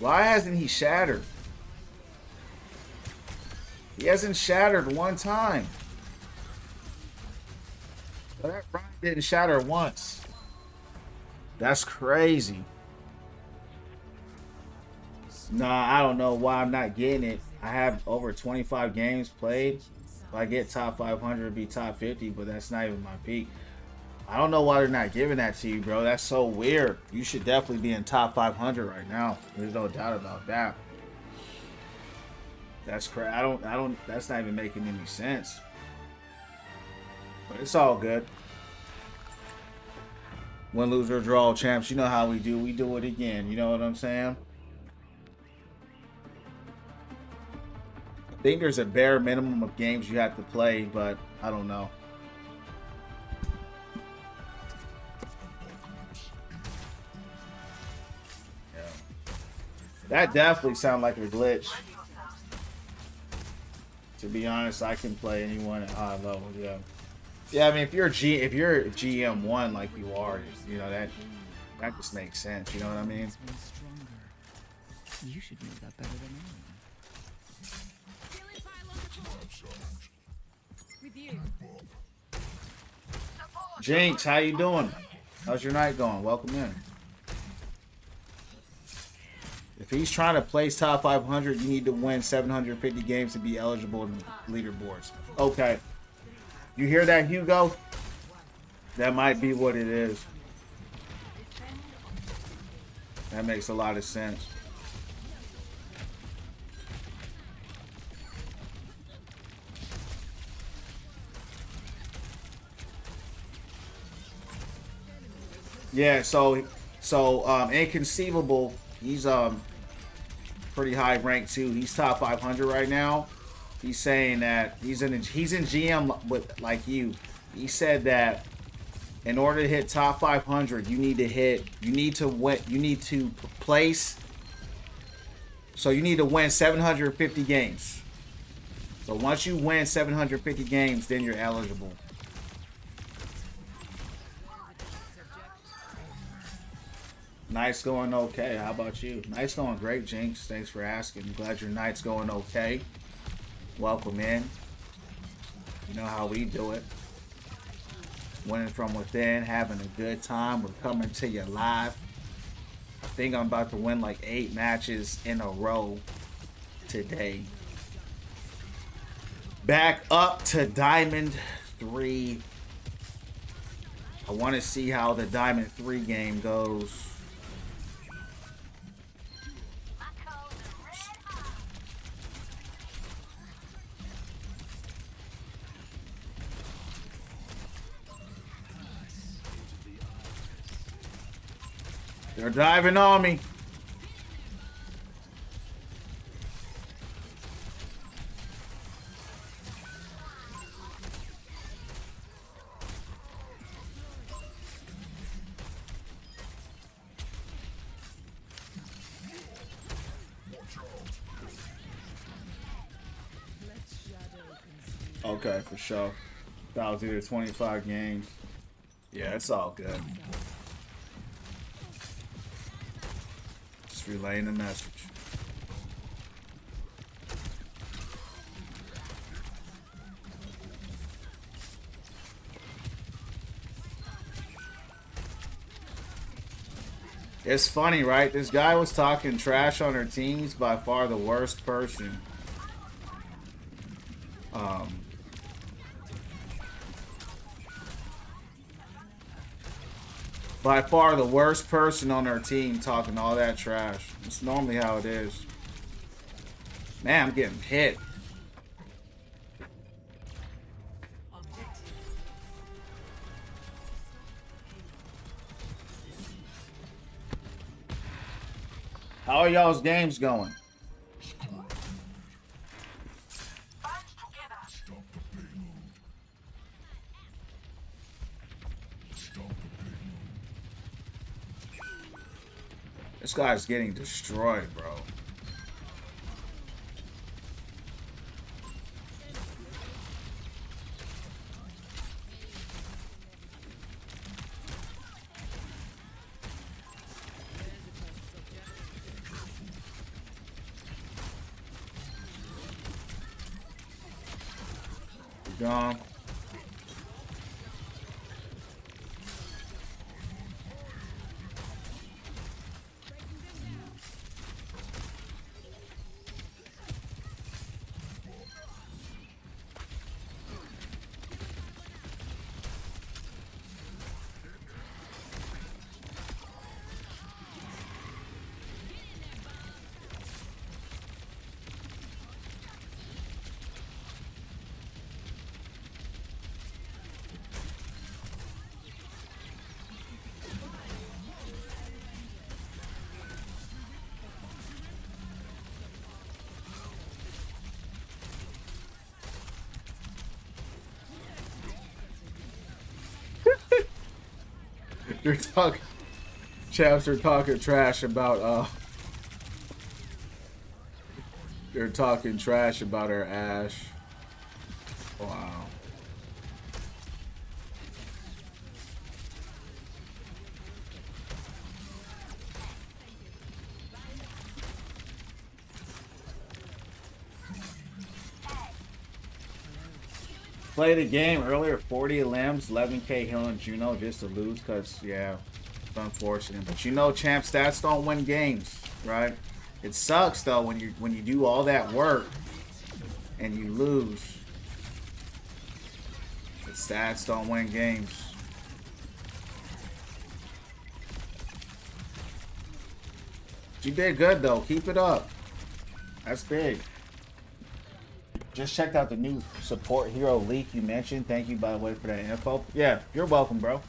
Why hasn't he shattered? He hasn't shattered one time. But that Ryan didn't shatter once. That's crazy. Nah, I don't know why I'm not getting it. I have over 25 games played. If I get top 500, it'd be top 50, but that's not even my peak. I don't know why they're not giving that to you, bro. That's so weird. You should definitely be in top 500 right now. There's no doubt about that. That's crazy. I don't. That's not even making any sense. But it's all good. Win, lose, or draw, champs. You know how we do. We do it again. You know what I'm saying? I think there's a bare minimum of games you have to play, but I don't know. That definitely sounds like a glitch. To be honest, I can play anyone at high level. Yeah. Yeah, I mean, if you're GM one like you are, you know that just makes sense. You know what I mean? You should know that better than anyone. Feeling pile on the floor. With you. Jinx, how you doing? How's your night going? Welcome in. If he's trying to place top 500, you need to win 750 games to be eligible in leaderboards. Okay. You hear that, Hugo? That might be what it is. That makes a lot of sense. Yeah, so Inconceivable, he's pretty high ranked too. He's top 500 right now. He's saying that he's in GM with like you. He said that in order to hit top 500, you need to place. So you need to win 750 games. So once you win 750 games, then you're eligible. Night's going okay. How about you? Night's going great, Jinx. Thanks for asking. Glad your night's going okay. Welcome in. You know how we do it. Winning from within, having a good time. We're coming to you live. I think I'm about to win like 8 matches in a row today. Back up to Diamond 3. I want to see how the Diamond 3 game goes. They're diving on me. Okay, for sure. That was either 25 games. Yeah, it's all good. Just relaying the message. It's funny, right? This guy was talking trash on her team. He's by far the worst person. By far the worst person on our team talking all that trash. It's normally how it is. Man, I'm getting hit. How are y'all's games going? This guy's getting destroyed, bro. Gone. You're talking, chaps are talking trash about They're talking trash about her, Ash. Wow. Played a game earlier, 40 limbs, 11k healing Juno just to lose, because, yeah, it's unfortunate. But you know, champ, stats don't win games, right? It sucks, though, when you do all that work and you lose. The stats don't win games. You did good, though. Keep it up. That's big. Just checked out the new support hero leak you mentioned. Thank you, by the way, for that info. Yeah, you're welcome, bro.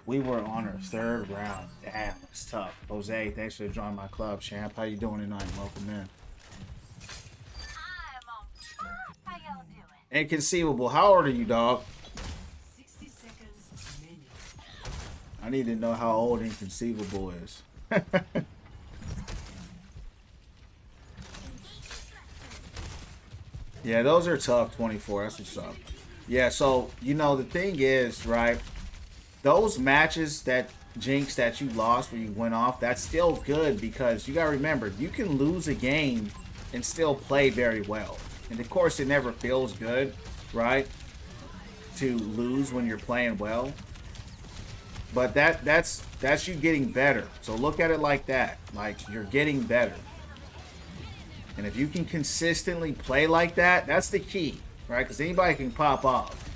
We were on our 3rd round. Damn, it's tough. Jose, thanks for joining my club, champ. How you doing tonight? Welcome in. I'm on fire. How y'all doing? Inconceivable. How old are you, dog? 60 seconds remaining. I need to know how old Inconceivable is. Yeah, those are tough, 24. That's what's up. Yeah, so, you know, the thing is, right, those matches that, Jinx, that you lost where you went off, that's still good because you got to remember, you can lose a game and still play very well. And, of course, it never feels good, right, to lose when you're playing well. But that's you getting better. So look at it like that. Like, you're getting better. And if you can consistently play like that, that's the key, right? Because anybody can pop off.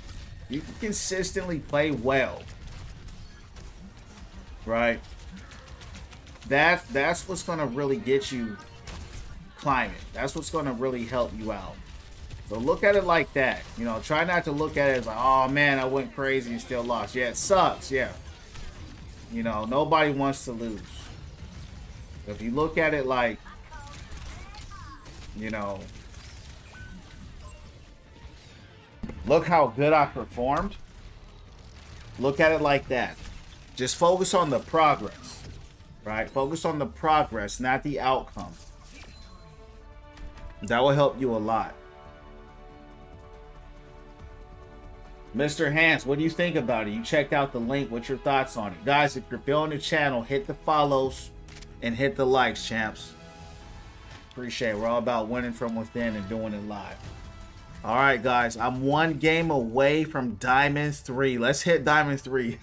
You can consistently play well, right? That's what's going to really get you climbing. That's what's going to really help you out. So look at it like that. You know, try not to look at it as like, oh man, I went crazy and still lost. Yeah, it sucks. Yeah. You know, nobody wants to lose. If you look at it like, you know, look how good I performed. Look at it like that. Just focus on the progress, right? Focus on the progress, not the outcome. That will help you a lot. Mr. Hans, what do you think about it? You checked out the link. What's your thoughts on it? Guys, if you're feeling the channel, hit the follows and hit the likes, champs. Appreciate it. We're all about winning from within and doing it live. All right, guys. I'm 1 game away from Diamond 3. Let's hit Diamond 3.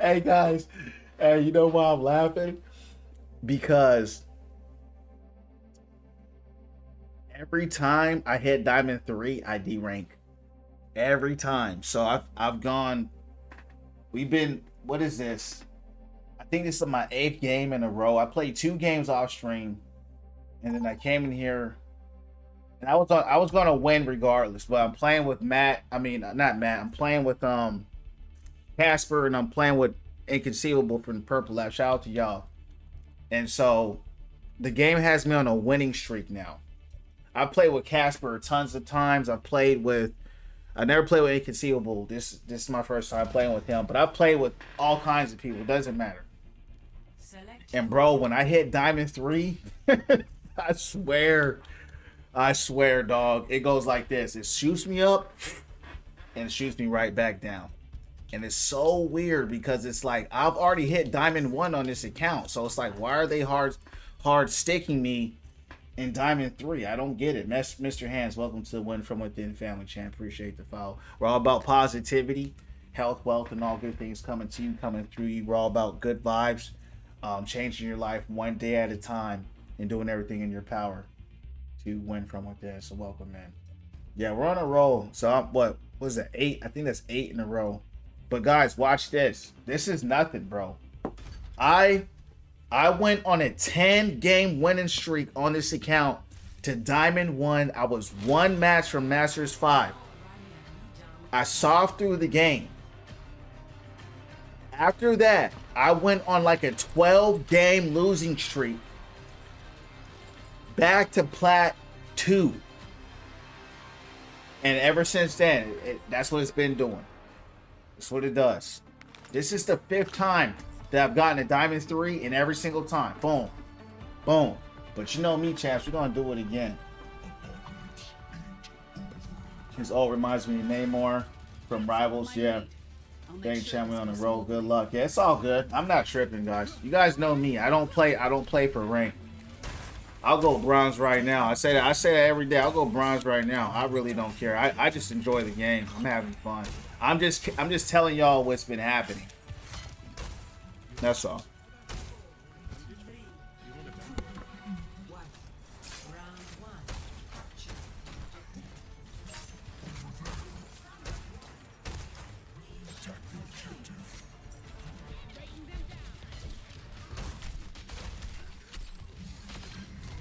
Hey, guys. Hey, you know why I'm laughing? Because every time I hit Diamond 3, I D-rank. Every time. So I've gone... We've been... What is this? I think this is my 8th game in a row. I played 2 games off stream, and then I came in here, and I was gonna win regardless. But I'm playing with Matt. I mean, not Matt. I'm playing with Casper, and I'm playing with Inconceivable from Purple Lab. Shout out to y'all. And so the game has me on a winning streak now. I played with Casper tons of times. I never played with Inconceivable. This is my first time playing with him. But I played with all kinds of people. It doesn't matter. And bro, when I hit Diamond 3, I swear, dog, it goes like this. It shoots me up and it shoots me right back down. And it's so weird because it's like I've already hit Diamond 1 on this account. So it's like, why are they hard sticking me in Diamond 3? I don't get it. Mr. Hands, welcome to the Win From Within family, champ. Appreciate the follow. We're all about positivity, health, wealth, and all good things coming to you, coming through you. We're all about good vibes, changing your life one day at a time, and doing everything in your power to win from within. So welcome, man. Yeah, we're on a roll. So what was it? 8? I think that's 8 in a row. But guys, watch this. This is nothing, bro. I went on a 10-game winning streak on this account to Diamond 1. I was 1 match from Masters 5. I saw through the game. After that, I went on like a 12-game losing streak. Back to Plat 2. And ever since then, that's what it's been doing. That's what it does. This is the 5th time that I've gotten a Diamond 3 in every single time. Boom. Boom. But you know me, chaps, we're going to do it again. His ult reminds me of Namor from Rivals. Yeah. Dang, champ, we on the road. Good luck. Yeah, it's all good. I'm not tripping, guys. You guys know me. I don't play for rank. I'll go bronze right now. I say that every day. I'll go bronze right now. I really don't care. I just enjoy the game. I'm having fun. I'm just telling y'all what's been happening. That's all.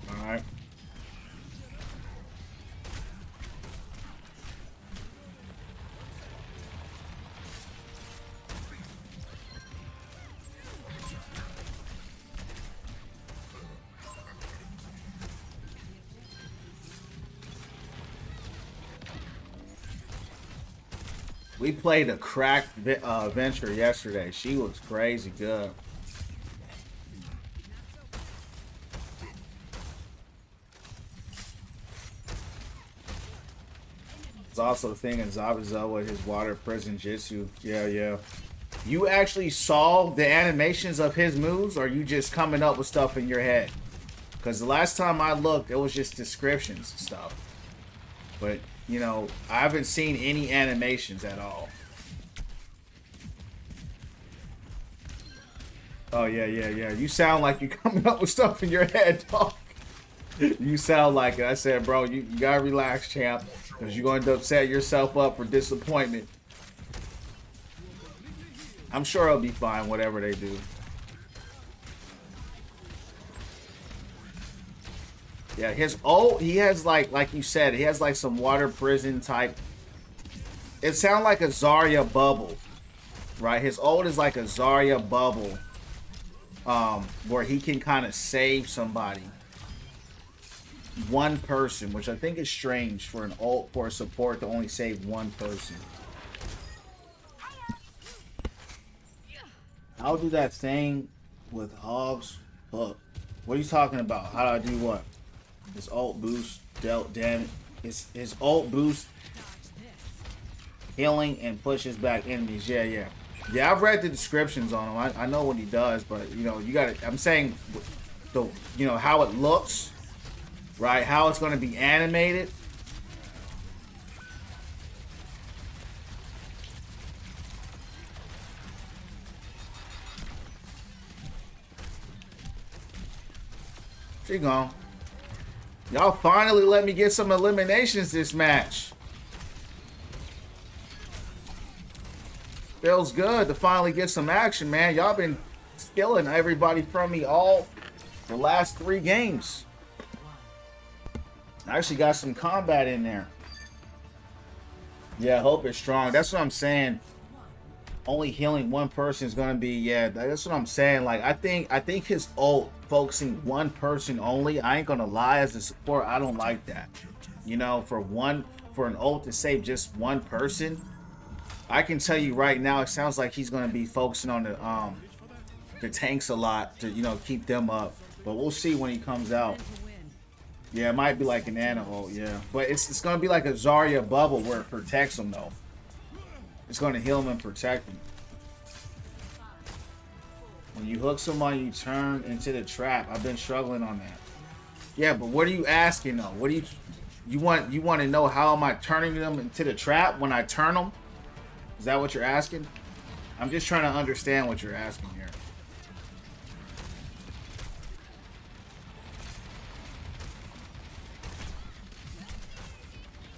All right. We played a cracked Venture yesterday. She was crazy good. It's also a thing in Zabuza with his water prison jutsu. Yeah, yeah. You actually saw the animations of his moves, or you just coming up with stuff in your head? Because the last time I looked, it was just descriptions and stuff. But, you know, I haven't seen any animations at all. Oh, yeah, yeah, yeah. You sound like you coming up with stuff in your head, dog. You sound like it. I said, bro, you gotta relax, champ. Because you're going to set yourself up for disappointment. I'm sure it'll be fine, whatever they do. Yeah, his ult, he has like you said, he has like some water prison type. It sounds like a Zarya bubble, right? His ult is like a Zarya bubble, where he can kind of save somebody. One person, which I think is strange for an ult for a support to only save one person. I'll do that thing with Hogs Hook. What are you talking about? How do I do what? His ult boost dealt damage. His ult boost healing and pushes back enemies. Yeah, yeah. Yeah, I've read the descriptions on him. I know what he does, but you know, you gotta, I'm saying the, you know, how it looks. Right, how it's going to be animated. She gone. Y'all finally let me get some eliminations this match. Feels good to finally get some action, man. Y'all been stealing everybody from me all the last 3 games. I actually got some combat in there. Yeah, Hope is strong. That's what I'm saying. Only healing one person is gonna be, yeah, that's what I'm saying. Like I think his ult focusing one person only, I ain't gonna lie, as a support, I don't like that. You know, for an ult to save just one person, I can tell you right now, it sounds like he's gonna be focusing on the tanks a lot to, you know, keep them up. But we'll see when he comes out. Yeah, it might be like an Ana ult, yeah. But it's going to be like a Zarya bubble where it protects him, though. It's going to heal him and protect him. When you hook someone, you turn into the trap. I've been struggling on that. Yeah, but what are you asking, though? What do you want to know how am I turning them into the trap when I turn them? Is that what you're asking? I'm just trying to understand what you're asking here.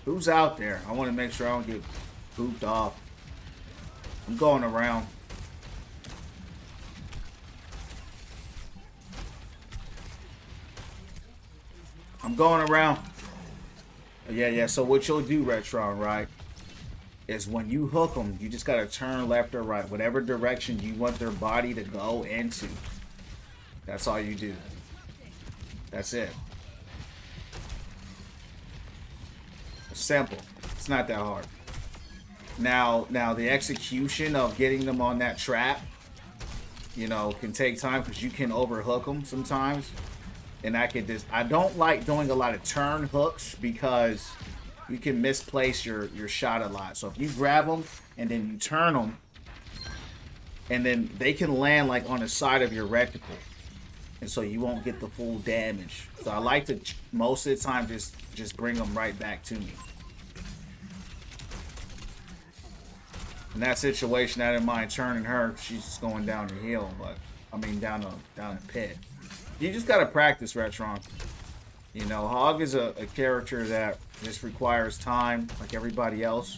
Who's out there? I want to make sure I don't get booped off. I'm going around. I'm going around. Yeah, yeah. So what you'll do, Retron, right, is when you hook them, you just got to turn left or right. Whatever direction you want their body to go into. That's all you do. That's it. Simple. It's not that hard. Now the execution of getting them on that trap, you know, can take time because you can overhook them sometimes. And I could just, I don't like doing a lot of turn hooks because you can misplace your shot a lot. So if you grab them and then you turn them, and then they can land like on the side of your reticle, and so you won't get the full damage. So I like to most of the time just bring them right back to me. In that situation, I didn't mind turning her. She's just going down the hill, but I mean down the pit. You just gotta practice, Retron. You know, Hog is a character that just requires time, like everybody else.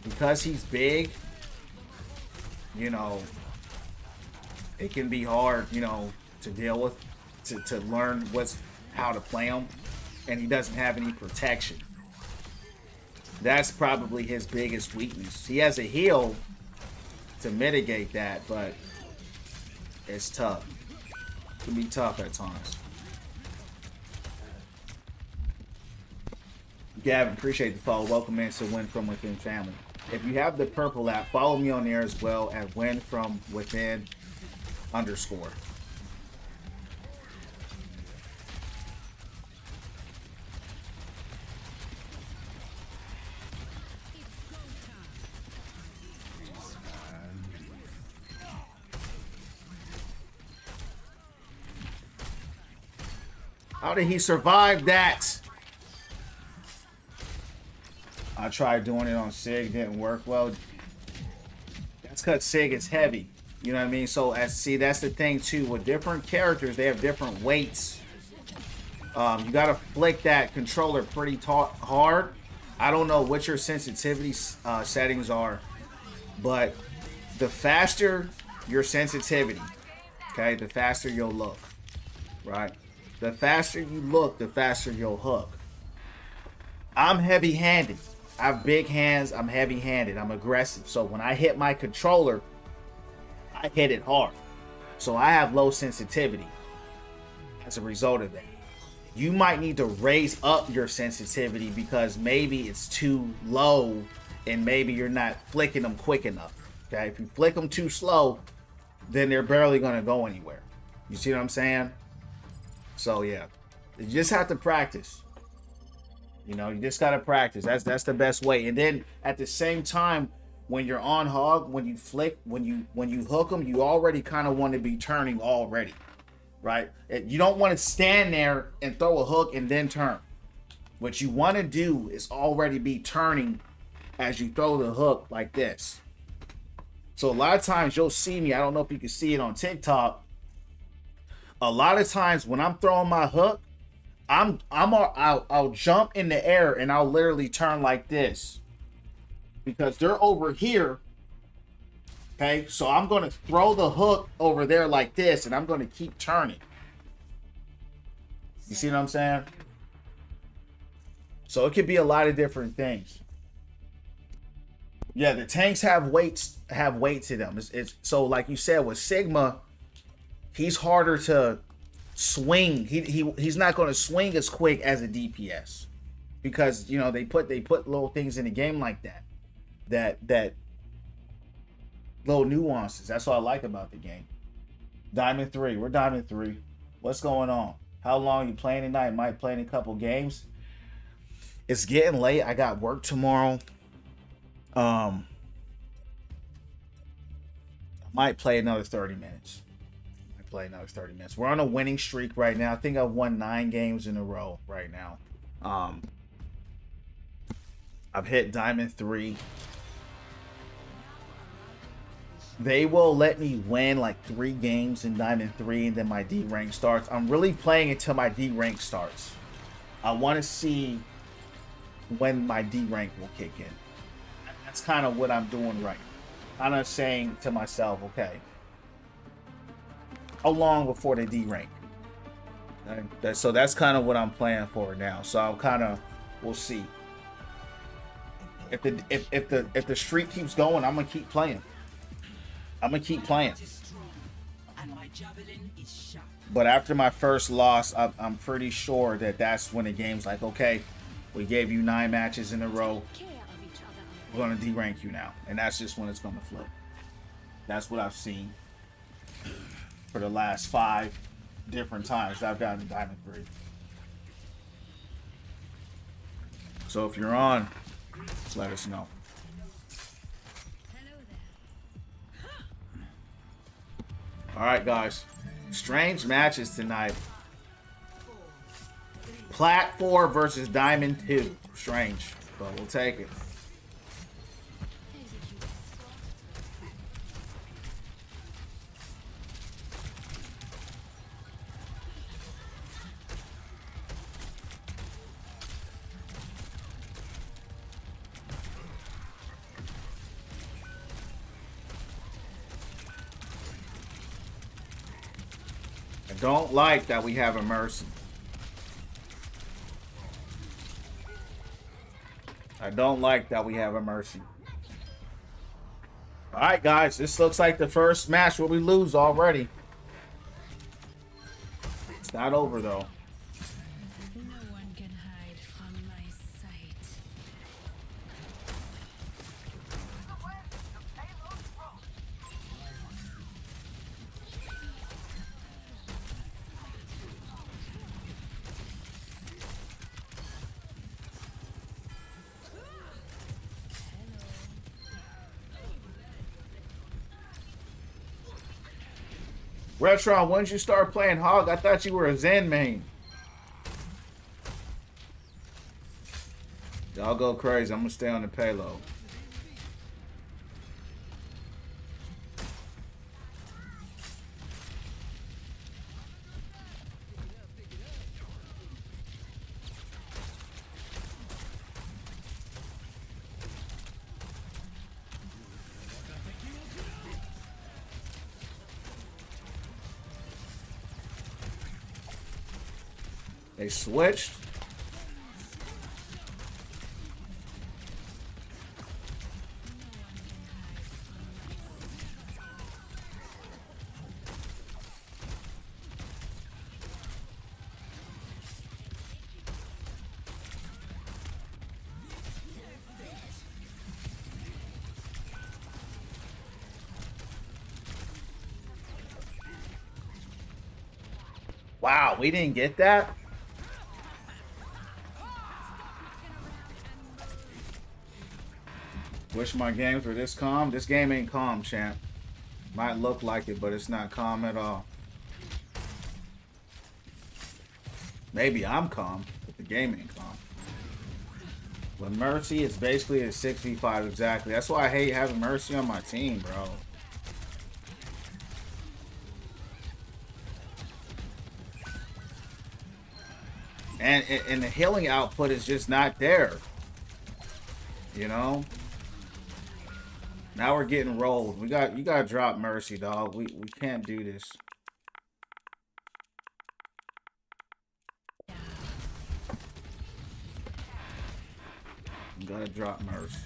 Because he's big, you know, it can be hard, you know, to deal with, to learn how to play him, and he doesn't have any protection. That's probably his biggest weakness. He has a heal to mitigate that, but it's tough. It can be tough at times. Gavin, appreciate the follow. Welcome into Win From Within family. If you have the purple app, follow me on there as well at Win From Within _. How did he survive that? I tried doing it on Sig, didn't work well. That's because Sig is heavy. You know what I mean? So see, that's the thing too. With different characters, they have different weights. You gotta flick that controller pretty hard. I don't know what your sensitivity settings are, but the faster your sensitivity, okay, the faster you'll look, right? The faster you look, the faster you'll hook. I'm heavy-handed. I have big hands. I'm heavy-handed. I'm aggressive. So when I hit my controller, I hit it hard. So I have low sensitivity as a result of that. You might need to raise up your sensitivity because maybe it's too low and maybe you're not flicking them quick enough. Okay, if you flick them too slow, then they're barely going to go anywhere. You see what I'm saying? So yeah, you just have to practice. You know, you just gotta practice. That's the best way. And then at the same time, when you're on Hog, when you flick, when you hook them, you already kind of want to be turning already, right? You don't want to stand there and throw a hook and then turn. What you want to do is already be turning as you throw the hook like this. So a lot of times you'll see me. I don't know if you can see it on TikTok. A lot of times when I'm throwing my hook, I'll jump in the air and I'll literally turn like this because they're over here. Okay, so I'm going to throw the hook over there like this and I'm going to keep turning. You see what I'm saying? So it could be a lot of different things. Yeah, the tanks have weight to them. It's so like you said with Sigma, he's harder to swing. He's not going to swing as quick as a DPS because you know they put little things in the game like that little nuances. That's what I like about the game. Diamond 3, we're Diamond 3. What's going on? How long you playing tonight? Might play in a couple games. It's getting late. I got work tomorrow. I might play another 30 minutes. We're on a winning streak right now. I think I've won 9 games in a row right now. I've hit Diamond 3. They will let me win like 3 games in Diamond 3 and then my D rank starts. I'm really playing until my D rank starts. I want to see when my D rank will kick in. That's kind of what I'm doing right now. Kind of saying to myself, okay, how long before the D rank? So that's kind of what I'm playing for now. So we'll see. If the streak keeps going, I'm gonna keep playing. But after my first loss, I'm pretty sure that's when the game's like, okay, we gave you 9 matches in a row. We're gonna D-rank you now, and that's just when it's gonna flip. That's what I've seen. for the last 5 different times I've gotten Diamond 3. So if you're on, just let us know. Alright guys, strange matches tonight. Plat 4 versus Diamond 2. Strange, but we'll take it. I don't like that we have a Mercy. I don't like that we have a Mercy. Alright guys, this looks like the first match where we lose already. It's not over though. No one can hide from my sight. Retron, when did you start playing Hog? I thought you were a Zen main. Y'all go crazy. I'm gonna stay on the payload. They switched. Wow, we didn't get that? Wish my games were this calm. This game ain't calm, champ. Might look like it, but it's not calm at all. Maybe I'm calm, but the game ain't calm. But Mercy is basically a 6v5 exactly. That's why I hate having Mercy on my team, bro. And the healing output is just not there. You know? Now we're getting rolled. You gotta drop Mercy, dog. We can't do this. You gotta drop Mercy.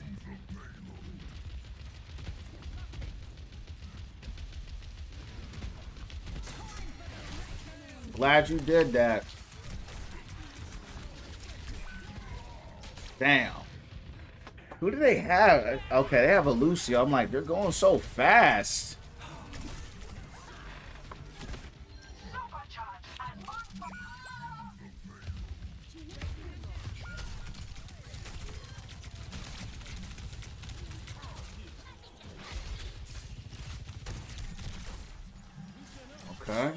Glad you did that. Damn. Who do they have? Okay, they have a Lucio. I'm like, they're going so fast. Okay.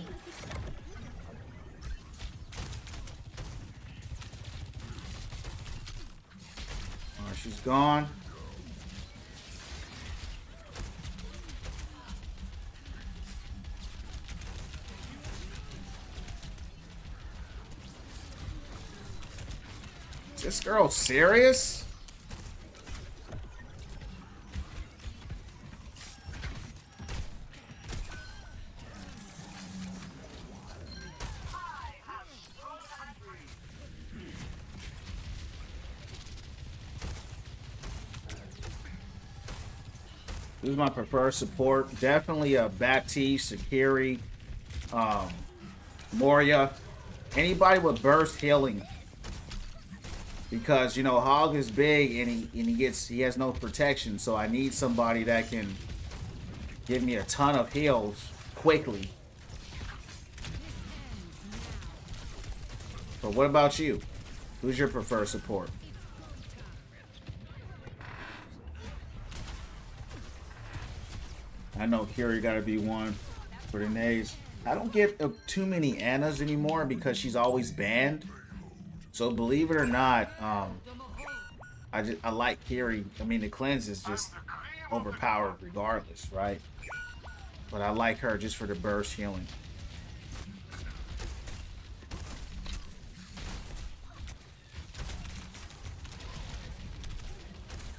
She's gone. Is this girl serious? This is my preferred support. Definitely a Baptiste, Sakiri, Moria. Anybody with burst healing. Because, you know, Hog is big and he has no protection. So I need somebody that can give me a ton of heals quickly. But what about you? Who's your preferred support? I know Kiri got to be one for the nades. I don't get too many Annas anymore because she's always banned. So believe it or not, I like Kiri. I mean, the cleanse is just overpowered regardless, right? But I like her just for the burst healing.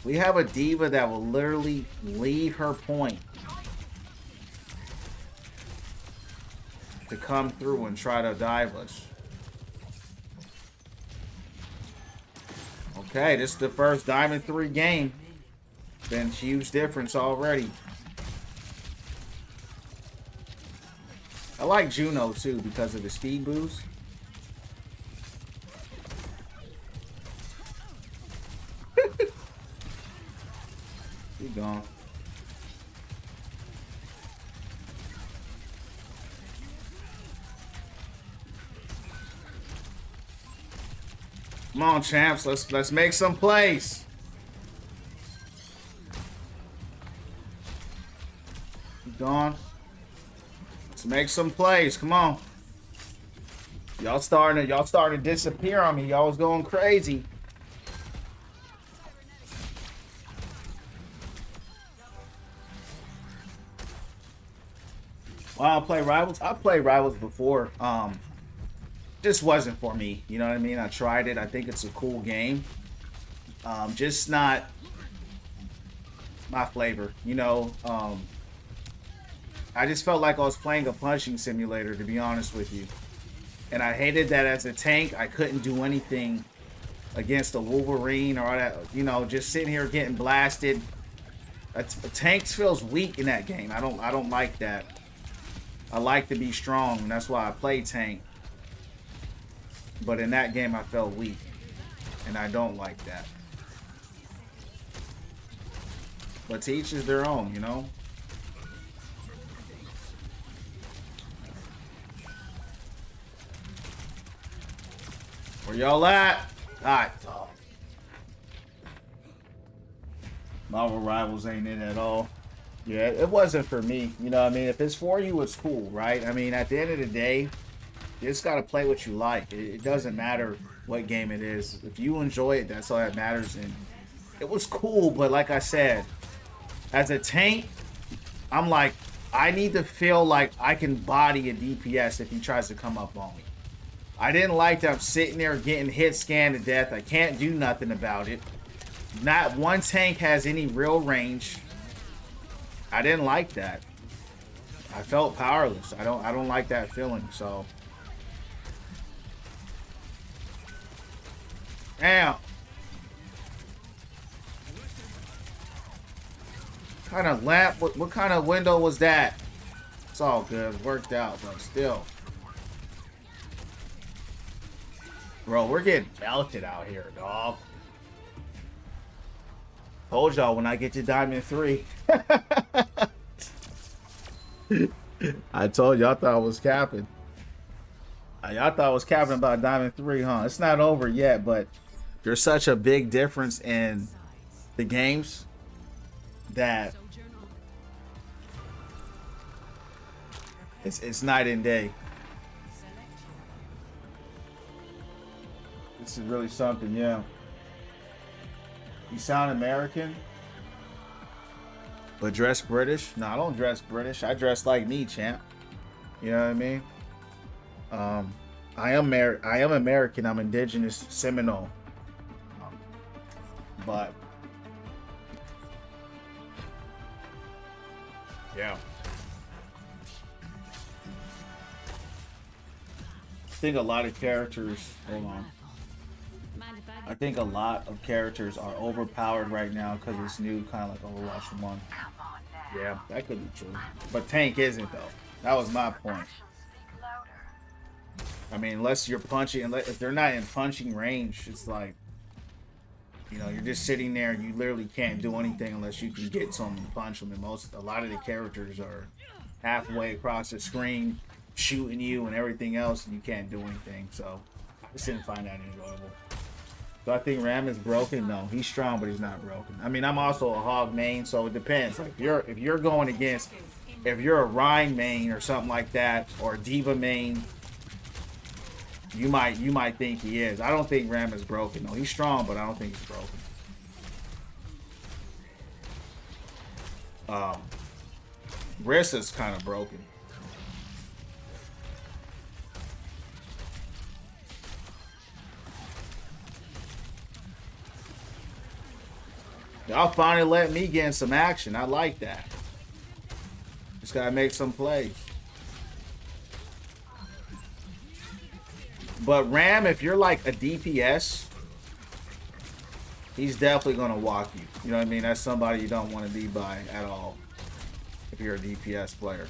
We have a diva that will literally leave her point to come through and try to dive us. Okay, this is the first Diamond 3 game. Been a huge difference already. I like Juno too because of the speed boost. Keep going. Come on, champs. Let's make some plays. Keep going. Let's make some plays. Come on. Y'all starting to disappear on me. Y'all was going crazy. Well, I play Rivals. I played Rivals before. Just wasn't for me. You know what I mean? I tried it. I think it's a cool game. Just not my flavor. You know, I just felt like I was playing a punching simulator, to be honest with you. And I hated that as a tank, I couldn't do anything against a Wolverine or all that. You know, just sitting here getting blasted. A tank feels weak in that game. I don't like that. I like to be strong, and that's why I play tank. But in that game, I felt weak, and I don't like that. But to each is their own, you know? Where y'all at? Alright. Marvel Rivals ain't it at all. Yeah, it wasn't for me. You know what I mean? If it's for you, it's cool, right? I mean, at the end of the day, you just got to play what you like. It doesn't matter what game it is. If you enjoy it, that's all that matters. And it was cool, but like I said, as a tank, I'm like, I need to feel like I can body a DPS if he tries to come up on me. I didn't like that I'm sitting there getting hit scanned to death. I can't do nothing about it. Not one tank has any real range. I didn't like that. I felt powerless. I don't like that feeling, so. Damn. What kind of lamp? What kind of window was that? It's all good. It worked out, but still. Bro, we're getting melted out here, dog. Told y'all when I get to Diamond 3. I told y'all thought I was capping. Y'all thought I was capping about Diamond 3, huh? It's not over yet, but there's such a big difference in the games that it's night and day. This is really something, yeah. You sound American, but dress British? No, I don't dress British. I dress like me, champ. You know what I mean? I am American. I'm indigenous Seminole. But yeah. I think a lot of characters, hold on. I think a lot of characters are overpowered right now because it's new, kind of like Overwatch 1. Yeah, that could be true. But tank isn't, though. That was my point. I mean, unless you're punching, if they're not in punching range, it's like, you know, you're just sitting there and you literally can't do anything unless you can get someone to punch them. And a lot of the characters are halfway across the screen shooting you and everything else, and you can't do anything. So just didn't find that enjoyable. So I think Ram is broken. No, he's strong, but he's not broken. I mean, I'm also a hog main, so it depends. Like if you're going against, if you're a Rhine main or something like that, or a Diva main, you might think he is. I don't think Ram is broken. No, he's strong, but I don't think he's broken. Rissa's kind of broken. Y'all finally let me get in some action. I like that. Just gotta make some plays. But Ram, if you're like a DPS, he's definitely gonna walk you. You know what I mean? That's somebody you don't want to be by at all if you're a DPS player.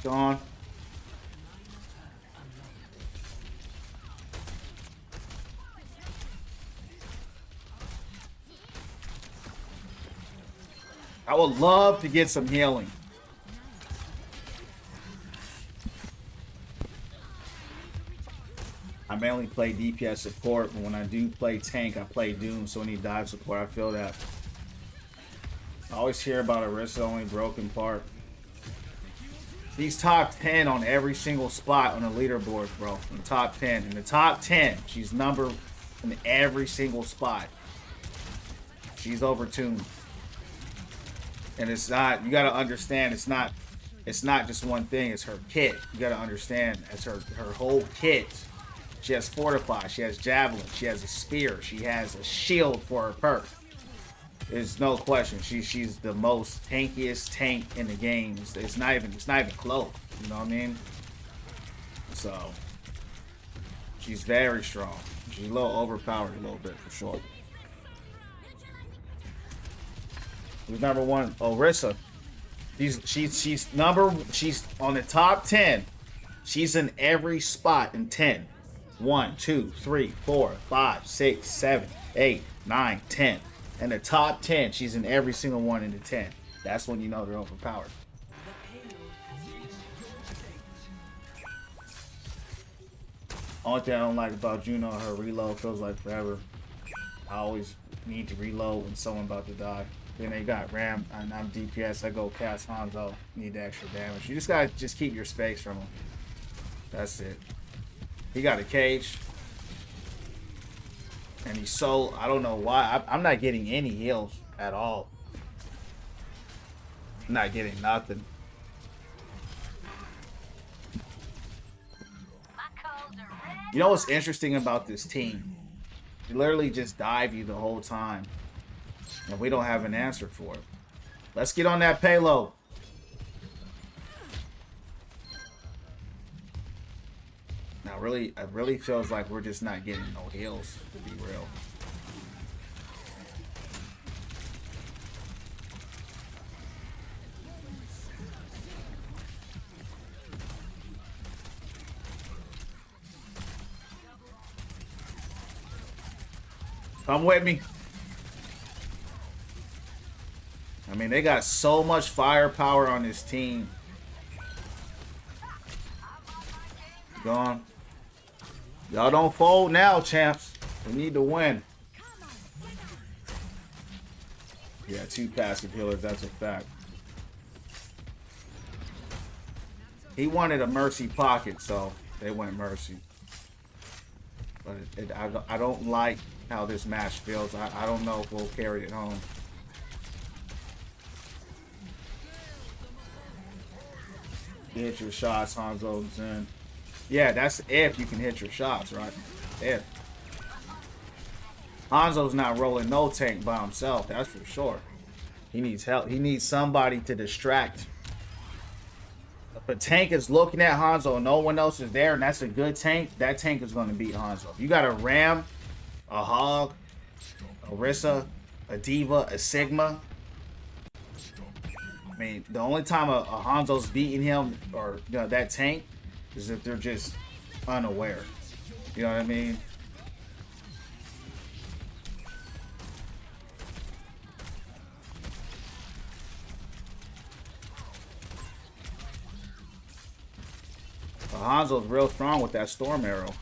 Gone. I would love to get some healing. I mainly play DPS support, but when I do play tank, I play Doom, so I need dive support. I feel that. I always hear about Orisa only broken part. He's top 10 on every single spot on the leaderboard, bro. In the top 10. In the top 10, she's number in every single spot. She's overtuned. And it's not, you gotta understand, it's not just one thing, it's her kit. You gotta understand, it's her whole kit. She has Fortify, she has Javelin, she has a Spear, she has a shield for her perk. There's no question. She's the most tankiest tank in the game. It's not even close. You know what I mean? So she's very strong. She's a little overpowered a little bit for sure. Who's number one? Orisa. She's on the top 10. She's in every spot in 10. 1, 2, 3, 4, 5, 6, 7, 8, 9, 10. In the top 10, she's in every single one in the 10. That's when you know they're overpowered. Only thing I don't like about Juno, her reload feels like forever. I always need to reload when someone about to die. Then they got Ram, and I'm DPS. I go cast Hanzo. Need the extra damage. You just gotta keep your space from him. That's it. He got a cage. And he's so, I don't know why. I'm not getting any heals at all. I'm not getting nothing. You know what's interesting about this team? They literally just dive you the whole time. And we don't have an answer for it. Let's get on that payload. Now, it really feels like we're just not getting no heals, to be real. Come with me. I mean, they got so much firepower on this team. Gone. Y'all don't fold now, champs. We need to win. Yeah, 2 passive healers, that's a fact. He wanted a Mercy pocket, so they went Mercy. But I don't like how this match feels. I don't know if we'll carry it home. Hit your shots, Hanzo Zen. Yeah, that's if you can hit your shots, right? If. Hanzo's not rolling no tank by himself, that's for sure. He needs help. He needs somebody to distract. If a tank is looking at Hanzo and no one else is there, and that's a good tank, that tank is going to beat Hanzo. If you got a Ram, a Hog, a Orisa, a Diva, a Sigma, I mean, the only time a Hanzo's beating him, or you know, that tank, as if they're just unaware. You know what I mean? But Hanzo's real strong with that storm arrow.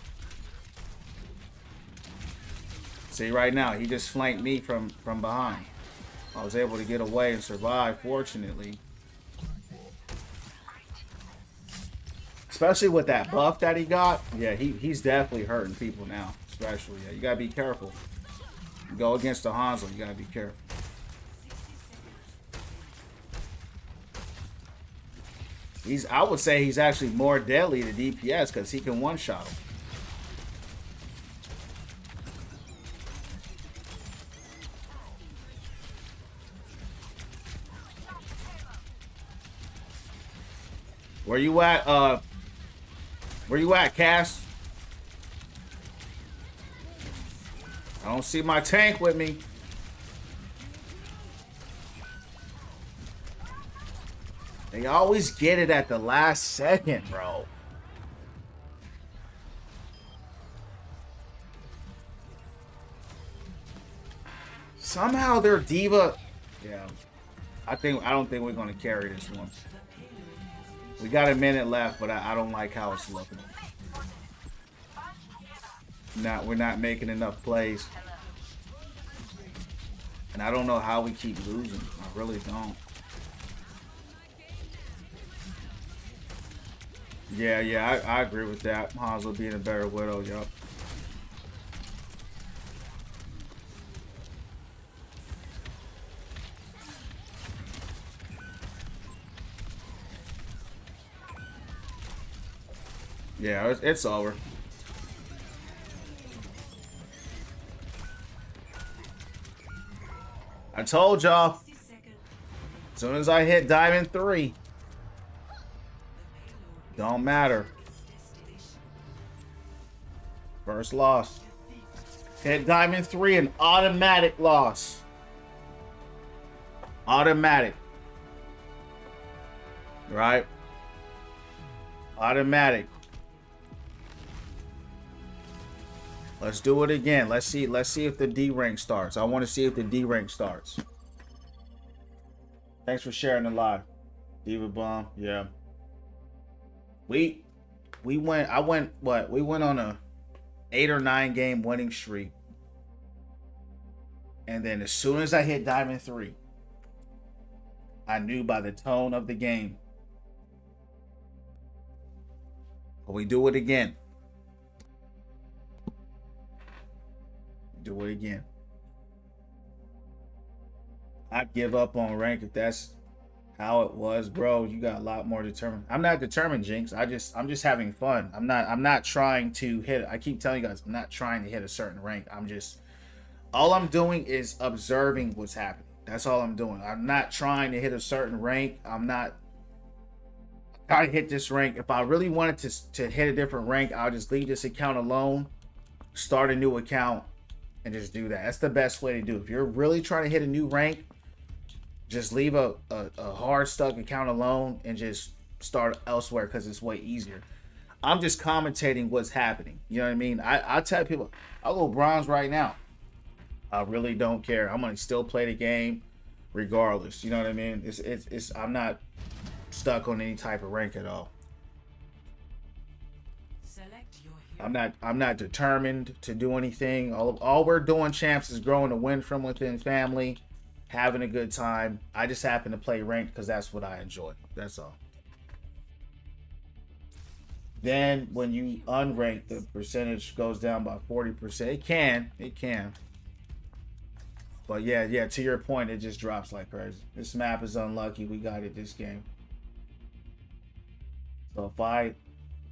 See right now, he just flanked me from behind. I was able to get away and survive, fortunately. Especially with that buff that he got. Yeah, he's definitely hurting people now. Especially, yeah, you gotta be careful. You go against the Hanzo, you gotta be careful. I would say he's actually more deadly to DPS because he can one-shot him. Where you at, Cass? I don't see my tank with me. They always get it at the last second, bro. Somehow their diva. Yeah. I don't think we're gonna carry this one. We got a minute left, but I don't like how it's looking. We're not making enough plays. And I don't know how we keep losing. I really don't. Yeah, I agree with that. Hanzo being a better Widow, yup. Yeah, it's over. I told y'all. As soon as I hit Diamond 3, don't matter. First loss. Hit Diamond 3, an automatic loss. Automatic. Right? Automatic. Let's do it again. Let's see if the D rank starts. I want to see if the D rank starts. Thanks for sharing the live. Diva Bomb. Yeah. We went on a 8 or 9 game winning streak. And then as soon as I hit Diamond 3, I knew by the tone of the game. But we do it again. Do it again. I'd give up on rank if that's how it was, bro. You got a lot more determined. I'm not determined, Jinx. I'm just having fun. I'm not trying to hit. I keep telling you guys, I'm not trying to hit a certain rank. All I'm doing is observing what's happening. That's all I'm doing. I'm not trying to hit a certain rank. I'm not trying to hit this rank. If I really wanted to hit a different rank, I'll just leave this account alone, start a new account, and just do that. That's the best way to do it. If you're really trying to hit a new rank, just leave a hard stuck account alone and just start elsewhere because it's way easier. I'm just commentating what's happening. You know what I mean? I tell people, I'll go bronze right now. I really don't care. I'm gonna still play the game regardless. You know what I mean? I'm not stuck on any type of rank at all. I'm not determined to do anything. All we're doing, champs, is growing a win from within family, having a good time. I just happen to play ranked because that's what I enjoy. That's all. Then when you unrank, the percentage goes down by 40%. It can. But yeah, to your point, it just drops like crazy. This map is unlucky. We got it this game. So if I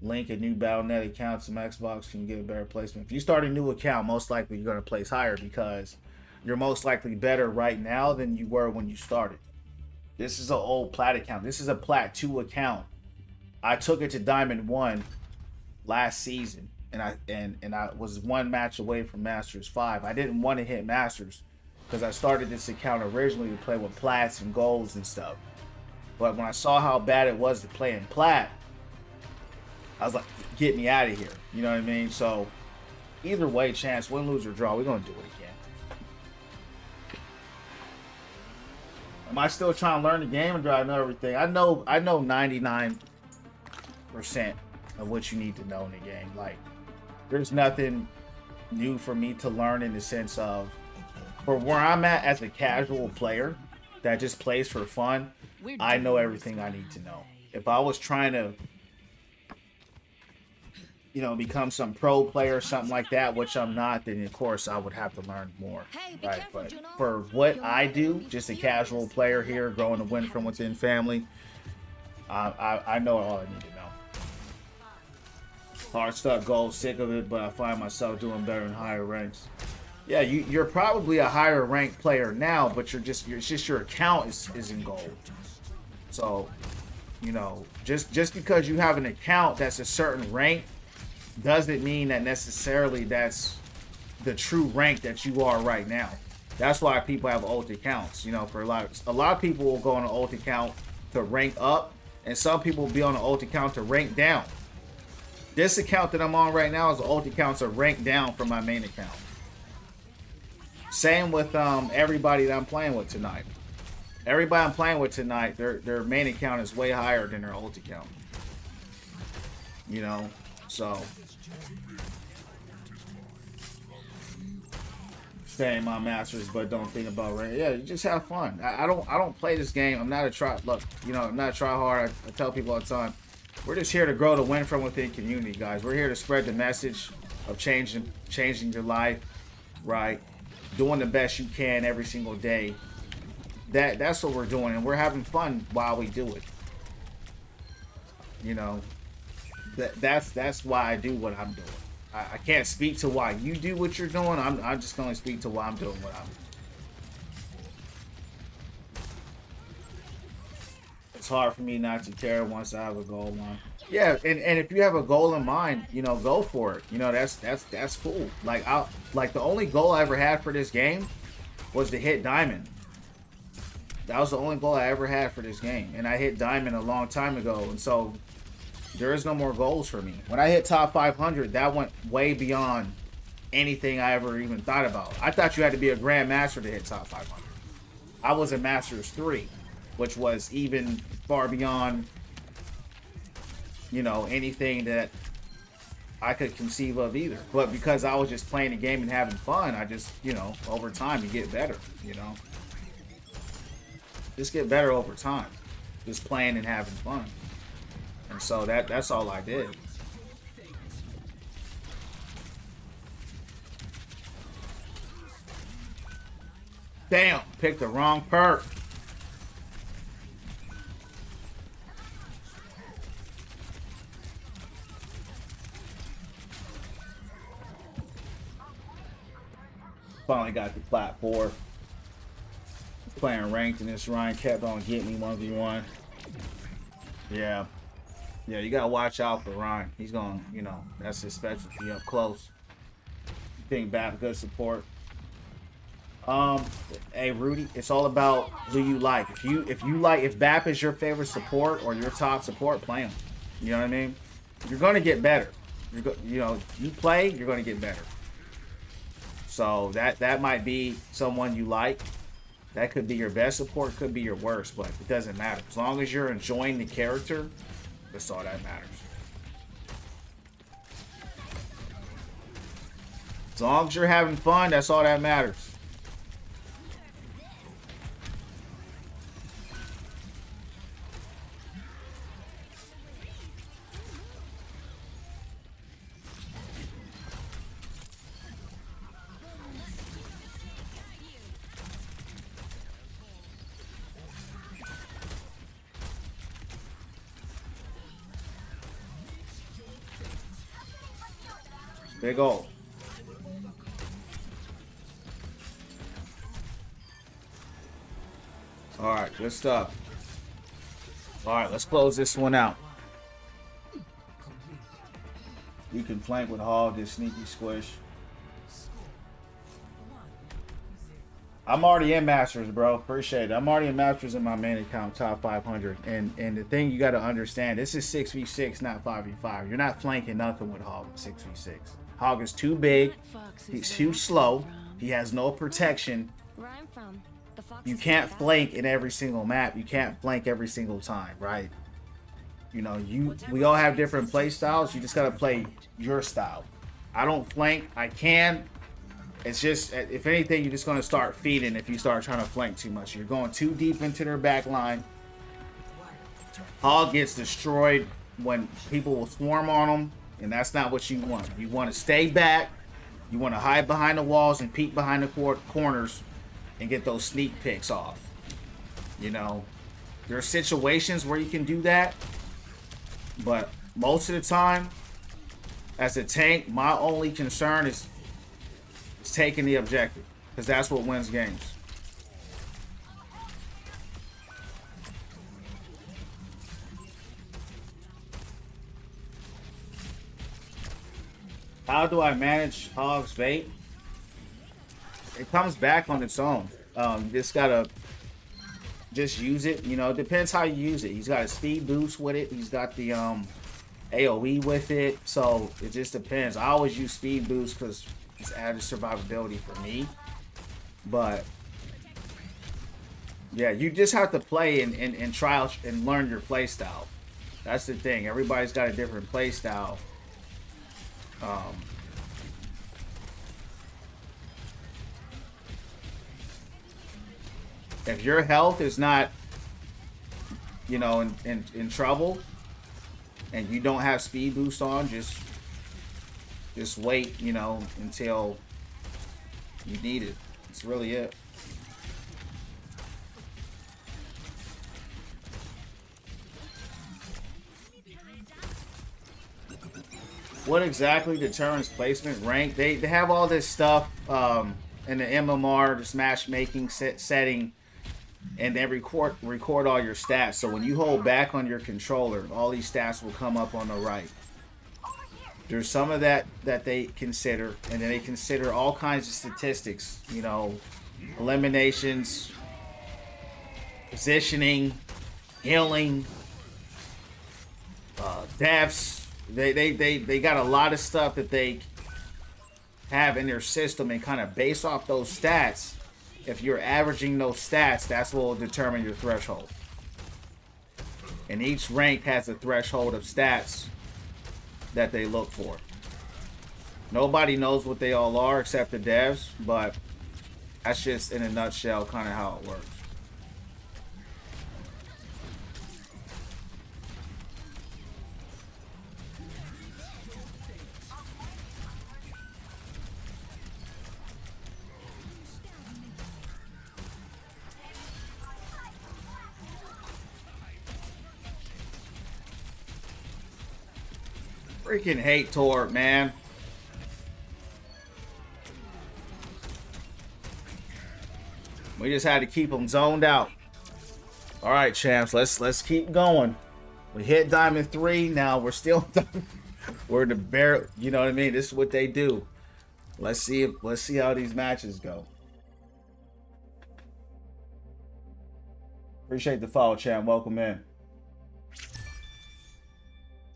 link a new Battle.net account, some Xbox can get a better placement. If you start a new account, most likely you're going to place higher because you're most likely better right now than you were when you started. This is an old Plat account. This is a Plat 2 account. I took it to Diamond 1 last season, and I was one match away from Masters 5. I didn't want to hit Masters because I started this account originally to play with Plats and Golds and stuff. But when I saw how bad it was to play in Plat, I was like, get me out of here. You know what I mean? So either way, chance, win, lose, or draw, we're gonna do it again. Am I still trying to learn the game, or do I know everything? I know 99% of what you need to know in the game. Like, there's nothing new for me to learn in the sense of, for where I'm at as a casual player that just plays for fun, I know everything I need to know. If I was trying to, you know, become some pro player or something like that, which I'm not, then of course I would have to learn more. Right? But for what I do, just a casual player here, growing a win from within family, I know all I need to know. Hard stuck goal, sick of it, but I find myself doing better in higher ranks. Yeah, you're probably a higher ranked player now, but it's just your account is in gold. So, you know, just because you have an account that's a certain rank doesn't mean that necessarily that's the true rank that you are right now. That's why people have ult accounts. You know, for a lot of people will go on an ult account to rank up, and some people will be on an ult account to rank down. This account that I'm on right now is an ult account to rank down from my main account. Same with everybody that I'm playing with tonight. Everybody I'm playing with tonight, their main account is way higher than their ult account. You know, so staying my masters, but don't think about rank. Yeah, you just have fun. I don't play this game. I'm not a try. Look, you know, I'm not a try hard. I tell people all the time, we're just here to grow the win from within community, guys. We're here to spread the message of changing your life, right? Doing the best you can every single day. That's what we're doing, and we're having fun while we do it. You know, that's why I do what I'm doing. I can't speak to why you do what you're doing. I'm just going to speak to why I'm doing what I'm doing. It's hard for me not to care once I have a goal in mind. Yeah, and if you have a goal in mind, you know, go for it. You know, that's cool. Like the only goal I ever had for this game was to hit diamond. That was the only goal I ever had for this game, and I hit diamond a long time ago, and so there is no more goals for me. When I hit top 500, that went way beyond anything I ever even thought about. I thought you had to be a grandmaster to hit top 500. I was a Masters 3, which was even far beyond, you know, anything that I could conceive of either. But because I was just playing the game and having fun, I just, you know, over time you get better, you know. Just get better over time. Just playing and having fun. And so that's all I did. Damn, picked the wrong perk. Finally got the plat 4. Playing ranked, and this Ryan kept on getting me 1v1. Yeah. Yeah, you gotta watch out for Ryan. He's gonna, you know, that's his specialty up close. Being BAP, good support. Hey Rudy, it's all about who you like. If BAP is your favorite support or your top support, play him. You know what I mean? You're gonna get better. You know, you play, you're gonna get better. So that might be someone you like. That could be your best support, could be your worst, but it doesn't matter. As long as you're enjoying the character, that's all that matters. As long as you're having fun, that's all that matters. Big ol'. Alright, good stuff. Alright, let's close this one out. You can flank with Hog, this sneaky squish. I'm already in Masters, bro. Appreciate it. I'm already in Masters in my main account, top 500. And the thing you got to understand, this is 6v6, not 5v5. You're not flanking nothing with Hog in 6v6. Hog is too big. He's too slow. He has no protection. Where I'm from, the fox You is can't back. flank in every single map. You can't flank every single time, right? You know, we all have different play styles. You just got to play your style. I don't flank. I can. It's just, if anything, you're just going to start feeding if you start trying to flank too much. You're going too deep into their back line. Hog gets destroyed when people will swarm on him, and that's not what you want. You want to stay back. You want to hide behind the walls and peek behind the corners and get those sneak picks off. You know, there are situations where you can do that, but most of the time, as a tank, my only concern is taking the objective, because that's what wins games. How do I manage Hog's bait? It comes back on its own. You just gotta use it. You know, it depends how you use it. He's got a speed boost with it. He's got the AoE with it. So it just depends. I always use speed boost because it's added survivability for me. But yeah, you just have to play and try out and learn your play style. That's the thing. Everybody's got a different play style. If your health is not, you know, in trouble, and you don't have speed boost on, just wait, you know, until you need it. That's really it. What exactly determines placement rank? They have all this stuff in the MMR, this matchmaking setting, and they record all your stats. So when you hold back on your controller, all these stats will come up on the right. There's some of that they consider, and then they consider all kinds of statistics, you know, eliminations, positioning, healing, deaths. They got a lot of stuff that they have in their system, and kind of based off those stats, if you're averaging those stats, that's what will determine your threshold. And each rank has a threshold of stats that they look for. Nobody knows what they all are except the devs, but that's just in a nutshell kind of how it works. Freaking hate Torb, man. We just had to keep them zoned out. All right, champs, let's keep going. We hit Diamond 3. Now we're still we're the bear. You know what I mean? This is what they do. Let's see how these matches go. Appreciate the follow, champ. Welcome in.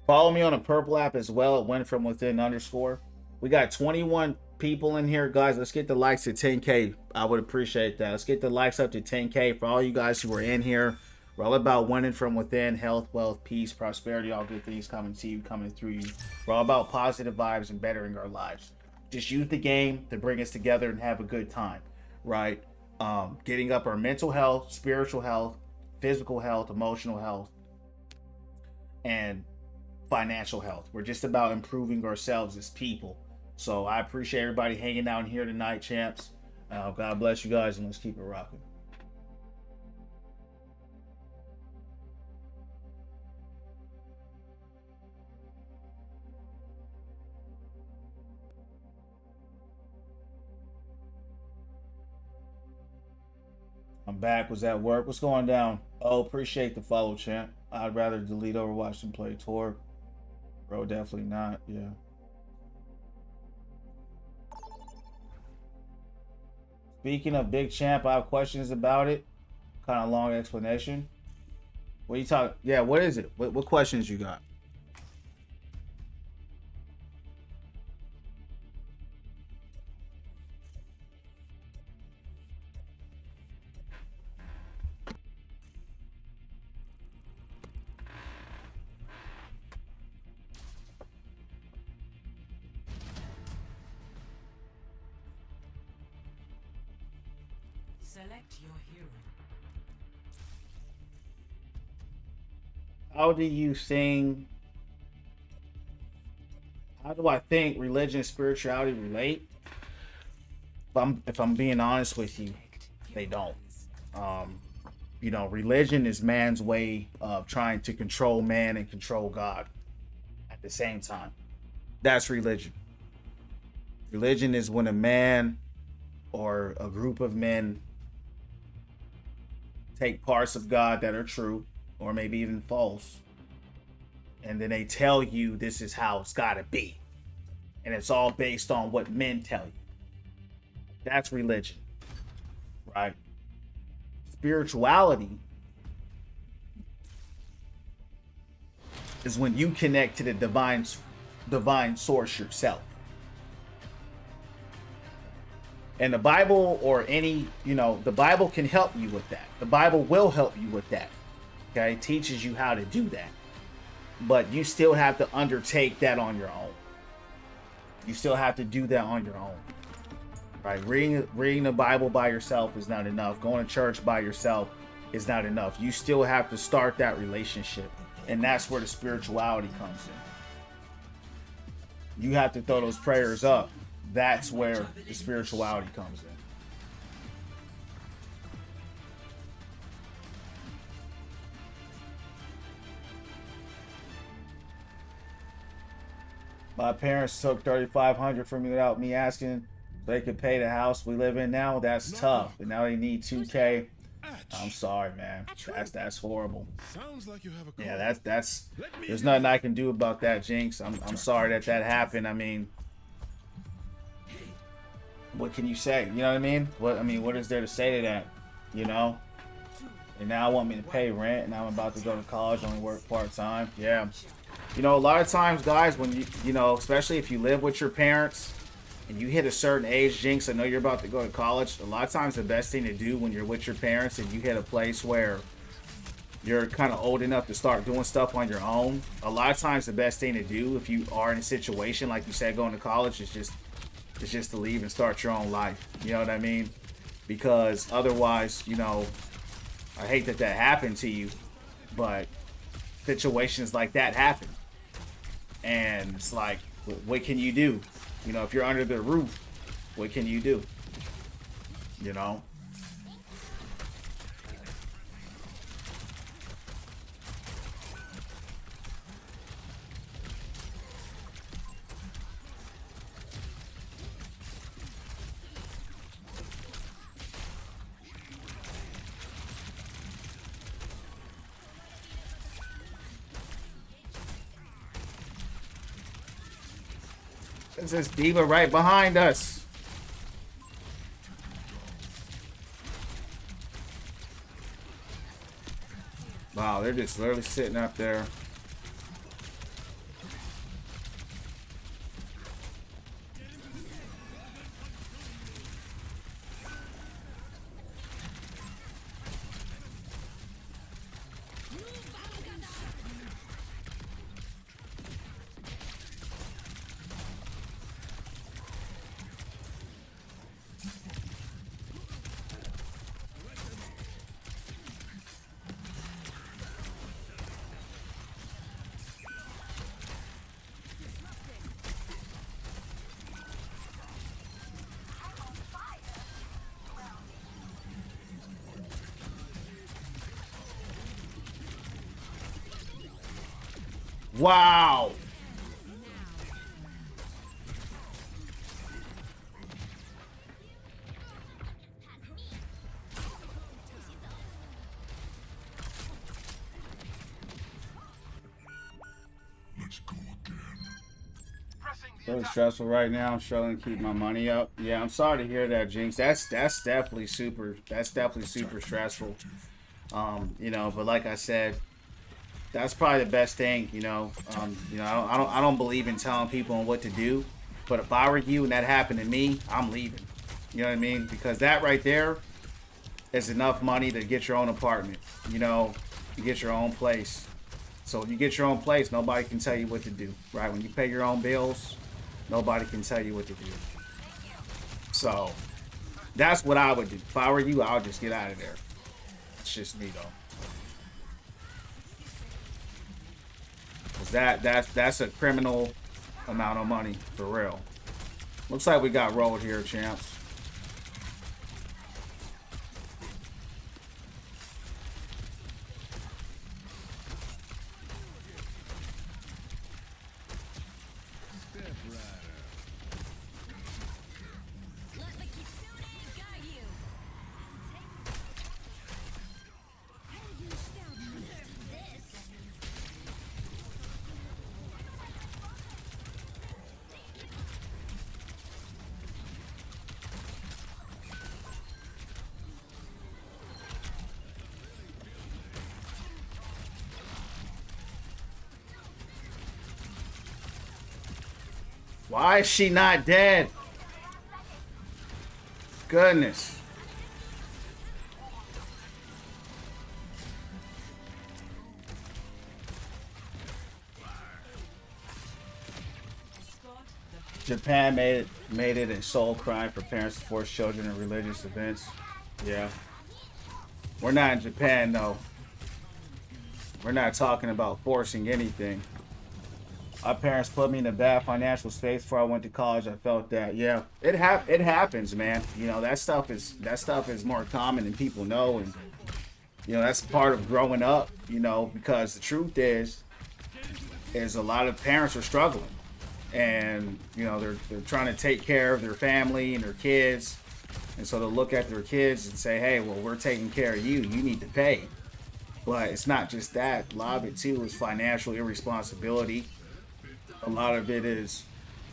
Follow me on a purple app as well. It went from within _. We got 21 people in here, guys. Let's get the likes to 10K. I would appreciate that. Let's get the likes up to 10K for all you guys who are in here. We're all about winning from within. Health, wealth, peace, prosperity, all good things coming to you, coming through you. We're all about positive vibes and bettering our lives. Just use the game to bring us together and have a good time, right? Getting up our mental health, spiritual health, physical health, emotional health, and financial health. We're just about improving ourselves as people. So I appreciate everybody hanging out here tonight, champs. God bless you guys, and let's keep it rocking. I'm back. Was at work. What's going down? Oh, appreciate the follow, champ. I'd rather delete Overwatch than play Torb. Bro, definitely not. Yeah. Speaking of Big Champ, I have questions about it. Kind of long explanation. What are you talking? Yeah, what is it? What questions you got? Select your hero. How do you think? How do I think religion and spirituality relate? If I'm being honest with you, they don't. You know, religion is man's way of trying to control man and control God at the same time. That's religion. Religion is when a man or a group of men take parts of God that are true or maybe even false, and then they tell you this is how it's got to be. And it's all based on what men tell you. That's religion, right? Spirituality is when you connect to the divine source yourself. And the Bible, or any, you know, the Bible can help you with that. The Bible will help you with that. Okay, it teaches you how to do that. But you still have to undertake that on your own. You still have to do that on your own. Right? Reading the Bible by yourself is not enough. Going to church by yourself is not enough. You still have to start that relationship. And that's where the spirituality comes in. You have to throw those prayers up. That's where the spirituality comes in. My parents took $3,500 from me without me asking. They could pay the house we live in now. That's tough. And now they need $2K. I'm sorry, man. That's horrible. Sounds like you have a Yeah, that's there's nothing I can do about that, Jinx. I'm sorry that happened. I mean, what can you say? You know what I mean? What is there to say to that? You know? And now I want me to pay rent, and I'm about to go to college, only work part-time. Yeah. You know, a lot of times, guys, when you know, especially if you live with your parents and you hit a certain age, Jinx, I know you're about to go to college. A lot of times the best thing to do when you're with your parents and you hit a place where you're kind of old enough to start doing stuff on your own, a lot of times the best thing to do if you are in a situation, like you said, going to college, is just to leave and start your own life. You know what I mean? Because otherwise, you know, I hate that happened to you, but situations like that happen. And it's like, what can you do? You know, if you're under the roof, what can you do? You know? There's this diva right behind us. Wow, they're just literally sitting up there. Wow. Let's go again. Pressing Really stressful right now. I'm struggling to keep my money up. Yeah, I'm sorry to hear that, Jinx. That's definitely super. That's definitely super stressful. You know, but like I said, that's probably the best thing. You know, I don't believe in telling people on what to do. But if I were you and that happened to me, I'm leaving. You know what I mean? Because that right there is enough money to get your own apartment. You know, you get your own place. So if you get your own place, nobody can tell you what to do, right? When you pay your own bills, nobody can tell you what to do. So that's what I would do. If I were you, I would just get out of there. It's just me though. 'Cause that's a criminal amount of money for real. Looks like we got rolled here, champs. Let the Kitsune guide you. You shall deserve this. Why is she not dead? Goodness. Japan made it a soul crime for parents to force children in religious events. Yeah. We're not in Japan though. We're not talking about forcing anything. My parents put me in a bad financial space before I went to college. I felt that, yeah, it happens, man. You know, that stuff is more common than people know, and you know that's part of growing up. You know, because the truth is a lot of parents are struggling, and you know they're trying to take care of their family and their kids, and so they'll look at their kids and say, hey, well, we're taking care of you. You need to pay. But it's not just that. A lot of it too is financial irresponsibility. A lot of it is,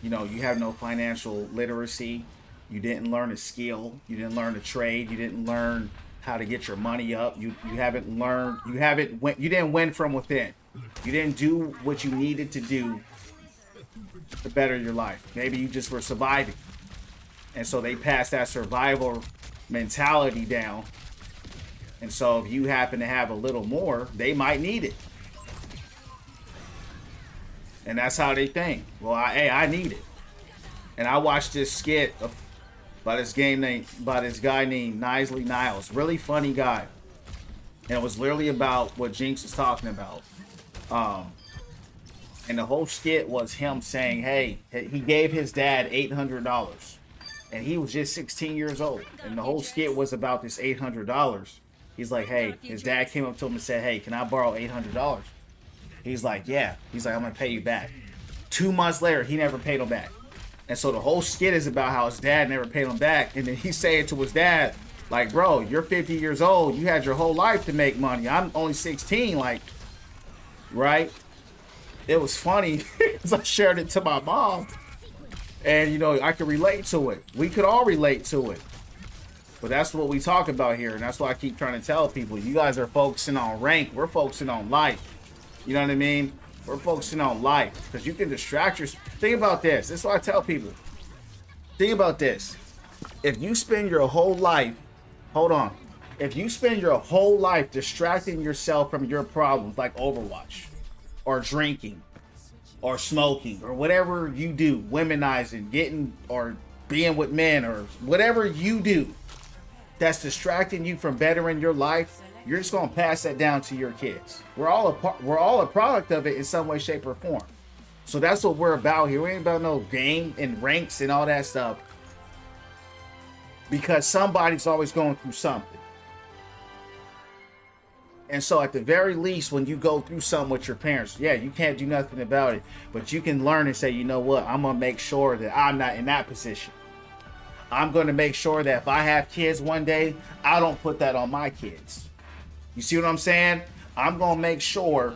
you know, you have no financial literacy. You didn't learn a skill. You didn't learn a trade. You didn't learn how to get your money up. You didn't win from within. You didn't do what you needed to do to better your life. Maybe you just were surviving. And so they passed that survival mentality down. And so if you happen to have a little more, they might need it. And that's how they think. Well, I need it. And I watched this skit by this guy named Nisley Niles. Really funny guy. And it was literally about what Jinx is talking about. And the whole skit was him saying, hey, he gave his dad $800. And he was just 16 years old. And the whole skit was about this $800. He's like, hey, his dad came up to him and said, hey, can I borrow $800? He's like, yeah. He's like, I'm going to pay you back. 2 months later, he never paid him back. And so the whole skit is about how his dad never paid him back. And then he's saying to his dad, like, bro, you're 50 years old. You had your whole life to make money. I'm only 16. Like, right? It was funny because I shared it to my mom. And, you know, I could relate to it. We could all relate to it. But that's what we talk about here. And that's why I keep trying to tell people. You guys are focusing on rank. We're focusing on life. You know what I mean? We're focusing on life. Because you can distract yourself. Think about this. This is what I tell people. Think about this. If you spend your whole life, hold on. If you spend your whole life distracting yourself from your problems, like Overwatch, or drinking, or smoking, or whatever you do, womenizing, getting, or being with men, or whatever you do that's distracting you from bettering your life, you're just gonna pass that down to your kids. We're all a product of it in some way, shape, or form. So that's what we're about here. We ain't about no game and ranks and all that stuff. Because somebody's always going through something. And so at the very least, when you go through something with your parents, yeah, you can't do nothing about it. But you can learn and say, you know what? I'm gonna make sure that I'm not in that position. I'm gonna make sure that if I have kids one day, I don't put that on my kids. You see what I'm saying? I'm gonna make sure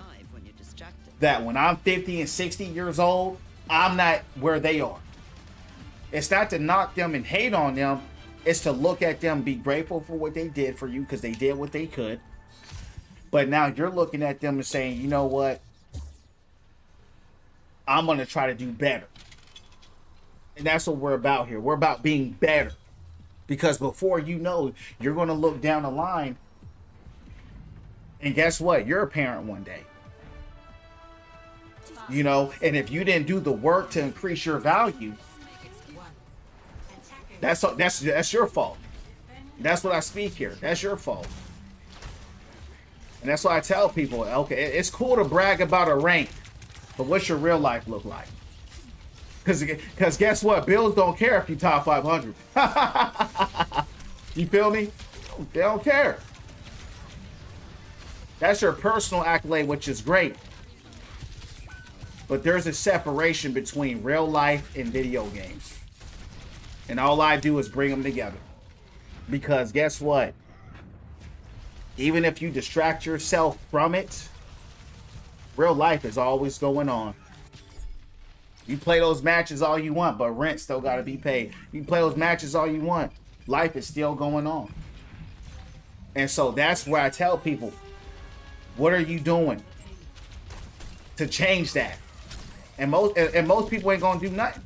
that when I'm 50 and 60 years old, I'm not where they are. It's not to knock them and hate on them. It's to look at them, be grateful for what they did for you because they did what they could. But now you're looking at them and saying, you know what? I'm going to try to do better. And that's what we're about here. We're about being better. Because before you know, you're going to look down the line. And guess what? You're a parent one day. You know, and if you didn't do the work to increase your value, that's your fault. That's what I speak here. That's your fault. And that's why I tell people, okay, it's cool to brag about a rank, but what's your real life look like? Because guess what? Bills don't care if you top 500. You feel me? They don't care. That's your personal accolade, which is great. But there's a separation between real life and video games. And all I do is bring them together. Because guess what? Even if you distract yourself from it, real life is always going on. You play those matches all you want, but rent still got to be paid. You play those matches all you want. Life is still going on. And so that's where I tell people, what are you doing to change that? And most people ain't going to do nothing.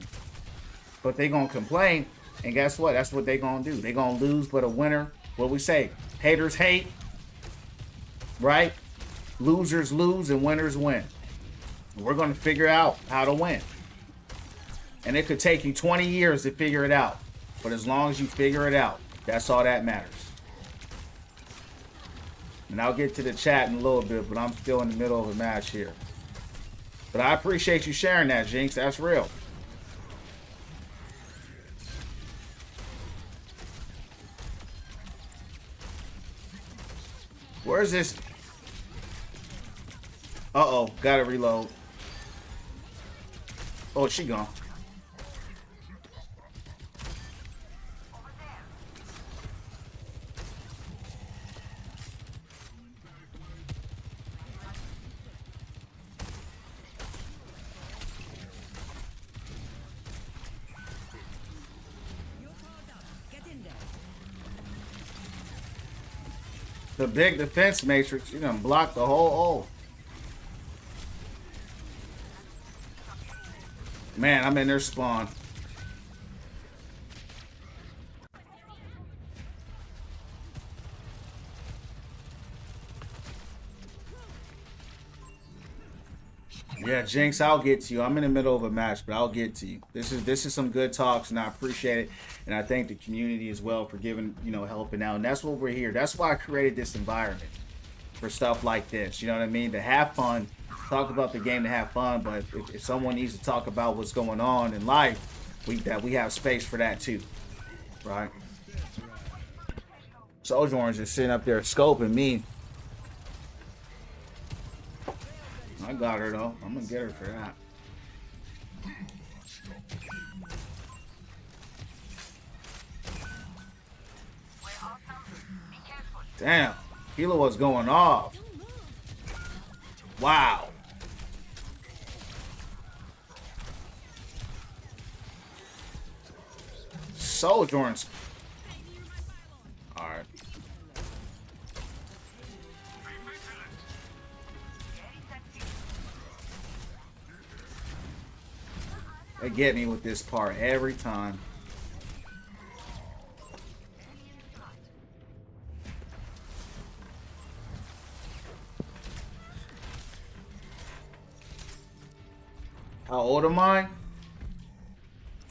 But they going to complain. And guess what? That's what they going to do. They going to lose, but a winner, what we say, haters hate. Right? Losers lose and winners win. We're going to figure out how to win. And it could take you 20 years to figure it out. But as long as you figure it out, that's all that matters. And I'll get to the chat in a little bit, but I'm still in the middle of a match here. But I appreciate you sharing that, Jinx. That's real. Where's this? Uh-oh. Gotta reload. Oh, she gone. The big defense matrix, you done blocked the whole Man, I'm in their spawn. Yeah, Jinx, I'll get to you. I'm in the middle of a match, but I'll get to you. This is some good talks, and I appreciate it. And I thank the community as well for giving, helping out. And that's what we're here. That's why I created this environment for stuff like this. You know what I mean? To have fun, talk about the game to have fun. But if someone needs to talk about what's going on in life, we have space for that too, right? Sojourn's just sitting up there scoping me. I got her though. I'm gonna get her for that. Damn, Hilo was going off. Wow. Sojourn's. All right. They get me with this part every time. How old am I?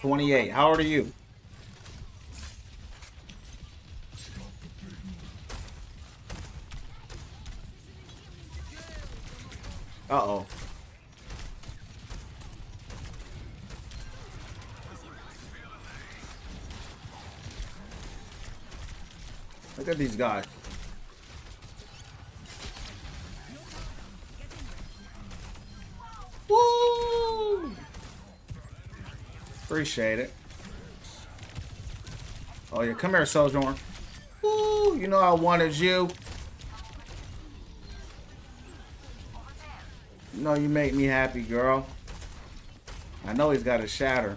28. How old are you? Uh-oh. Look at these guys. Woo! Appreciate it. Oh yeah, come here, Sojourn. Woo! You know I wanted you. You know you make me happy, girl. I know he's got a shatter.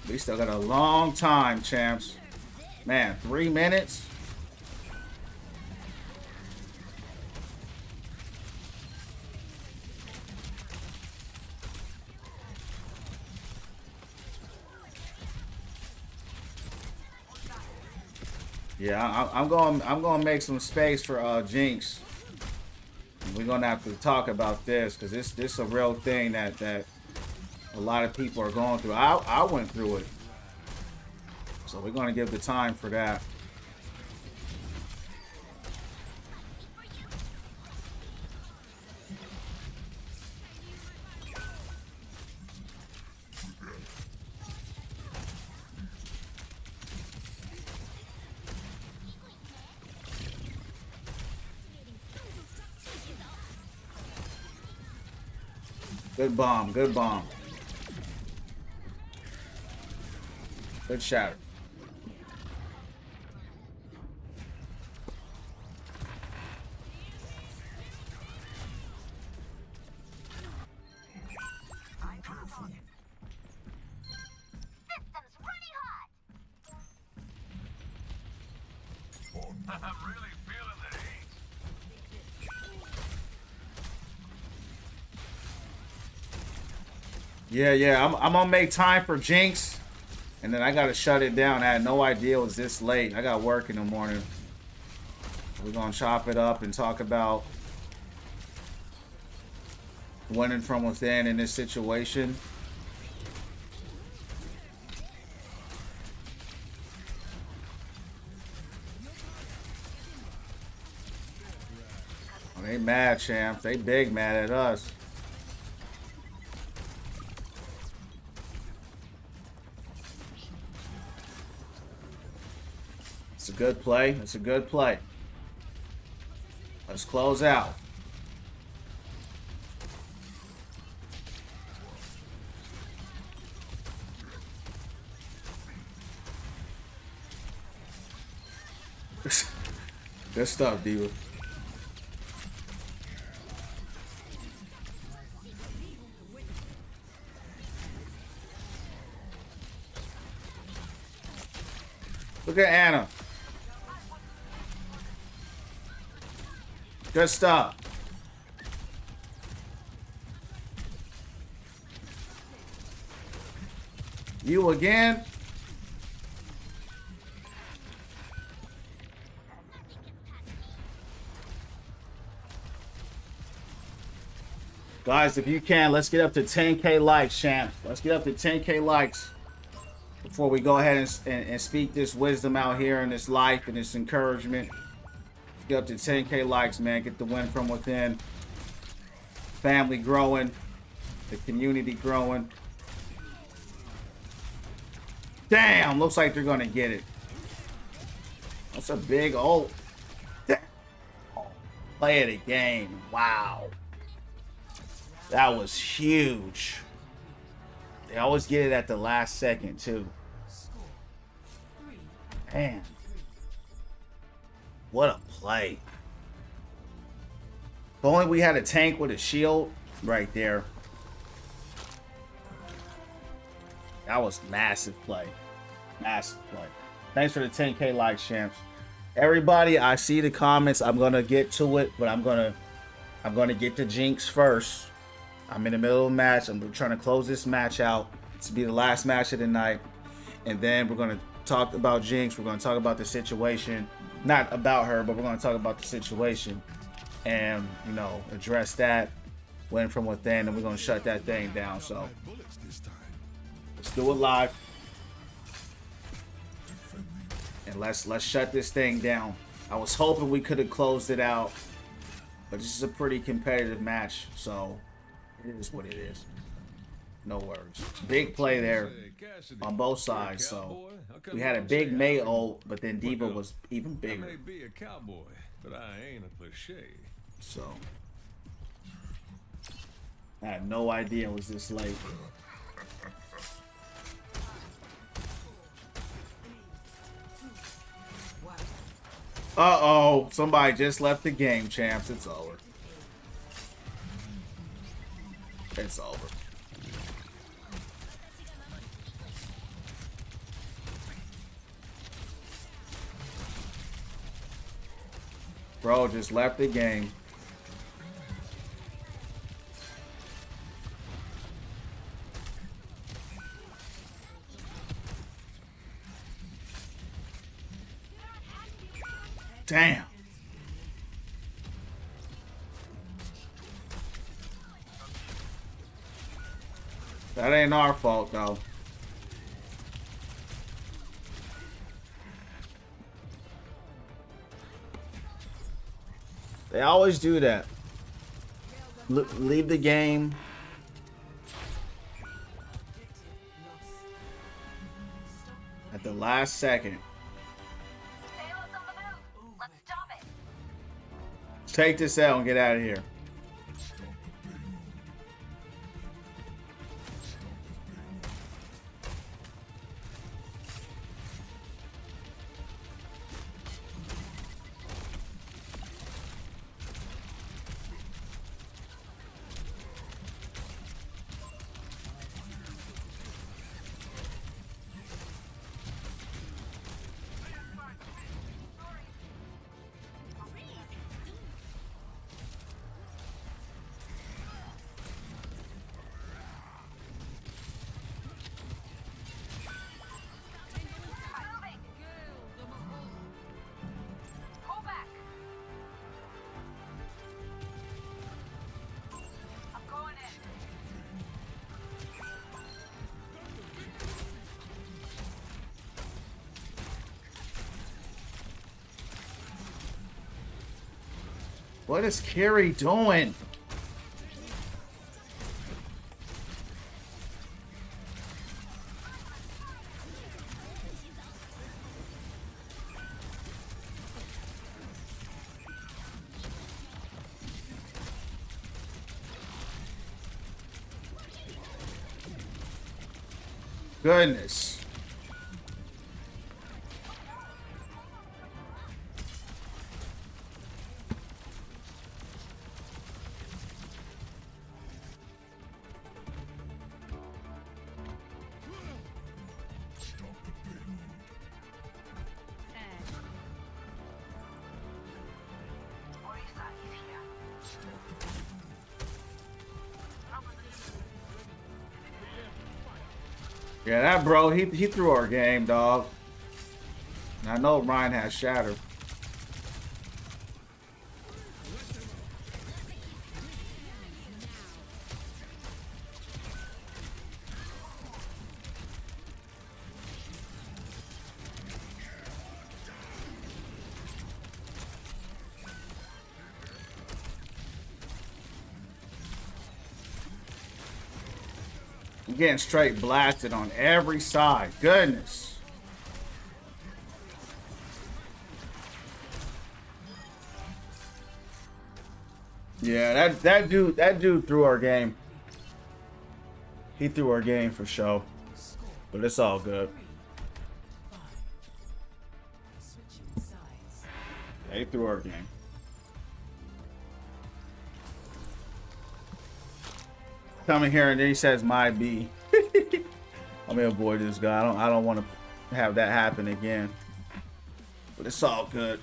We still got a long time, champs. Man, 3 minutes? Yeah, I'm going to make some space for Jinx. We're gonna have to talk about this because this is a real thing that a lot of people are going through. I went through it, so we're gonna give the time for that. Good bomb, good bomb. Good shatter. System's running hot. I'm really feeling the heat. Yeah, I'm gonna make time for Jinx, and then I gotta shut it down. I had no idea it was this late. I got work in the morning. We're gonna chop it up and talk about winning from within in this situation. Oh, they mad, champs. They big mad at us. It's a good play. It's a good play. Let's close out. Good stuff, Diva. Look at Anna. Good stuff. You again? Guys, if you can, let's get up to 10K likes, champs. Let's get up to 10K likes before we go ahead and speak this wisdom out here in this life and this encouragement. Get up to 10K likes, man. Get the win from within. Family growing. The community growing. Damn, looks like they're going to get it. That's a big ult. Damn. Play of the game. Wow. That was huge. They always get it at the last second, too. Man. What a play. If only we had a tank with a shield right there. That was massive play. Massive play. Thanks for the 10K likes, champs. Everybody, I see the comments. I'm gonna get to it, but I'm gonna get to Jinx first. I'm in the middle of a match. I'm trying to close this match out. This will be the last match of the night. And then we're gonna talk about Jinx. We're gonna talk about the situation. Not about her, but we're gonna talk about the situation. And, you know, address that. Win from within, and we're gonna shut that thing down. So let's do it live. And let's shut this thing down. I was hoping we could have closed it out, but this is a pretty competitive match, so it is what it is. No worries. Big play there on both sides. So we had a big May ult, but then Diva was even I bigger. may be a cowboy, but I ain't a cliche. So I had no idea it was this late. Uh-oh. Somebody just left the game, champs. It's over. It's over. Bro just left the game. Damn. That ain't our fault, though. They always do that. Leave the game. At the last second. Payloads on the move. Let's stop it. Take this out and get out of here. Moving. Pull back. I'm going in. What is Carrie doing? Goodness. Orisa is here. Yeah, that bro, he threw our game, dog. And I know Ryan has Shatter. I'm getting straight blasted on every side. Goodness. Yeah, that dude threw our game. He threw our game for sure. But it's all good. Yeah, he threw our game. Coming here and then he says my B. Let me avoid this guy. I don't want to have that happen again. But it's all good.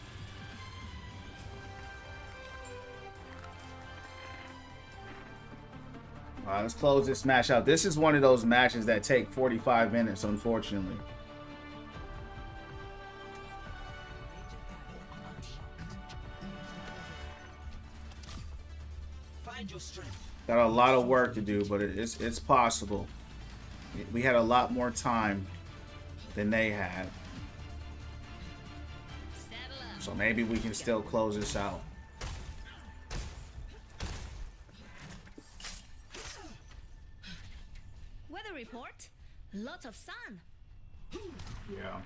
All right, let's close this match out. This is one of those matches that take 45 minutes, unfortunately. Find your strength. Got a lot of work to do, but it's possible. We had a lot more time than they had. So maybe we can still close this out. Weather report. Lots of sun. Yeah.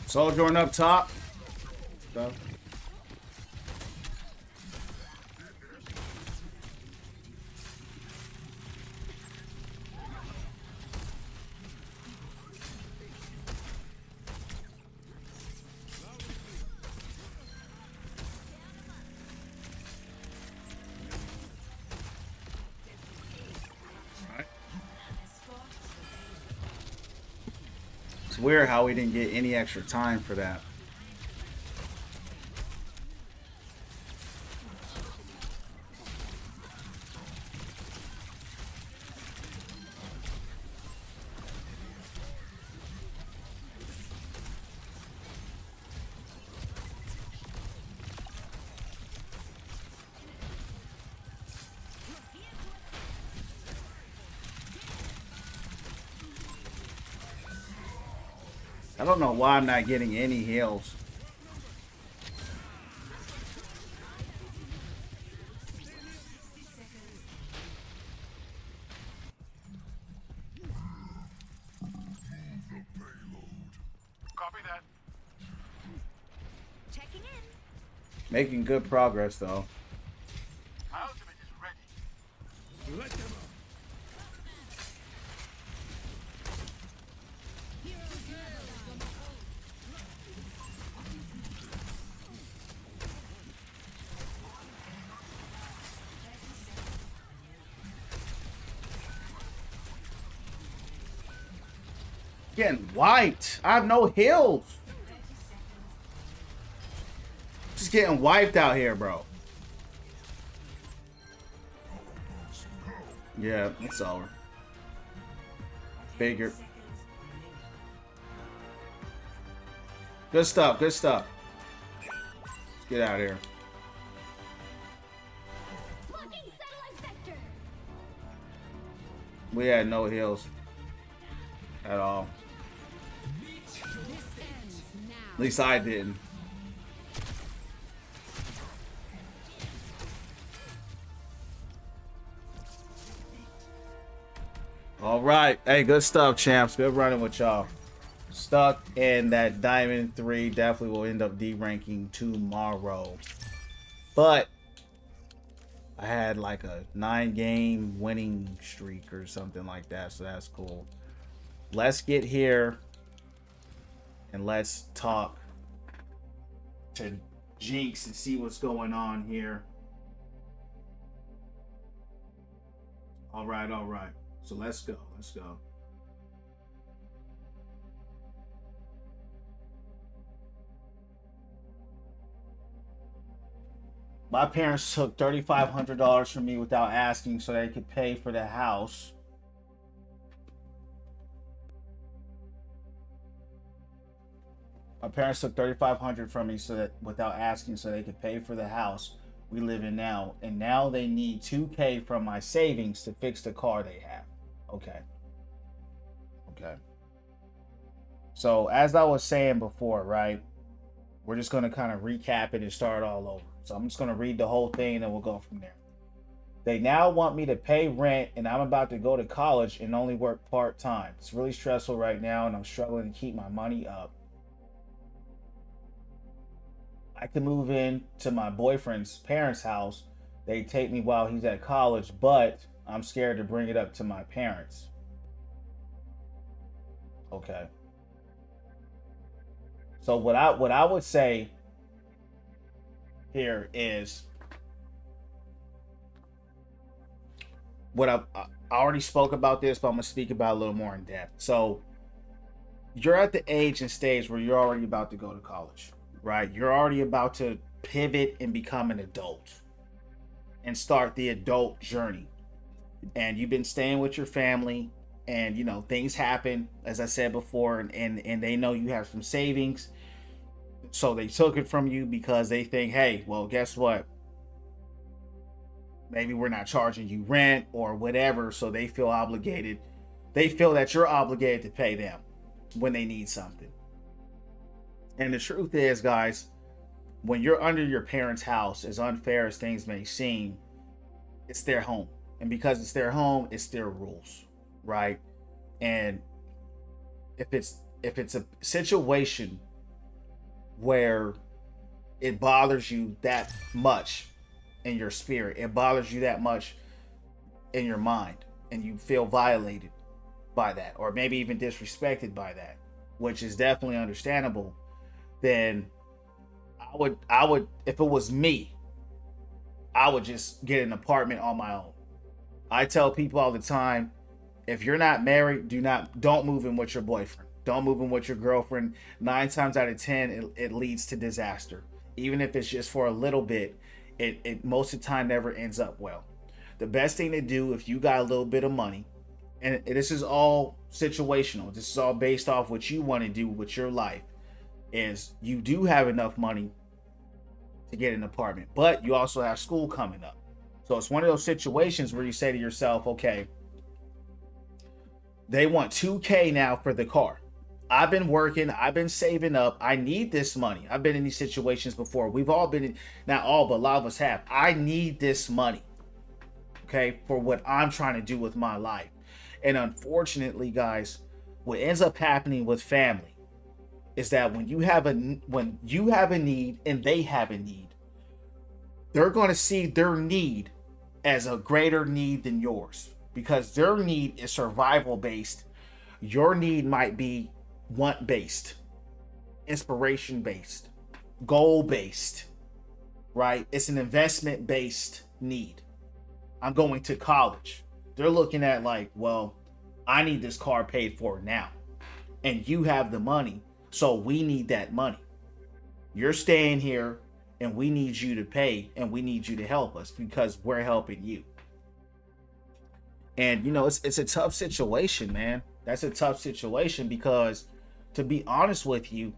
Soldiering up top. Stuff. It's weird how we didn't get any extra time for that. I don't know why I'm not getting any heals. Copy that. Checking in. Making good progress though. My ultimate is ready. Let them up. Getting wiped. I have no heals. Just getting wiped out here, bro. Yeah, it's over. Figured. Good stuff, good stuff. Let's get out of here. Locking satellite sector. We had no heals at all. At least I didn't. All right. Hey, good stuff, champs. Good running with y'all. Stuck in that Diamond 3. Definitely will end up D-ranking tomorrow. But I had like a 9-game winning streak or something like that. So that's cool. Let's get here. And let's talk to Jinx and see what's going on here. All right, all right. So let's go. Let's go. My parents took $3,500 from me without asking so they could pay for the house. My parents took $3,500 from me so that without asking so they could pay for the house we live in now. And now they need $2,000 from my savings to fix the car they have. Okay. Okay. So as I was saying before, right? We're just going to kind of recap it and start all over. So I'm just going to read the whole thing and then we'll go from there. They now want me to pay rent and I'm about to go to college and only work part-time. It's really stressful right now and I'm struggling to keep my money up. I can move in to my boyfriend's parents' house. They take me while he's at college, but I'm scared to bring it up to my parents. Okay. So what I would say here is what I already spoke about this, but I'm gonna speak about it a little more in depth. So you're at the age and stage where you're already about to go to college. Right? You're already about to pivot and become an adult and start the adult journey. And you've been staying with your family and, you know, things happen, as I said before, and they know you have some savings. So they took it from you because they think, hey, well, guess what? Maybe we're not charging you rent or whatever. So they feel obligated. They feel that you're obligated to pay them when they need something. And the truth is, guys, when you're under your parents' house, as unfair as things may seem, it's their home. And because it's their home, it's their rules, right? And if it's a situation where it bothers you that much in your spirit. It bothers you that much in your mind, and you feel violated by that, or maybe even disrespected by that, which is definitely understandable, then I would, if it was me, I would just get an apartment on my own. I tell people all the time, if you're not married, don't move in with your boyfriend. Don't move in with your girlfriend. 9 times out of 10, it leads to disaster. Even if it's just for a little bit, it most of the time never ends up well. The best thing to do if you got a little bit of money, and this is all situational, this is all based off what you want to do with your life, is you do have enough money to get an apartment, but you also have school coming up. So it's one of those situations where you say to yourself, okay, they want $2K now for the car. I've been working, I've been saving up, I need this money. I've been in these situations before. We've all been in, not all, but a lot of us have. I need this money, okay, for what I'm trying to do with my life. And unfortunately, guys, what ends up happening with family is that when you have a need and they have a need, they're going to see their need as a greater need than yours, because their need is survival based. Your need might be want based, inspiration based, goal based, right? It's an investment based need. I'm going to college. They're looking at like, well, I need this car paid for now, and you have the money, so we need that money. You're staying here and we need you to pay, and we need you to help us because we're helping you. And you know, it's a tough situation, man. That's a tough situation because, to be honest with you,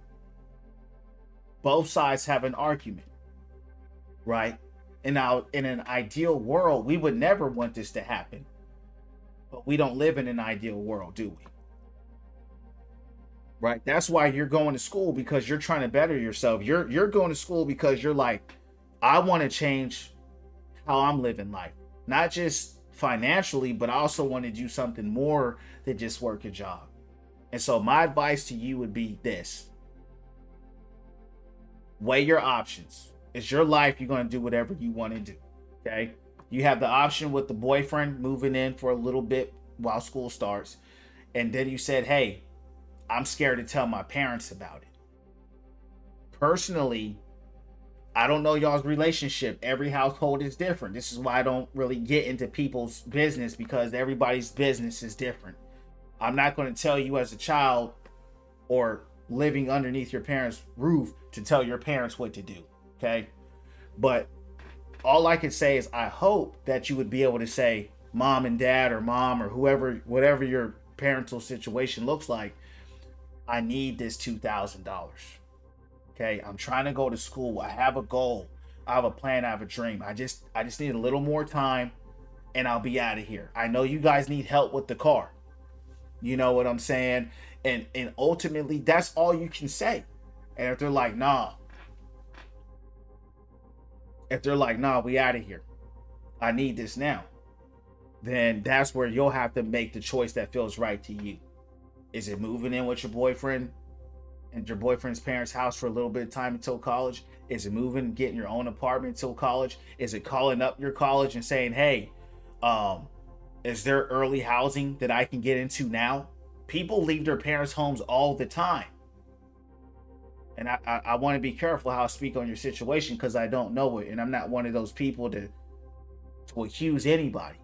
both sides have an argument, right? And now, in an ideal world, we would never want this to happen, but we don't live in an ideal world, do we? Right? That's why you're going to school, because you're trying to better yourself. You're going to school because you're like, I want to change how I'm living life, not just financially, but I also want to do something more than just work a job. And so my advice to you would be this: weigh your options. It's your life. You're going to do whatever you want to do. Okay. You have the option with the boyfriend moving in for a little bit while school starts. And then you said, hey, I'm scared to tell my parents about it. Personally, I don't know y'all's relationship. Every household is different. This is why I don't really get into people's business, because everybody's business is different. I'm not going to tell you as a child or living underneath your parents' roof to tell your parents what to do. Okay. But all I can say is I hope that you would be able to say, mom and dad, or mom, or whoever, whatever your parental situation looks like, I need this $2,000. Okay, I'm trying to go to school. I have a goal. I have a plan. I have a dream. I just need a little more time, and I'll be out of here. I know you guys need help with the car. You know what I'm saying? And ultimately, that's all you can say. And if they're like, nah, we out of here, I need this now, then that's where you'll have to make the choice that feels right to you. Is it moving in with your boyfriend and your boyfriend's parents' house for a little bit of time until college? Is it moving, getting your own apartment until college? Is it calling up your college and saying, hey, is there early housing that I can get into now? People leave their parents' homes all the time. And I want to be careful how I speak on your situation, because I don't know it. And I'm not one of those people to accuse anybody.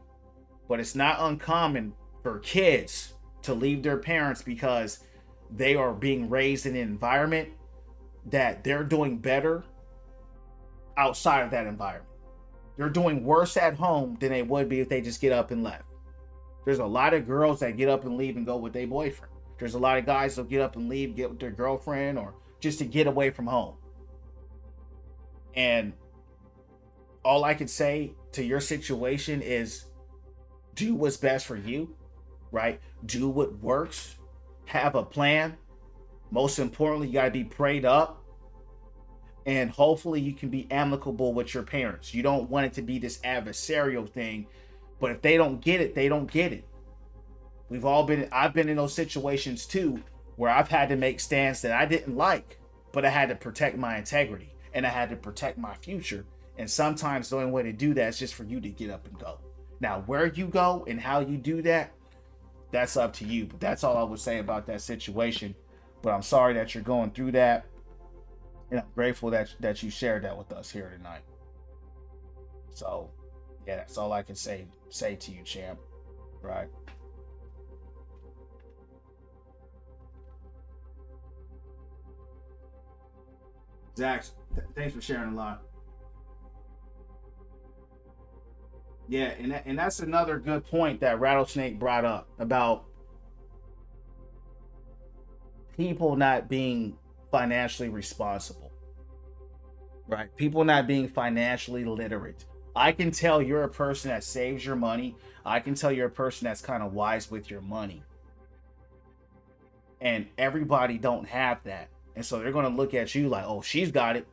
But it's not uncommon for kids to leave their parents because they are being raised in an environment that they're doing better outside of that environment. They're doing worse at home than they would be if they just get up and left. There's a lot of girls that get up and leave and go with their boyfriend. There's a lot of guys that get up and leave, get with their girlfriend, or just to get away from home. And all I can say to your situation is do what's best for you, right? Do what works. Have a plan. Most importantly, you got to be prayed up. And hopefully you can be amicable with your parents. You don't want it to be this adversarial thing. But if they don't get it, they don't get it. I've been in those situations too, where I've had to make stands that I didn't like. but I had to protect my integrity and I had to protect my future. And sometimes the only way to do that is just for you to get up and go. Now, where you go and how you do that, that's up to you. But that's all I would say about that situation. But I'm sorry that you're going through that. And I'm grateful that you shared that with us here tonight. So, yeah, that's all I can say to you, champ. Right? Zach, thanks for sharing a lot. Yeah, and that's another good point that Rattlesnake brought up about people not being financially responsible. Right? People not being financially literate. I can tell you're a person that saves your money. I can tell you're a person that's kind of wise with your money. And everybody don't have that. And so they're going to look at you like, oh, she's got it.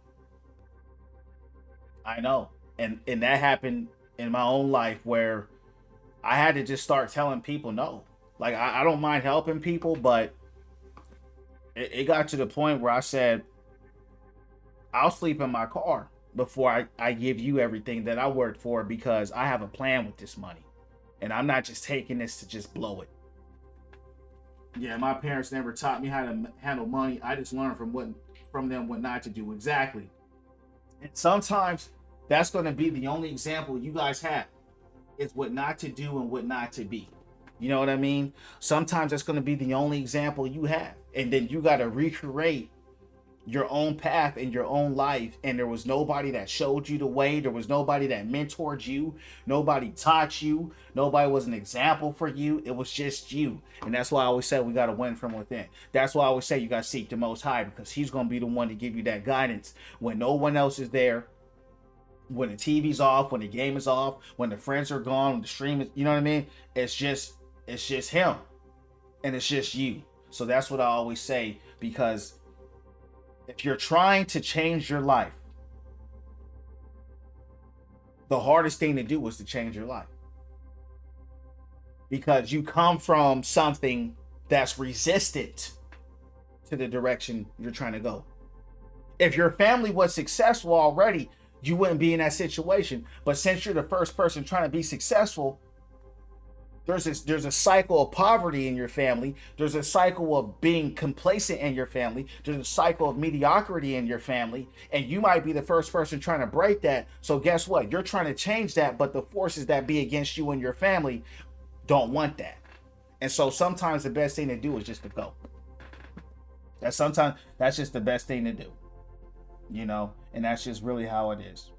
I know. And that happened in my own life where I had to just start telling people no. Like, I don't mind helping people, but it got to the point where I said, I'll sleep in my car before I give you everything that I worked for, because I have a plan with this money. And I'm not just taking this to just blow it. Yeah, my parents never taught me how to handle money. I just learned from them what not to do. Exactly. And sometimes that's going to be the only example you guys have, is what not to do and what not to be. You know what I mean? Sometimes that's going to be the only example you have. And then you got to recreate your own path in your own life. And there was nobody that showed you the way. There was nobody that mentored you. Nobody taught you. Nobody was an example for you. It was just you. And that's why I always say we got to win from within. That's why I always say you got to seek the Most High, because he's going to be the one to give you that guidance when no one else is there. When the TV's off, when the game is off, when the friends are gone, when the stream is, you know what I mean? It's just him. And it's just you. So that's what I always say, because if you're trying to change your life, the hardest thing to do is to change your life. Because you come from something that's resistant to the direction you're trying to go. If your family was successful already, you wouldn't be in that situation. But since you're the first person trying to be successful, there's a cycle of poverty in your family. There's a cycle of being complacent in your family. There's a cycle of mediocrity in your family. And you might be the first person trying to break that. So guess what? You're trying to change that, but the forces that be against you and your family don't want that. And so sometimes the best thing to do is just to go. That's just the best thing to do. You know, and that's just really how it is.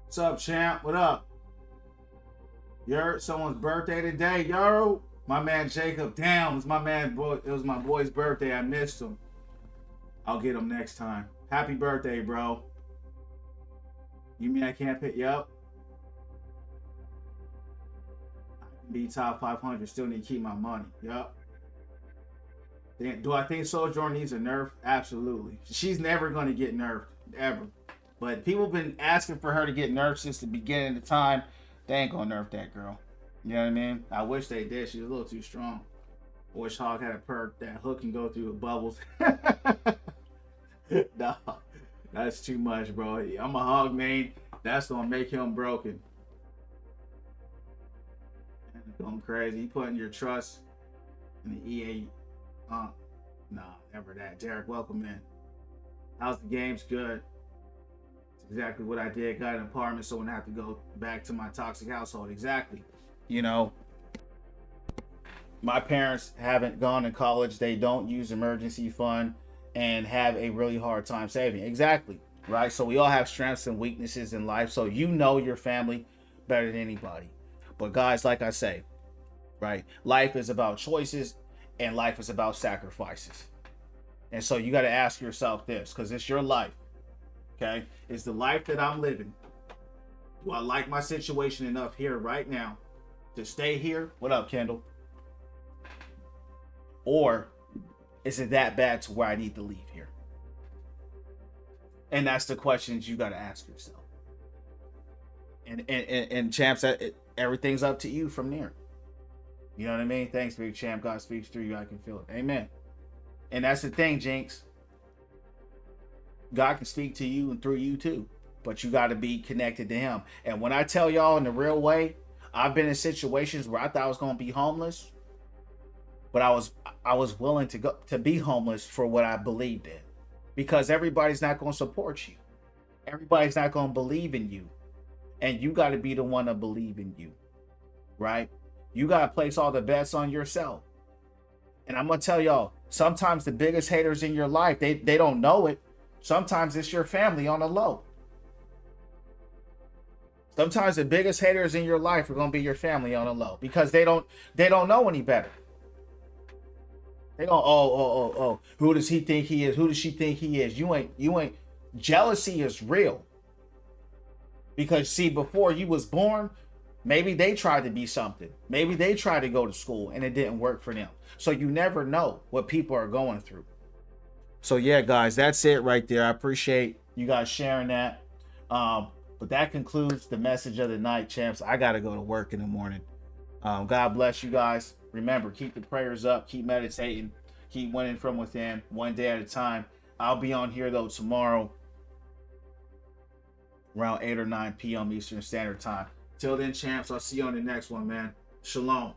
What's up, champ? What up? You heard someone's birthday today, yo? My man Jacob. Damn, it was my boy's birthday. I missed him. I'll get him next time. Happy birthday, bro. You mean I can't pick you up? I can be top 500. Still need to keep my money. Yup. Do I think Sojourn needs a nerf? Absolutely. She's never going to get nerfed. Ever. But people have been asking for her to get nerfed since the beginning of the time. They ain't going to nerf that girl. You know what I mean? I wish they did. She's a little too strong. I wish Hog had a perk that hook can go through the bubbles. No, that's too much, bro. I'm a Hog main. That's gonna make him broken. Going crazy. You putting your trust in the EA. Nah, never that. Derek, welcome in. How's the games? Good. It's exactly what I did. Got an apartment, so I wouldn't have to go back to my toxic household. Exactly. You know, my parents haven't gone to college. They don't use emergency fund and have a really hard time saving. Exactly. Right? So we all have strengths and weaknesses in life. So you know your family better than anybody. But guys, like I say, right? Life is about choices and life is about sacrifices. And so you got to ask yourself this, because it's your life. Okay? Is the life that I'm living, do I like my situation enough here right now to stay here? What up, Kendall? Or is it that bad to where I need to leave here? And that's the questions you got to ask yourself. And champs, everything's up to you from there. You know what I mean? Thanks, big champ. God speaks through you. I can feel it. Amen. And that's the thing, Jinx. God can speak to you and through you too, but you got to be connected to him. And when I tell y'all in the real way, I've been in situations where I thought I was going to be homeless, but I was willing to be homeless for what I believed in, because everybody's not going to support you. Everybody's not going to believe in you. And you got to be the one to believe in you, right? You got to place all the bets on yourself. And I'm going to tell y'all, sometimes the biggest haters in your life, they don't know it. Sometimes it's your family on the low. Sometimes the biggest haters in your life are going to be your family on the low, because they don't know any better. They go, oh, who does he think he is? Who does she think he is? You ain't. Jealousy is real. Because see, before you was born, maybe they tried to be something. Maybe they tried to go to school and it didn't work for them. So you never know what people are going through. So yeah, guys, that's it right there. I appreciate you guys sharing that. But that concludes the message of the night, champs. I got to go to work in the morning. God bless you guys. Remember, keep the prayers up. Keep meditating. Keep winning from within, one day at a time. I'll be on here, though, tomorrow around 8 or 9 p.m. Eastern Standard Time. Till then, champs, I'll see you on the next one, man. Shalom.